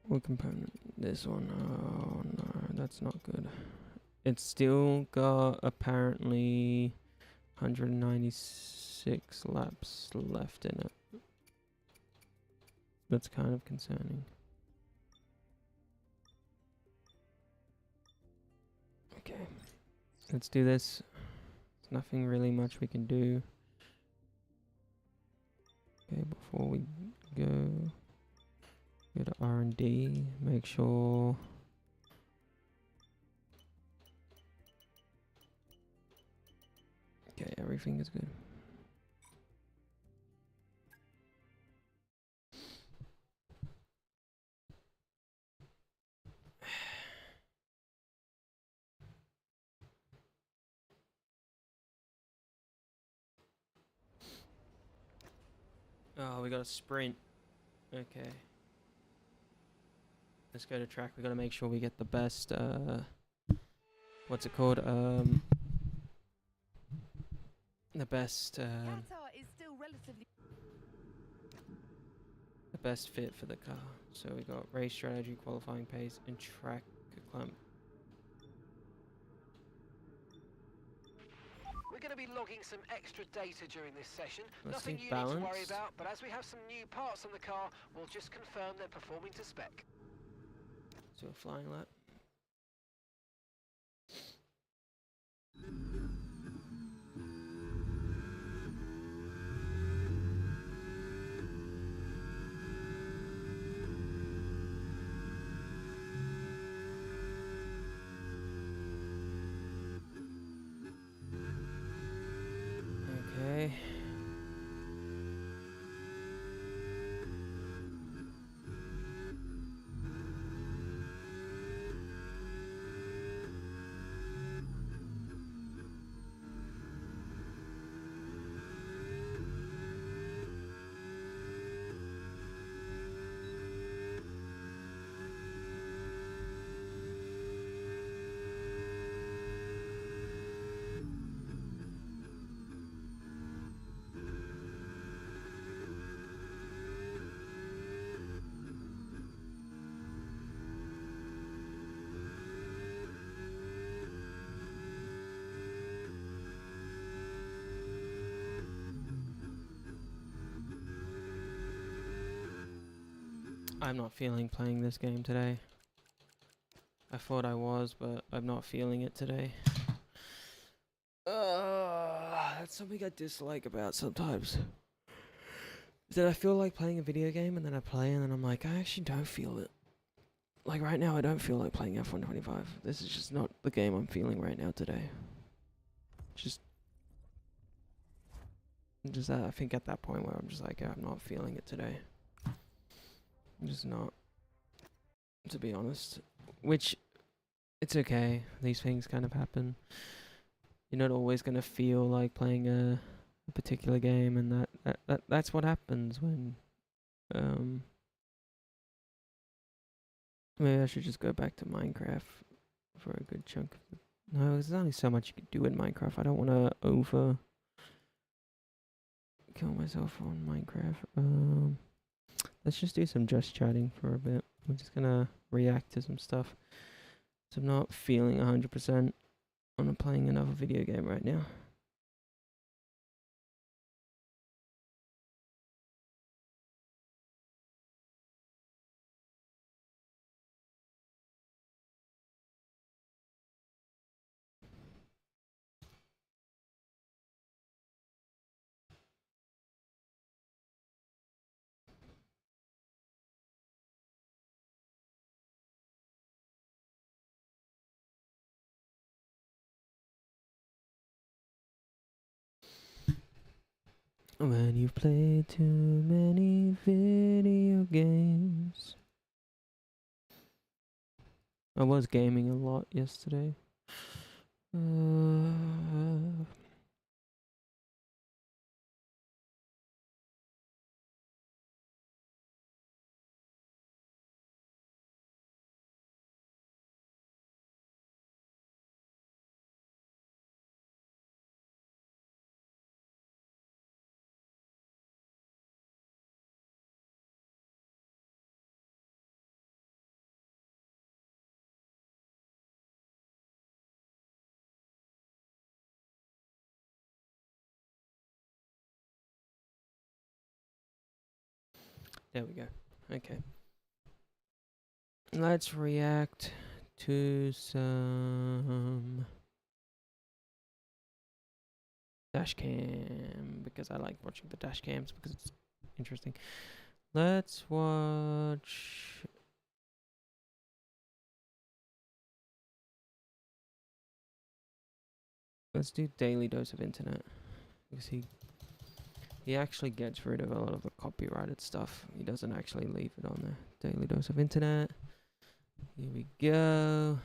What component? This one. Oh no, that's not good. It's still got apparently 196 laps left in it. That's kind of concerning. Okay, let's do this. There's nothing really much we can do. Okay, before we go to R&D, make sure okay, everything is good. Oh, we got a sprint. Okay. Let's go to track. We gotta make sure we get the best, what's it called? The best, the best fit for the car. So we got race strategy, qualifying pace, and track climb. We're going to be logging some extra data during this session. Let's Nothing see, you balance. need to worry about, but as we have some new parts on the car, we'll just confirm they're performing to spec. So a flying lap. Okay. I'm not feeling playing this game today. I thought I was, but I'm not feeling it today. That's something I dislike about sometimes. That I feel like playing a video game and then I play and then I'm like, I actually don't feel it. like right now I don't feel like playing F125. This is just not the game I'm feeling right now today. Just I think at that point where I'm just like, I'm not feeling it today. I'm just not, to be honest. Which, it's okay. These things kind of happen. You're not always gonna feel like playing a particular game, and that's what happens when. Maybe I should just go back to Minecraft for a good chunk of the. No, there's only so much you can do in Minecraft. I don't want to kill myself on Minecraft. Let's just do some just chatting for a bit. We're just gonna react to some stuff. So I'm not feeling 100% on playing another video game right now. When you've played too many video games. I was gaming a lot yesterday. There we go. Okay. Let's react to some dash cam, because I like watching the dash cams because it's interesting. Let's watch. Let's do Daily Dose of Internet, because he actually gets rid of a lot of the copyrighted stuff. He doesn't actually leave it on there. Daily Dose of Internet. Here we go.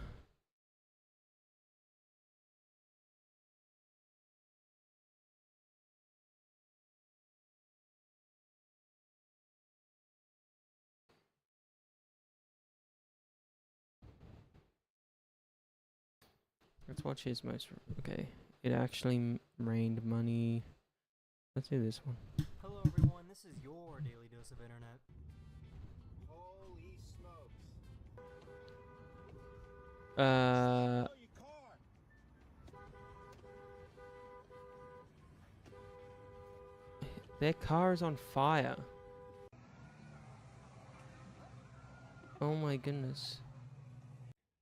Let's watch his most. Okay. It actually rained money. Let's do this one. Hello everyone, this is your Daily Dose of Internet. Holy smokes. Their car is on fire. Oh my goodness.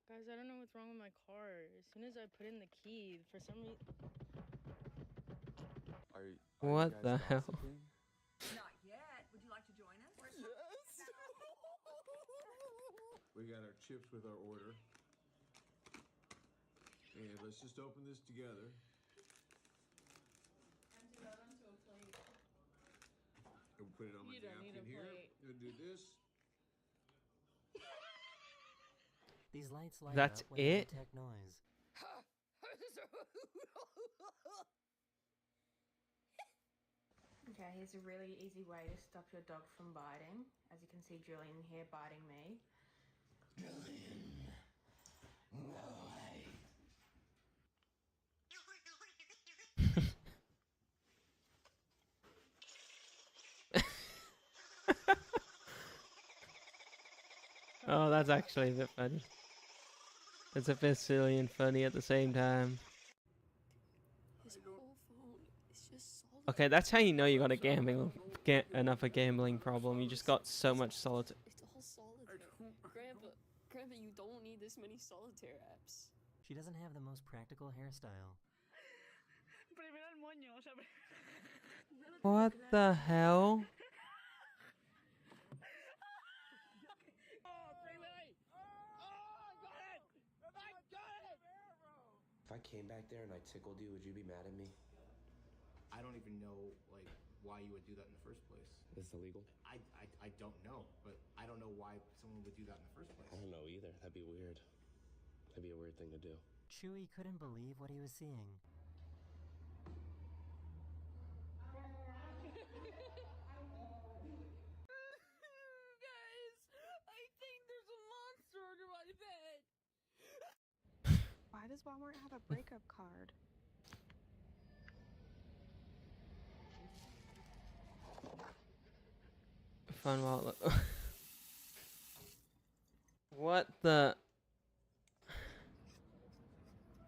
Guys, I don't know what's wrong with my car. As soon as I put in the key, for some reason... What the hell? Not yet. Would you like to join us? Yes. We got our chips with our order. And let's just open this together. And we'll put it on my napkin here. And do this. These lights light That's up when they it? detect noise. Okay, here's a really easy way to stop your dog from biting. As you can see, Julian here biting me. Oh, that's actually a bit funny. It's a bit silly and funny at the same time. His whole phone is just solid. Okay, that's how you know you got another gambling problem. You just got so much solitaire. It's all solitaire. Grandpa, you don't need this many solitaire apps. She doesn't have the most practical hairstyle. What the hell? I came back there and I tickled you, would you be mad at me? I don't even know, like, why you would do that in the first place. Is it illegal? I don't know, but I don't know why someone would do that in the first place. I don't know either. That'd be weird. That'd be a weird thing to do. Chewie couldn't believe what he was seeing. Guys, I think there's a monster under my bed. Why does Walmart have a breakup card? Fun while what the?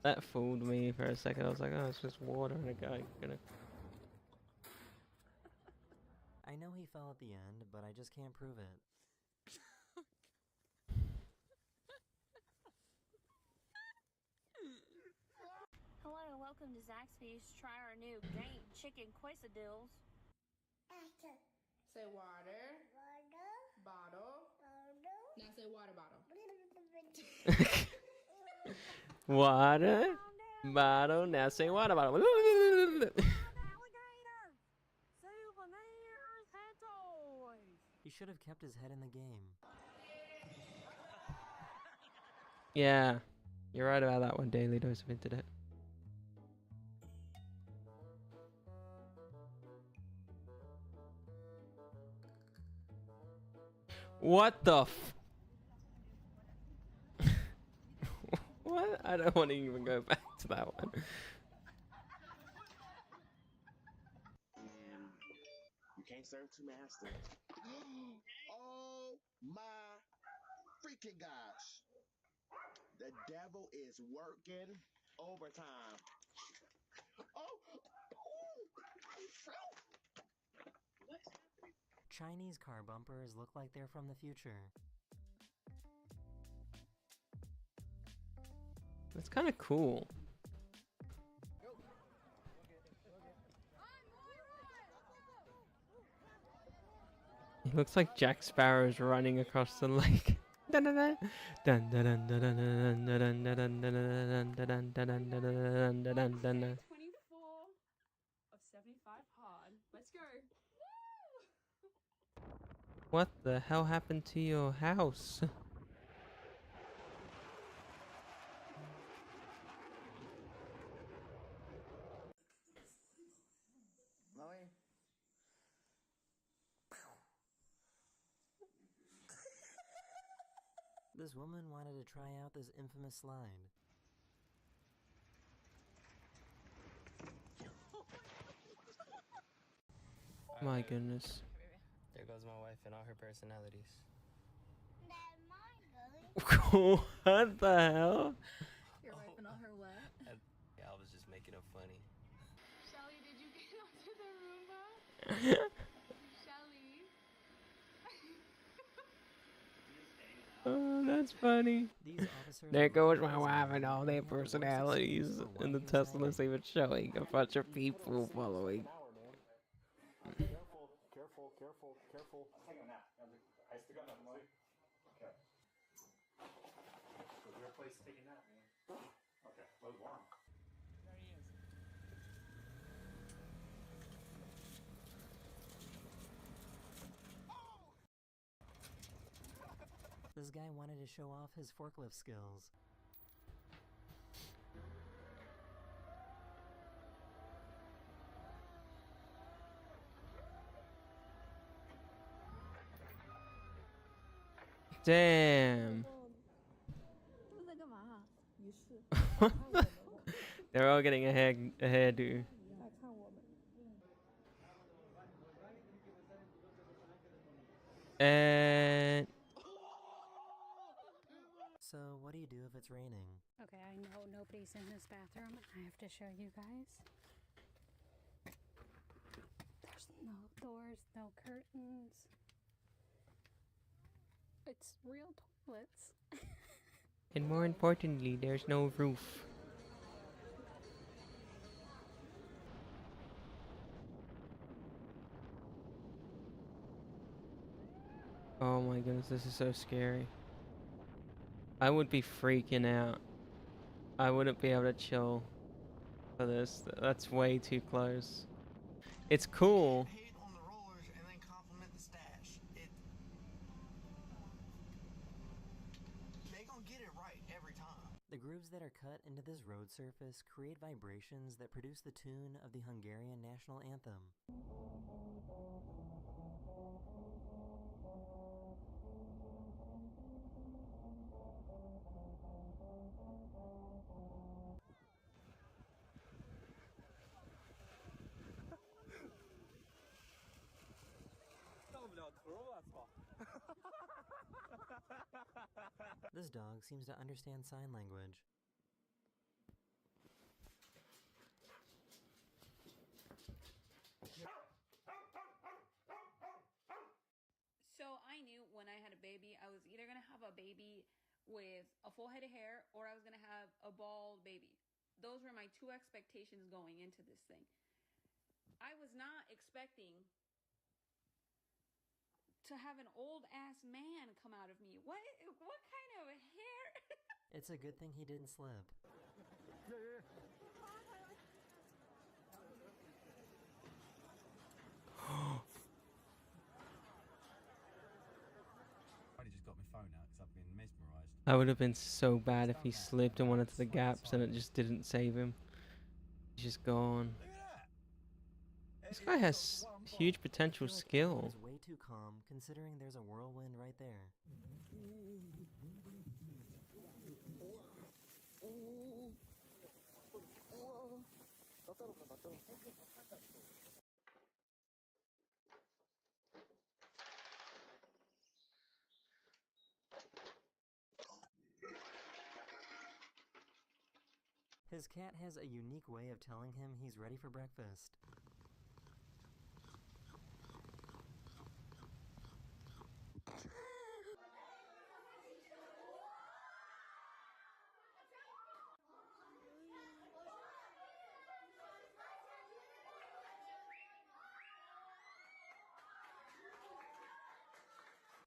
That fooled me for a second. I was like, oh, it's just water and a guy gonna. I know he fell at the end, but I just can't prove it. Hello and welcome to Zaxby's. Try our new Gaint Chicken Quesadillas. Say water. Bottle. Now say water bottle. Water bottle. Now say water bottle. He should have kept his head in the game. Yeah, you're right about that one. Daily dose of internet. What the f- What? I don't want to even go back to that one. You can't serve two masters. Oh my freaking gosh. The devil is working overtime. Oh! What's happening? Chinese car bumpers look like they're from the future. That's kind of cool. It looks like Jack Sparrow's running across the lake. Dun dun dun dun dun dun dun dun dun dun dun dun dun dun dun. 24 of 75 hard. Let's go. What the hell happened to your house? This woman wanted to try out this infamous slide. My goodness. There goes my wife and all her personalities. What the hell? Your wife and all her what? Yeah, I was just making it funny. Shelly, did you get onto the Roomba? Shelly. Oh, that's funny. There goes my wife and all their personalities. And the Tesla's even showing a bunch of people following. Careful. Hang on now. I still got nothing, buddy. Okay. So your place taking that, man. Okay, well, it's warm. There he is. This guy wanted to show off his forklift skills. Damn. They're all getting a hairdo. And So, what do you do if it's raining? Okay, I know nobody's in this bathroom. I have to show you guys. There's no doors, no curtains. It's real toilets. And more importantly, there's no roof. Oh my goodness, this is so scary. I would be freaking out. I wouldn't be able to chill for this. That's way too close. It's cool. Hate on the rollers and then compliment the stash. They gonna get it right every time. The grooves that are cut into this road surface create vibrations that produce the tune of the Hungarian national anthem. This dog seems to understand sign language. So I knew when I had a baby, I was either gonna have a baby with a full head of hair or I was gonna have a bald baby. Those were my two expectations going into this thing. I was not expecting to have an old ass man come out of me. What kind of hair? It's a good thing he didn't slip. I just got my phone out because I've been mesmerised. I would have been so bad if he slipped in one of the gaps and it just didn't save him. He's just gone. This guy has huge potential skill. He's way too calm considering there's a whirlwind right there. His cat has a unique way of telling him he's ready for breakfast.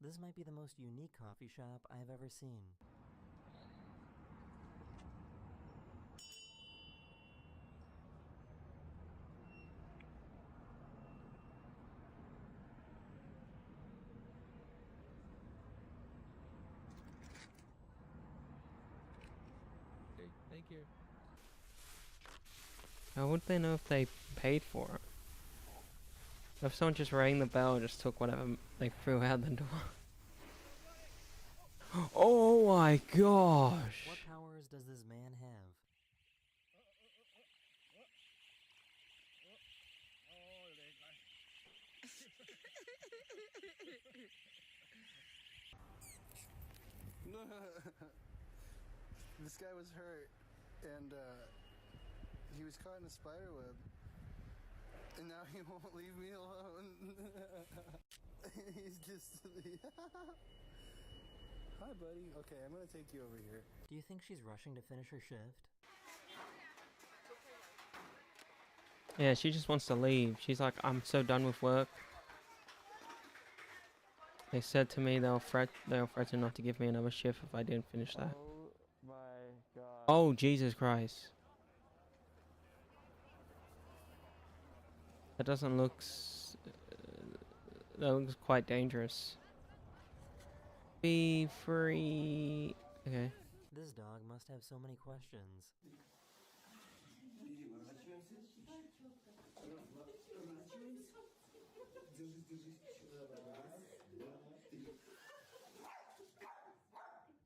This might be the most unique coffee shop I've ever seen. Thank you. How would they know if they paid for it? If someone just rang the bell and just took whatever they threw out the door. Oh my gosh! What powers does this man have? This guy was hurt, and he was caught in a spider web. And now he won't leave me alone. He's just... Hi, buddy. Okay, I'm gonna take you over here. Do you think she's rushing to finish her shift? Yeah, she just wants to leave. She's like, I'm so done with work. They said to me they'll threaten not to give me another shift if I didn't finish that. Oh my god. Oh, Jesus Christ. That doesn't look... that looks quite dangerous. Be free... Okay. This dog must have so many questions.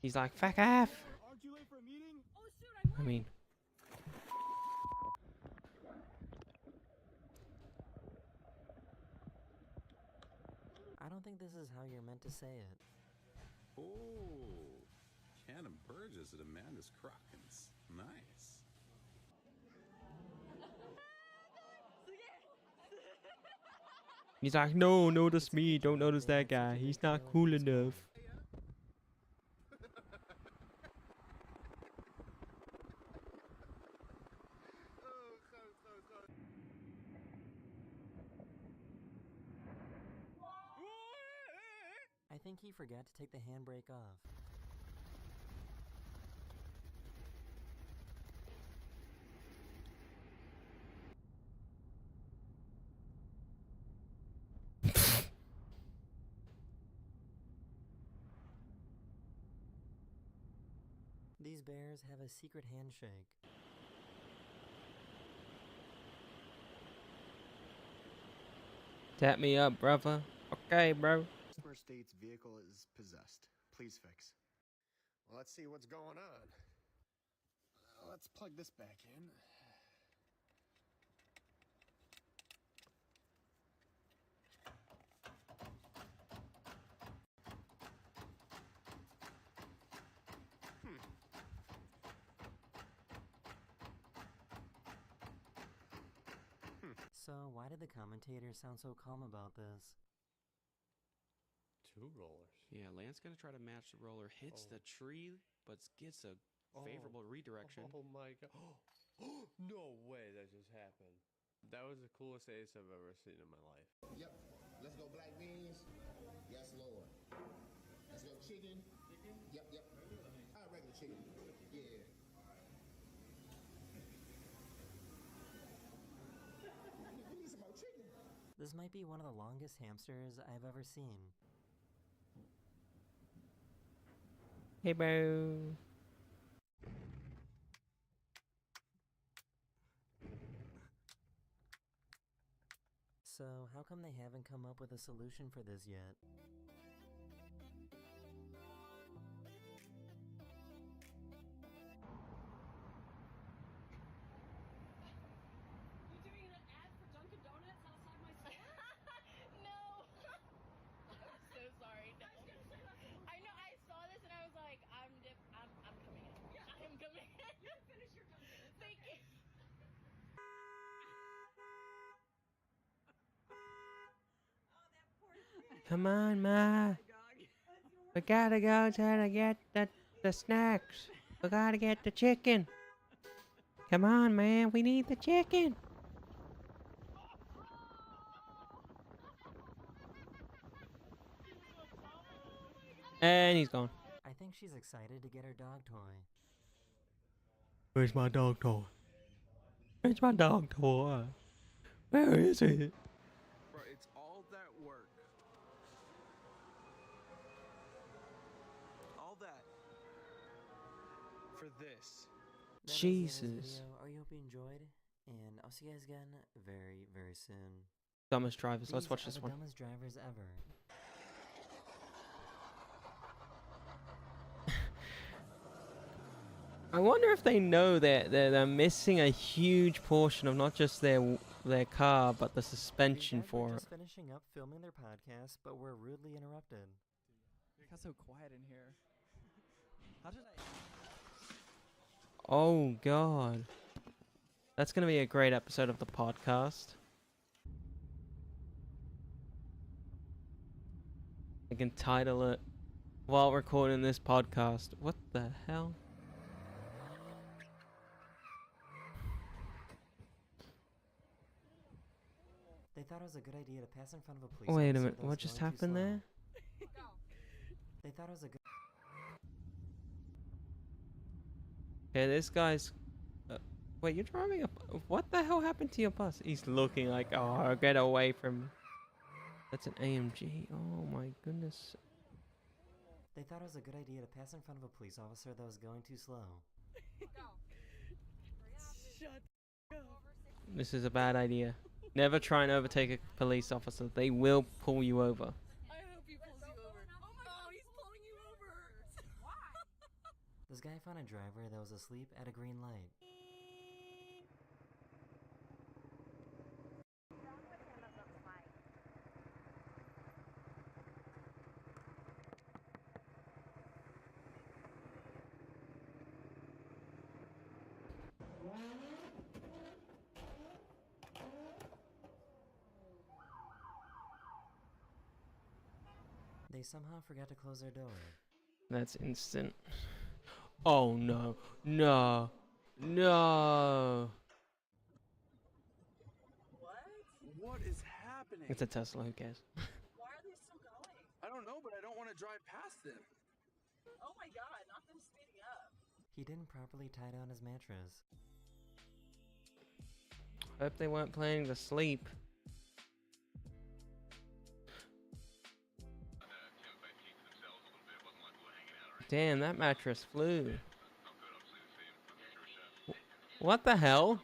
He's like, fuck off! Aren't you late for a meeting? Oh shoot, I mean... I don't think this is how you're meant to say it. Oh, Cannon Burgess at Amanda's Crockins. Nice. He's like, no, notice me, don't notice that guy. He's not cool enough. I think he forgot to take the handbrake off. These bears have a secret handshake. Tap me up, brother. Okay, bro. Customer states vehicle is possessed. Please fix. Well, let's see what's going on. Let's plug this back in. So, why did the commentator sound so calm about this? 2 rollers. Yeah, Lance gonna try to match the roller, hits the tree, but gets a favorable redirection. Oh my god. No way that just happened. That was the coolest ace I've ever seen in my life. Yep. Let's go black beans. Yes, Lord. Let's go chicken. Yep. Regular chicken. Yeah. We need some more chicken. This might be one of the longest hamsters I've ever seen. Hey, bro. So, how come they haven't come up with a solution for this yet? You doing an ad for Dunkin' Donuts outside my store? No. I'm so sorry. No. I know. I saw this and I was like, I'm coming in. Yeah. I am coming in. You can finish your Dunkin'. Thank you. Come on, Ma. We gotta go try to get the snacks. We gotta get the chicken. Come on, man. We need the chicken. And he's gone. I think she's excited to get her dog toy. Where's my dog toy? Where's my dog toy? Where is it? Bro, it's all that work. All that. For this. That is the end of Jesus. this video. I hope you enjoyed, and I'll see you guys again very, very soon. Dumbest drivers. Let's watch These this are the one. dumbest drivers ever. I wonder if they know that they're missing a huge portion of not just their car, but the suspension These guys were for it. just finishing up filming their podcast, but were rudely interrupted. It got so quiet in here. How did I... Oh God, that's gonna be a great episode of the podcast. I can title it while recording this podcast. What the hell? They thought it was a good idea to pass in front of a police Wait a officer minute, that was what just going too happened slow. there? They thought it was a good... Okay, this guy's... wait, you're driving a... What the hell happened to your bus? He's looking like, oh, get away from me. That's an AMG. Oh my goodness. They thought it was a good idea to pass in front of a police officer that was going too slow. Shut up. This is a bad idea. Never try and overtake a police officer. They will pull you over. I hope he pulls you over. Oh my god, he's pulling you over. Why? This guy found a driver that was asleep at a green light. They somehow forgot to close their door. That's instant. Oh no. No. No. What is happening? It's a Tesla, who cares? Why are they still going? I don't know, but I don't want to drive past them. Oh my god, not them speeding up. He didn't properly tie down his mattress. Hope they weren't planning to sleep. Damn, that mattress flew. What the hell?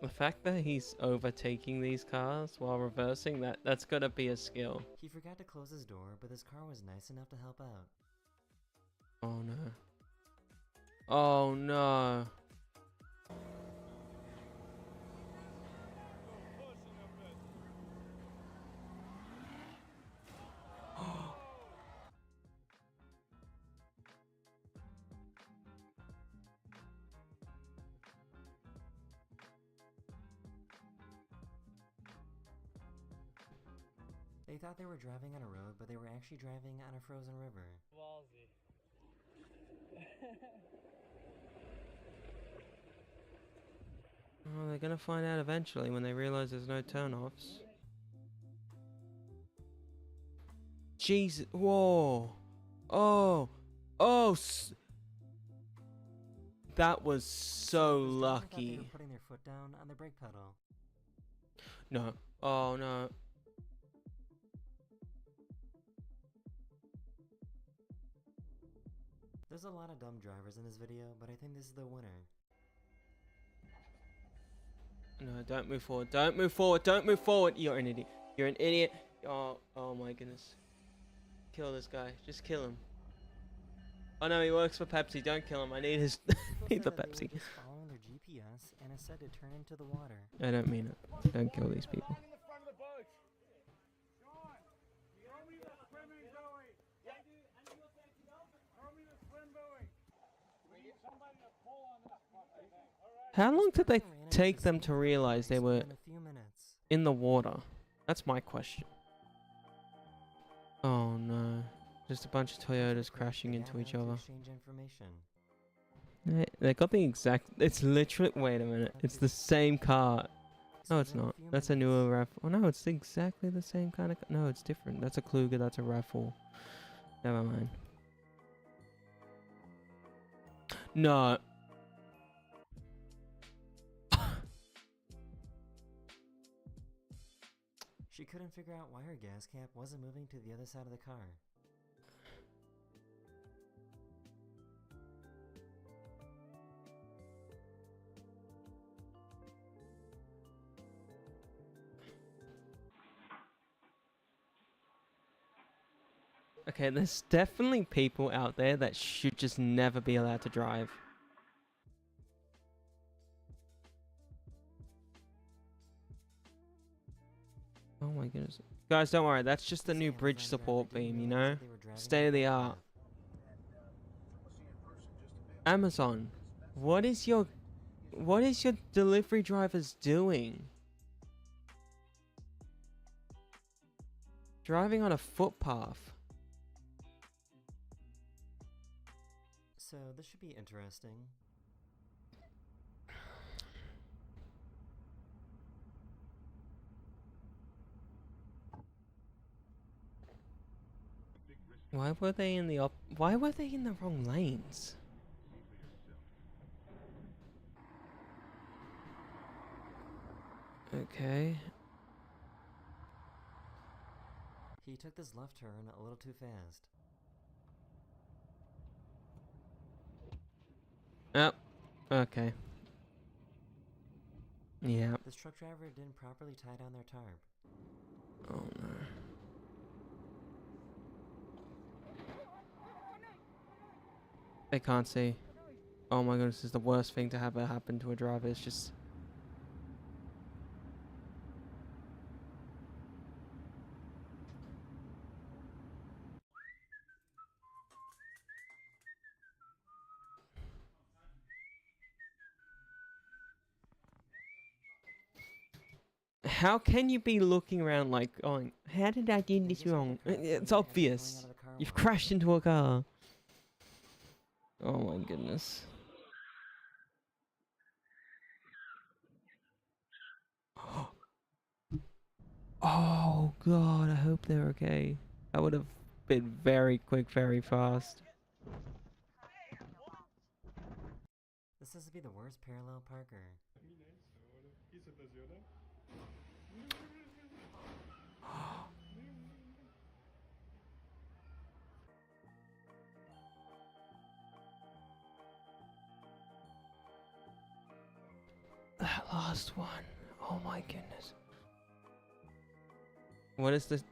The fact that he's overtaking these cars while reversing, that's gotta be a skill. He forgot to close his door, but his car was nice enough to help out. Oh no. Oh no. They thought they were driving on a road, but they were actually driving on a frozen river. Ballsy. Oh, they're gonna find out eventually when they realize there's no turn-offs. Jesus. Whoa. Oh. Oh. That was so lucky. They were putting their foot down on the brake pedal. No. Oh no. There's a lot of dumb drivers in this video, but I think this is the winner. No, don't move forward. Don't move forward. Don't move forward. You're an idiot. You're an idiot. Oh my goodness. Kill this guy. Just kill him. Oh no, he works for Pepsi. Don't kill him. I need his. Need the Pepsi. Just following their GPS, and it said to turn into the water. I don't mean it. Don't kill these people. How long did they take them to realize they were in the water? That's my question. Oh no. Just a bunch of Toyotas crashing into each other. They got the exact... It's literally... Wait a minute. It's the same car. No, it's not. That's a newer RAV. Oh no, it's exactly the same kind of... No, it's different. That's a Kluger. That's a RAV4. Never mind. No. She couldn't figure out why her gas cap wasn't moving to the other side of the car. Okay, there's definitely people out there that should just never be allowed to drive. Oh my goodness. Guys, don't worry. That's just the new bridge support beam, you know? State of the art. Amazon, what is your delivery drivers doing? Driving on a footpath. So this should be interesting. Why were they in the wrong lanes? Okay. He took this left turn a little too fast. Oh, okay. Yeah. This truck driver didn't properly tie down their tarp. Oh no. They can't see. Oh my goodness, this is the worst thing to have happen to a driver. It's just... How can you be looking around like, going, how did I do this wrong? It's obvious. You've crashed into a car. Oh my goodness. Oh god, I hope they're okay. That would have been very quick, very fast. This has to be the worst parallel parker. last one. Oh my goodness. What is this?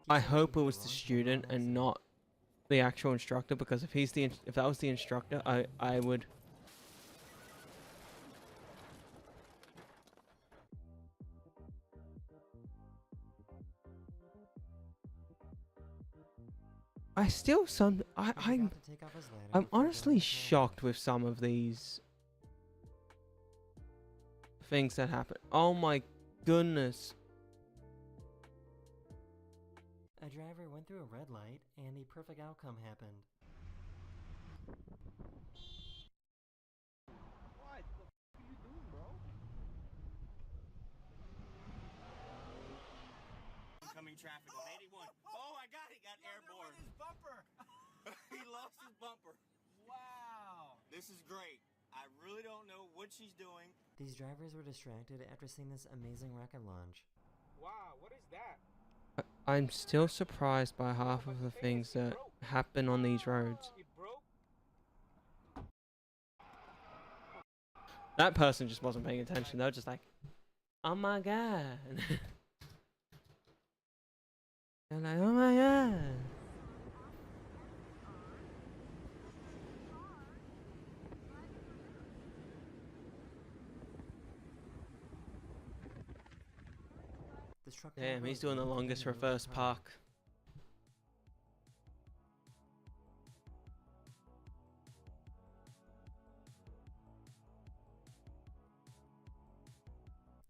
I hope it was the student and not the actual instructor, because if that was the instructor, I would. I'm honestly shocked with some of these things that happen. Oh my goodness. A driver went through a red light and the perfect outcome happened. What the f are you doing, bro? Incoming traffic on 81. Oh my god, he got airborne. His bumper. He lost his bumper. Wow. This is great. I really don't know what she's doing. These drivers were distracted after seeing this amazing rocket launch. Wow, what is that? I'm still surprised by half of the things that happen on these roads. It broke? That person just wasn't paying attention. They were just like, oh my god. They're like, oh my god. Damn, he's doing the longest reverse park.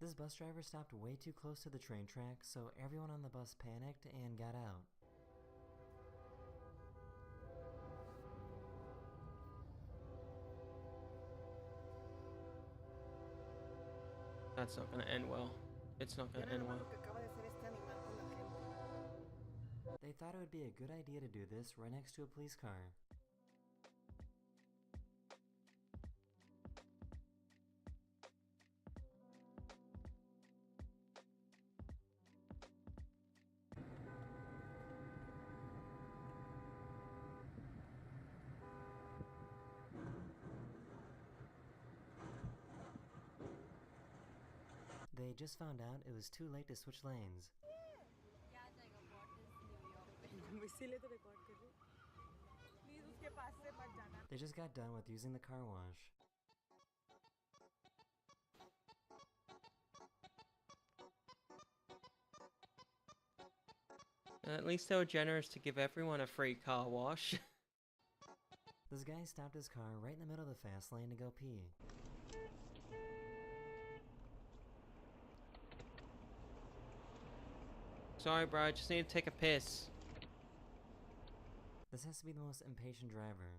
This bus driver stopped way too close to the train track, so everyone on the bus panicked and got out. That's not gonna end well. It's not gonna end well. They thought it would be a good idea to do this right next to a police car. They just found out it was too late to switch lanes. They just got done with using the car wash. At least they were generous to give everyone a free car wash. This guy stopped his car right in the middle of the fast lane to go pee. Sorry, bro, I just need to take a piss. This has to be the most impatient driver.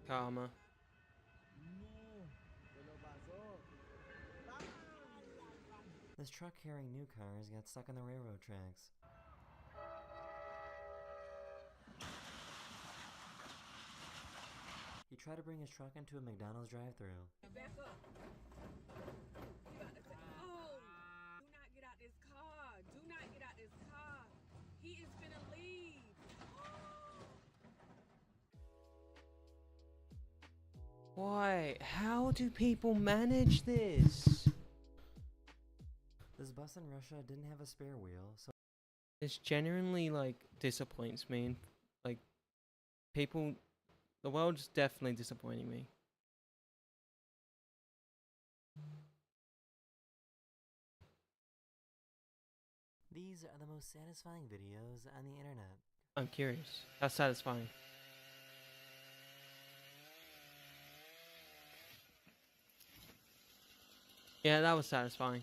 Karma. This truck carrying new cars got stuck on the railroad tracks. He tried to bring his truck into a McDonald's drive-thru. Back up. You got to say, oh, do not get out this car. Do not get out this car. He is finna leave. Why? How do people manage this? This bus in Russia didn't have a spare wheel, so This genuinely, like, disappoints me. Like, people... The world's definitely disappointing me. these are the most satisfying videos on the internet. I'm curious. How satisfying? Yeah, that was satisfying.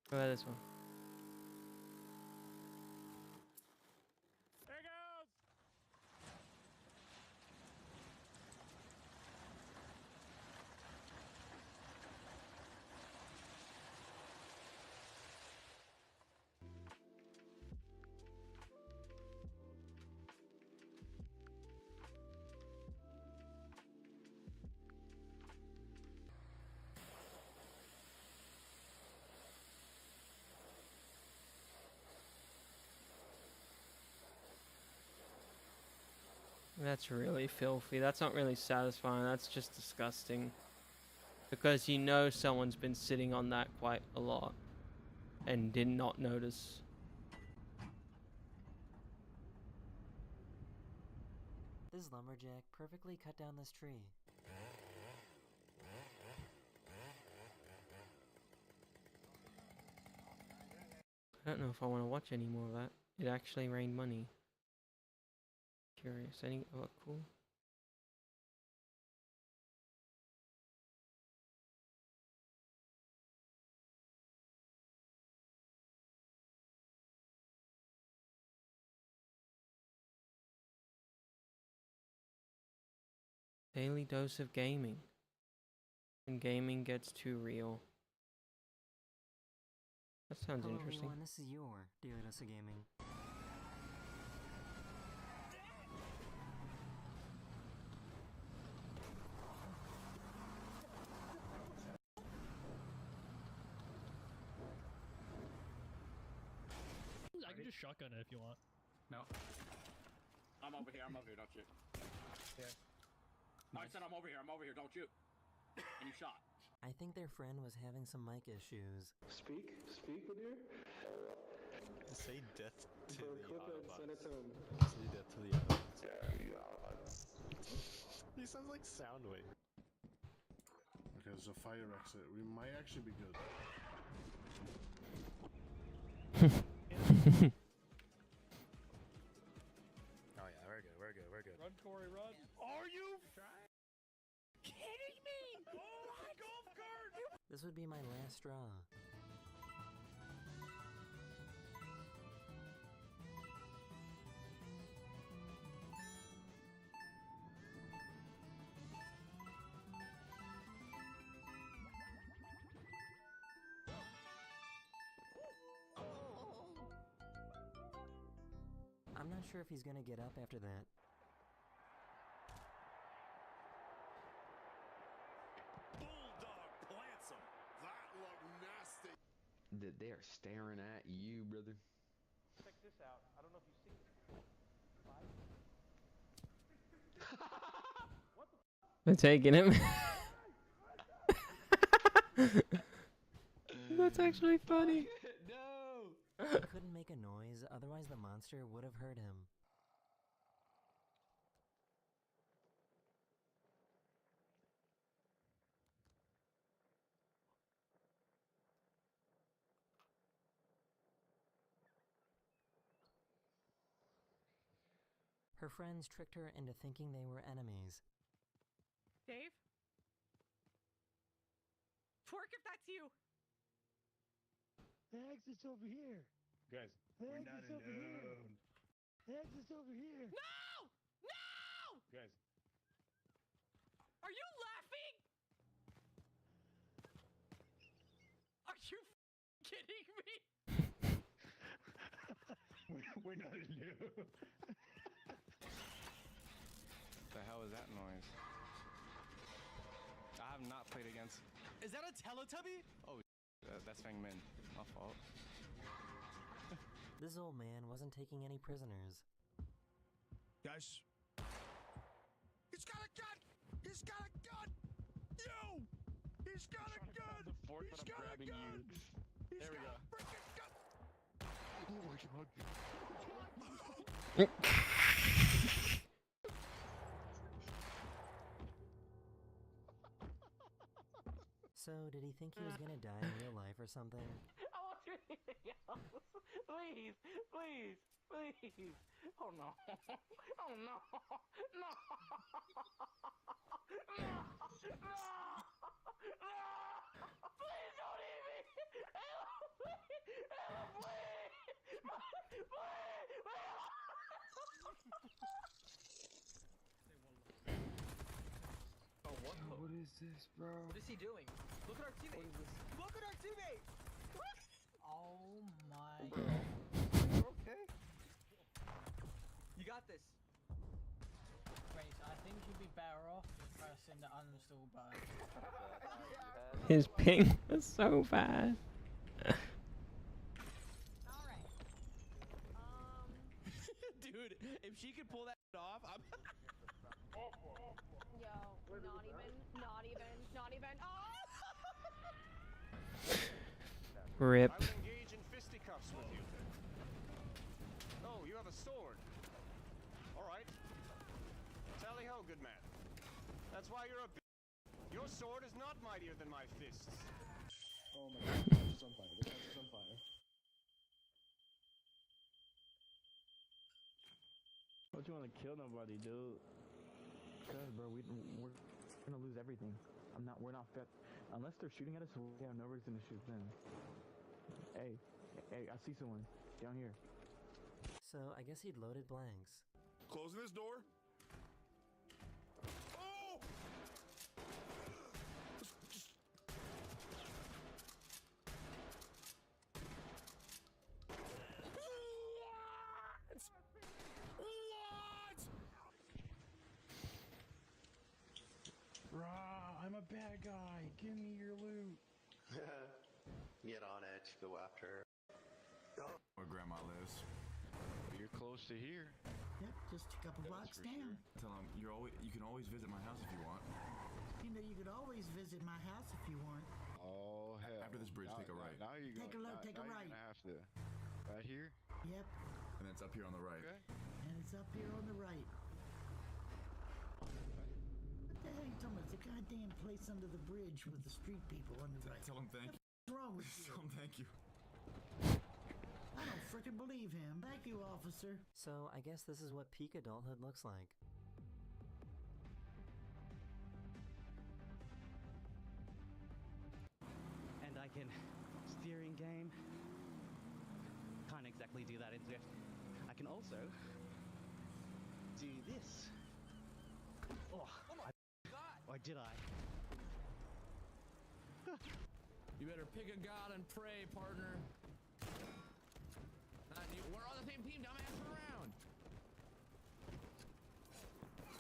What about this one? That's really filthy. That's not really satisfying. That's just disgusting. Because you know someone's been sitting on that quite a lot and did not notice. This lumberjack perfectly cut down this tree. I don't know if I want to watch any more of that. It actually rained money. Curious. Any what cool? Daily dose of gaming. When gaming gets too real. That sounds Hello interesting. everyone, this is your Daily Dose of Gaming. I can just shotgun it if you want. No. I'm over here, don't shoot. Yeah. I said I'm over here, don't shoot. And you shot. I think their friend was having some mic issues. Speak with you. Say death to the Autobots. Send it to him. Say death to the Autobots. He sounds like Soundwave. Okay, there's a fire exit. We might actually be good. Oh yeah, we're good. Run, Corey, run. Are you Kidding me? Oh my golf cart! This would be my last straw. I'm not sure if he's gonna get up after that. Bulldog plants him. That looked nasty. They are staring at you, brother. Check this out. I don't know if you've seen They're taking him. That's actually funny. No! He couldn't make a noise, otherwise the monster would have heard him. Her friends tricked her into thinking they were enemies. Dave? Twerk if that's you! The exit's over here. Guys, The we're not exit's over here. alone. The exit's over here. No! No! Guys, Are you laughing? Are you kidding me? we're not alone. The hell is that noise? I have not played against. Is that a Teletubby? Oh, that's Fang Min. My fault. This old man wasn't taking any prisoners. Guys. He's got a gun! He's got a gun! Yo! He's got a gun! He's got a gun! He's There we got go. a freaking gun! Oh my god. So, did he think he was gonna die in real life or something? I want you anything else. Please, please, please. Oh no. Oh no. No. No. No. No. Please don't eat me. Help me. Help me. oh, what? What is this, bro? What is he doing? Look at our teammate. Look at our teammate. Oh my god. You okay? You got this. Wait, I think you'd be better off pressing the uninstall button. His ping was so bad. Alright. Dude, Dude, if she could pull that off, I'm. Yo, not even. Oh! Rip. I will engage in fisticuffs with you. Oh, you have a sword. All right. Tally ho, good man. That's why you're a Your sword is not mightier than my fists. Oh my god, the house is on fire. The house is on fire. Don't you want to kill nobody, dude? Cause, bro, we're gonna lose everything. We're not fit. Unless they're shooting at us, yeah, nobody's gonna shoot them. Hey, I see someone down here. So I guess he'd loaded blanks. Closing this door. Oh! Rah, I'm a bad guy. Give me your loot. Get on it. Go after her. Where Grandma lives. You're close to here. Yep, just a couple blocks down. Tell him you can always visit my house if you want. You know, you could always visit my house if you want. Oh hell! After this bridge, take a right. Now you're Take a look, take a right. You're gonna have to. Right here. Yep, And it's up here on the right. Okay. and it's up here on the right. What the hell are you talking about? It's a goddamn place under the bridge with the street people on the right. Tell him thank you. What's wrong with you? Tell him thank you. I don't frickin' believe him. Thank you, officer. So I guess this is what peak adulthood looks like. And I can steering game. Can't exactly do that in Swift. I can also do this. Oh my god! Or did I? You better pick a god and pray, partner. We're on the same team, dumbass around.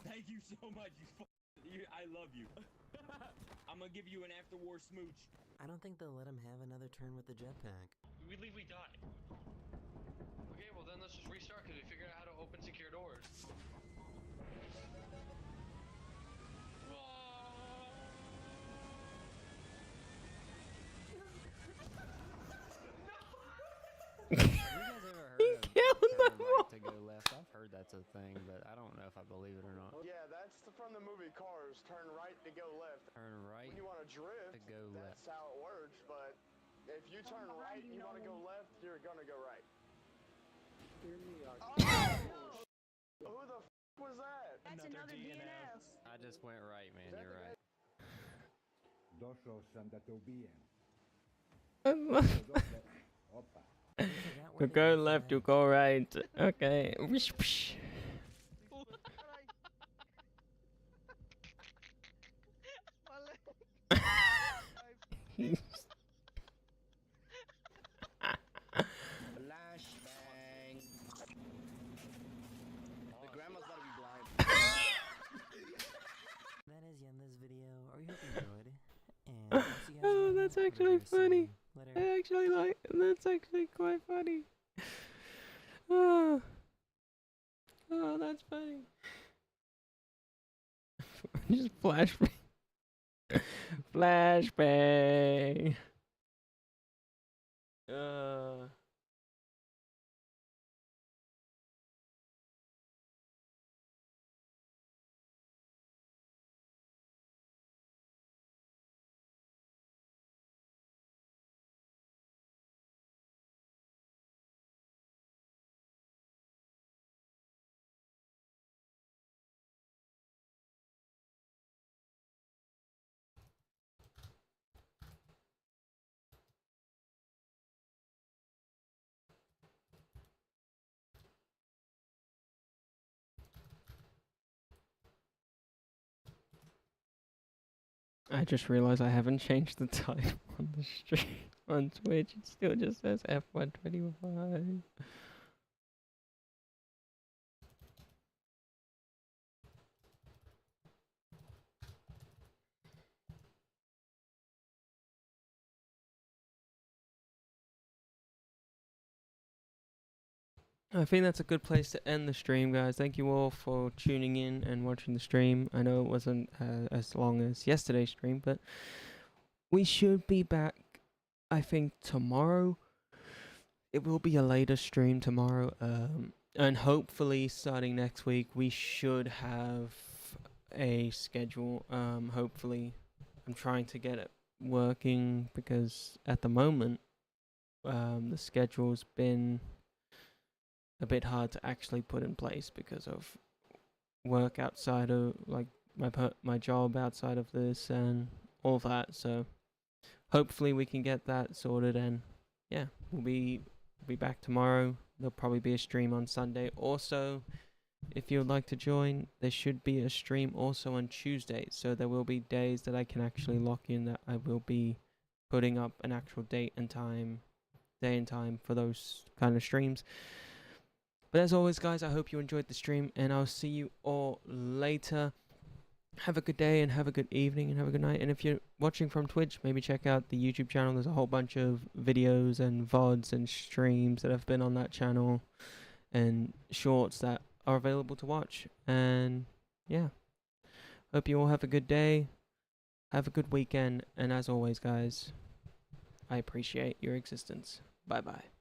Thank you so much. I love you. I'm gonna give you an after-war smooch. I don't think they'll let him have another turn with the jetpack. We leave, we die. Okay, well then let's just restart because we figured out how to open secure doors. Have you guys ever heard of turn right to go left? I've heard that's a thing, but I don't know if I believe it or not. Yeah, that's from the movie Cars. Turn right to go left. Turn right When you want to drift, to go left. that's how it works. But if you turn right and you want to go left, you're gonna go right. Oh, who the was that? That's another DNF. I just went right, man. You're right. Došao sam da te ubijem. You go left, you go right. Okay. Wish, wish. Flashbang. The grandma's gotta be blind. That is the end of this video. I hope you enjoyed. And I'll see you guys Oh, in that's another actually video soon. funny. Later. I actually like. That's actually quite funny. Oh, that's funny. Just flashbang. Flashbang. I just realized I haven't changed the title on the stream on Twitch. It still just says F125. I think that's a good place to end the stream, guys. Thank you all for tuning in and watching the stream. I know it wasn't as long as yesterday's stream, but we should be back, I think, tomorrow. It will be a later stream tomorrow, and hopefully starting next week we should have a schedule. Hopefully, I'm trying to get it working because at the moment, the schedule's been a bit hard to actually put in place because of work outside of like my job outside of this and all that. So hopefully we can get that sorted, and yeah, we'll be back tomorrow. There'll probably be a stream on Sunday. Also, if you would like to join, there should be a stream also on Tuesday. So there will be days that I can actually lock in that I will be putting up an actual day and time for those kind of streams. But as always, guys, I hope you enjoyed the stream, and I'll see you all later. Have a good day, and have a good evening, and have a good night. And if you're watching from Twitch, maybe check out the YouTube channel. There's a whole bunch of videos and VODs and streams that have been on that channel, and shorts that are available to watch. And yeah, hope you all have a good day. Have a good weekend. And as always, guys, I appreciate your existence. Bye-bye.